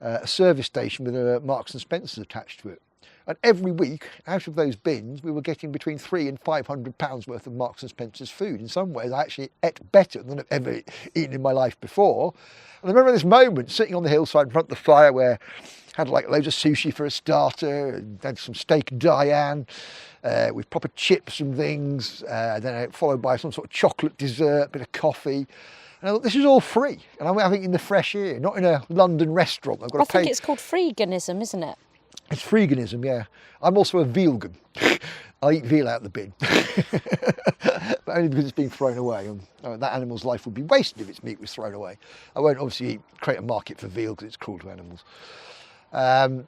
a service station with a Marks and Spencer's attached to it. And every week, out of those bins, we were getting between £300 and £500 worth of Marks and Spencer's food. In some ways, I actually ate better than I've ever eaten in my life before. And I remember this moment, sitting on the hillside in front of the fire, where I had like loads of sushi for a starter, and had some steak Diane, with proper chips and things, then followed by some sort of chocolate dessert, bit of coffee. And I thought, this is all free, and I'm having it in the fresh air, not in a London restaurant. I've got to pay. I think it's called freeganism, isn't it? It's freeganism, yeah. I'm also a vegan. I eat veal out the bin, but only because it's been thrown away. And that animal's life would be wasted if its meat was thrown away. I won't obviously create a market for veal because it's cruel to animals. And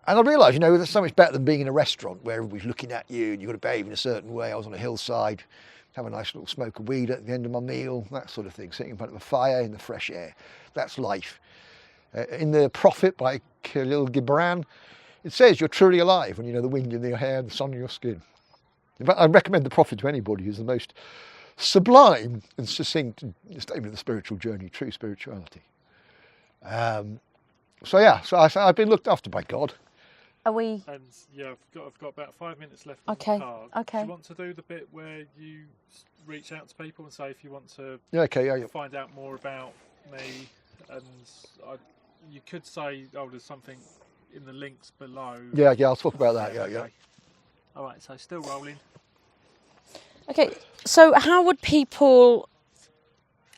I realised, you know, that's so much better than being in a restaurant where everybody's looking at you and you've got to behave in a certain way. I was on a hillside, have a nice little smoke of weed at the end of my meal, that sort of thing, sitting in front of a fire in the fresh air. That's life. In the Prophet by Khalil Gibran, it says you're truly alive when you know the wind in your hair and the sun in your skin. In fact, I recommend the Prophet to anybody who's the most sublime and succinct statement of the spiritual journey, true spirituality. So I've been looked after by God. Are we? And yeah, I've got about 5 minutes left. Okay. On the card. Okay. Do you want to do the bit where you reach out to people and say if you want to find out more about me, and you could say, oh, there's something in the links below. Yeah, I'll talk about that. Yeah. All right, so still rolling. Okay, so how would people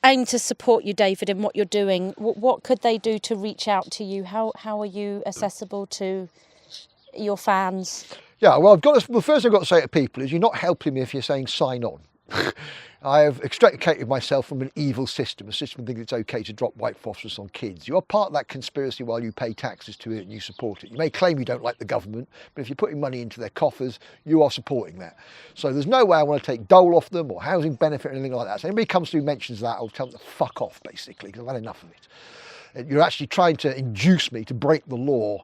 aim to support you, David, in what you're doing? What could they do to reach out to you? How are you accessible to your fans? Yeah, well, first I've got to say to people is you're not helping me if you're saying sign on. I have extricated myself from an evil system, a system that thinks it's okay to drop white phosphorus on kids. You are part of that conspiracy while you pay taxes to it and you support it. You may claim you don't like the government, but if you're putting money into their coffers, you are supporting that. So there's no way I want to take dole off them or housing benefit or anything like that. So anybody comes through and mentions that, I'll tell them to fuck off, basically, because I've had enough of it. You're actually trying to induce me to break the law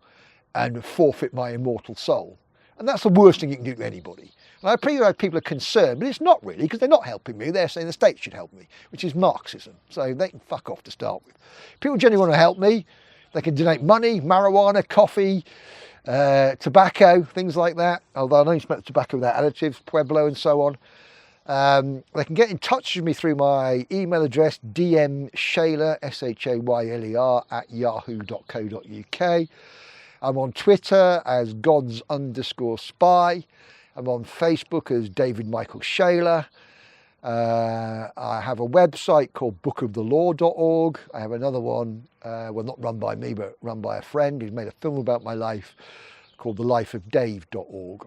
and forfeit my immortal soul. And that's the worst thing you can do to anybody. And I appreciate people are concerned, but it's not really, because they're not helping me. They're saying the state should help me, which is Marxism. So they can fuck off to start with. People genuinely want to help me. They can donate money, marijuana, coffee, tobacco, things like that. Although I don't smoke tobacco without additives, Pueblo and so on. They can get in touch with me through my email address, dmshayler, Shayler, @yahoo.co.uk. I'm on Twitter as gods_spy. I'm on Facebook as David Michael Shayler. I have a website called bookofthelaw.org. I have another one, well, not run by me, but run by a friend who's made a film about my life called thelifeofdave.org.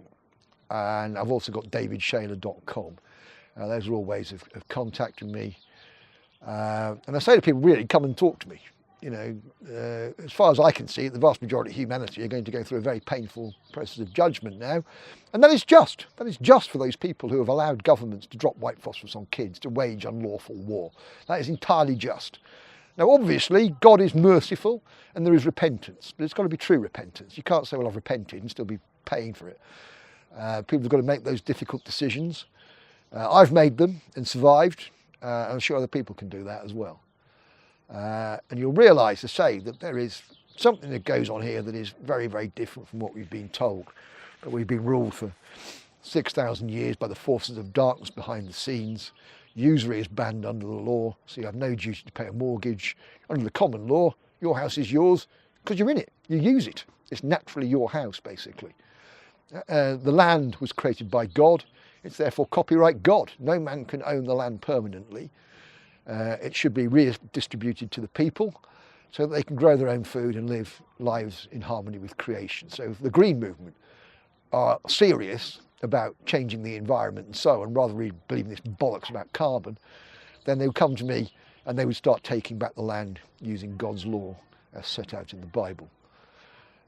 And I've also got davidshayler.com. Those are all ways of contacting me. And I say to people, really, come and talk to me. You know, as far as I can see, the vast majority of humanity are going to go through a very painful process of judgment now. And that is just. That is just for those people who have allowed governments to drop white phosphorus on kids, to wage unlawful war. That is entirely just. Now, obviously, God is merciful and there is repentance, but it's got to be true repentance. You can't say, well, I've repented and still be paying for it. People have got to make those difficult decisions. I've made them and survived. I'm sure other people can do that as well. And you'll realise, to say, that there is something that goes on here that is very, very different from what we've been told. That we've been ruled for 6,000 years by the forces of darkness behind the scenes. Usury is banned under the law, so you have no duty to pay a mortgage. Under the common law, your house is yours because you're in it. You use it. It's naturally your house, basically. The land was created by God. It's therefore copyright God. No man can own the land permanently. It should be redistributed to the people. so that they can grow their own food and live lives in harmony with creation. So if the Green Movement are serious about changing the environment and so on, rather than believing this bollocks about carbon, then they would come to me and they would start taking back the land using God's law as set out in the Bible.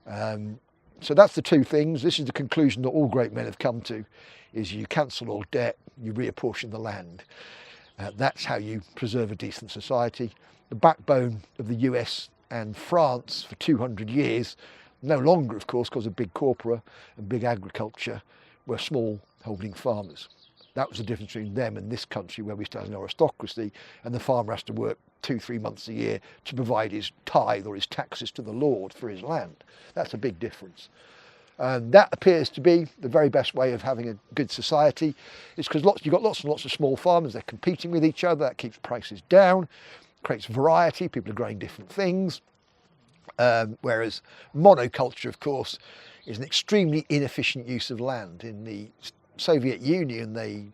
So that's the two things. This is the conclusion that all great men have come to, is you cancel all debt, you reapportion the land. That's how you preserve a decent society. The backbone of the US and France for 200 years, no longer of course because of big corpora and big agriculture, were small holding farmers. That was the difference between them and this country where we still have an aristocracy and the farmer has to work 2-3 months a year to provide his tithe or his taxes to the Lord for his land. That's a big difference. And that appears to be the very best way of having a good society. It's because you've got lots and lots of small farmers, they're competing with each other, that keeps prices down, creates variety, people are growing different things. Whereas monoculture, of course, is an extremely inefficient use of land. In the Soviet Union, they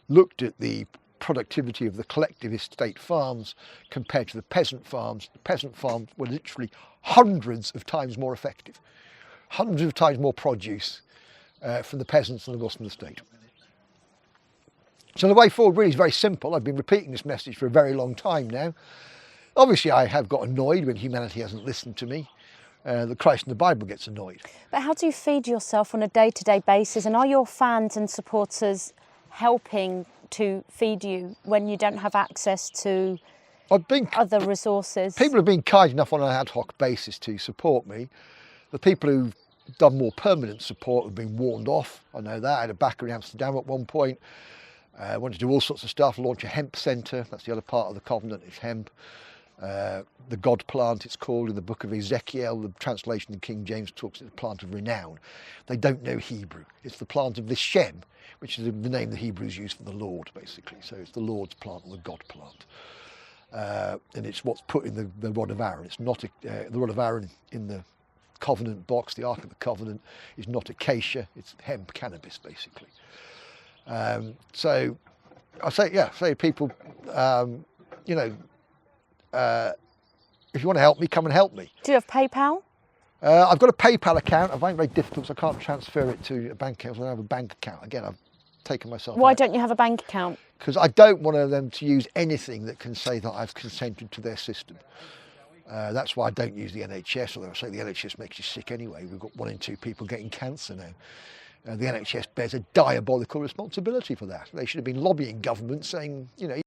looked at the productivity of the collectivist state farms compared to the peasant farms. The peasant farms were literally hundreds of times more effective, hundreds of times more produce from the peasants than it was from the state. So the way forward really is very simple. I've been repeating this message for a very long time now. Obviously I have got annoyed when humanity hasn't listened to me. The Christ in the Bible gets annoyed. But how do you feed yourself on a day-to-day basis, and are your fans and supporters helping to feed you when you don't have access to other resources? People have been kind enough on an ad hoc basis to support me. The people who've done more permanent support have been warned off. I know that. I had a backer in Amsterdam at one point. I wanted to do all sorts of stuff, launch a hemp centre. That's the other part of the covenant, is hemp. The God plant, it's called in the book of Ezekiel. The translation in King James talks about the plant of renown. They don't know Hebrew. It's the plant of the Shem, which is the name the Hebrews use for the Lord, basically. So it's the Lord's plant or the God plant. And it's what's put in the rod of Aaron. It's not the rod of Aaron in the covenant box, the Ark of the Covenant, is not acacia, it's hemp cannabis, basically. So I say people, if you want to help me, come and help me. Do you have PayPal? I've got a PayPal account. I find it very difficult, so I can't transfer it to a bank account. So I don't have a bank account. Again, I've taken myself Why out. don't you have a bank account? Because I don't want them to use anything that can say that I've consented to their system. That's why I don't use the NHS, although I say the NHS makes you sick anyway. We've got 1 in 2 people getting cancer now. The NHS bears a diabolical responsibility for that. They should have been lobbying government saying,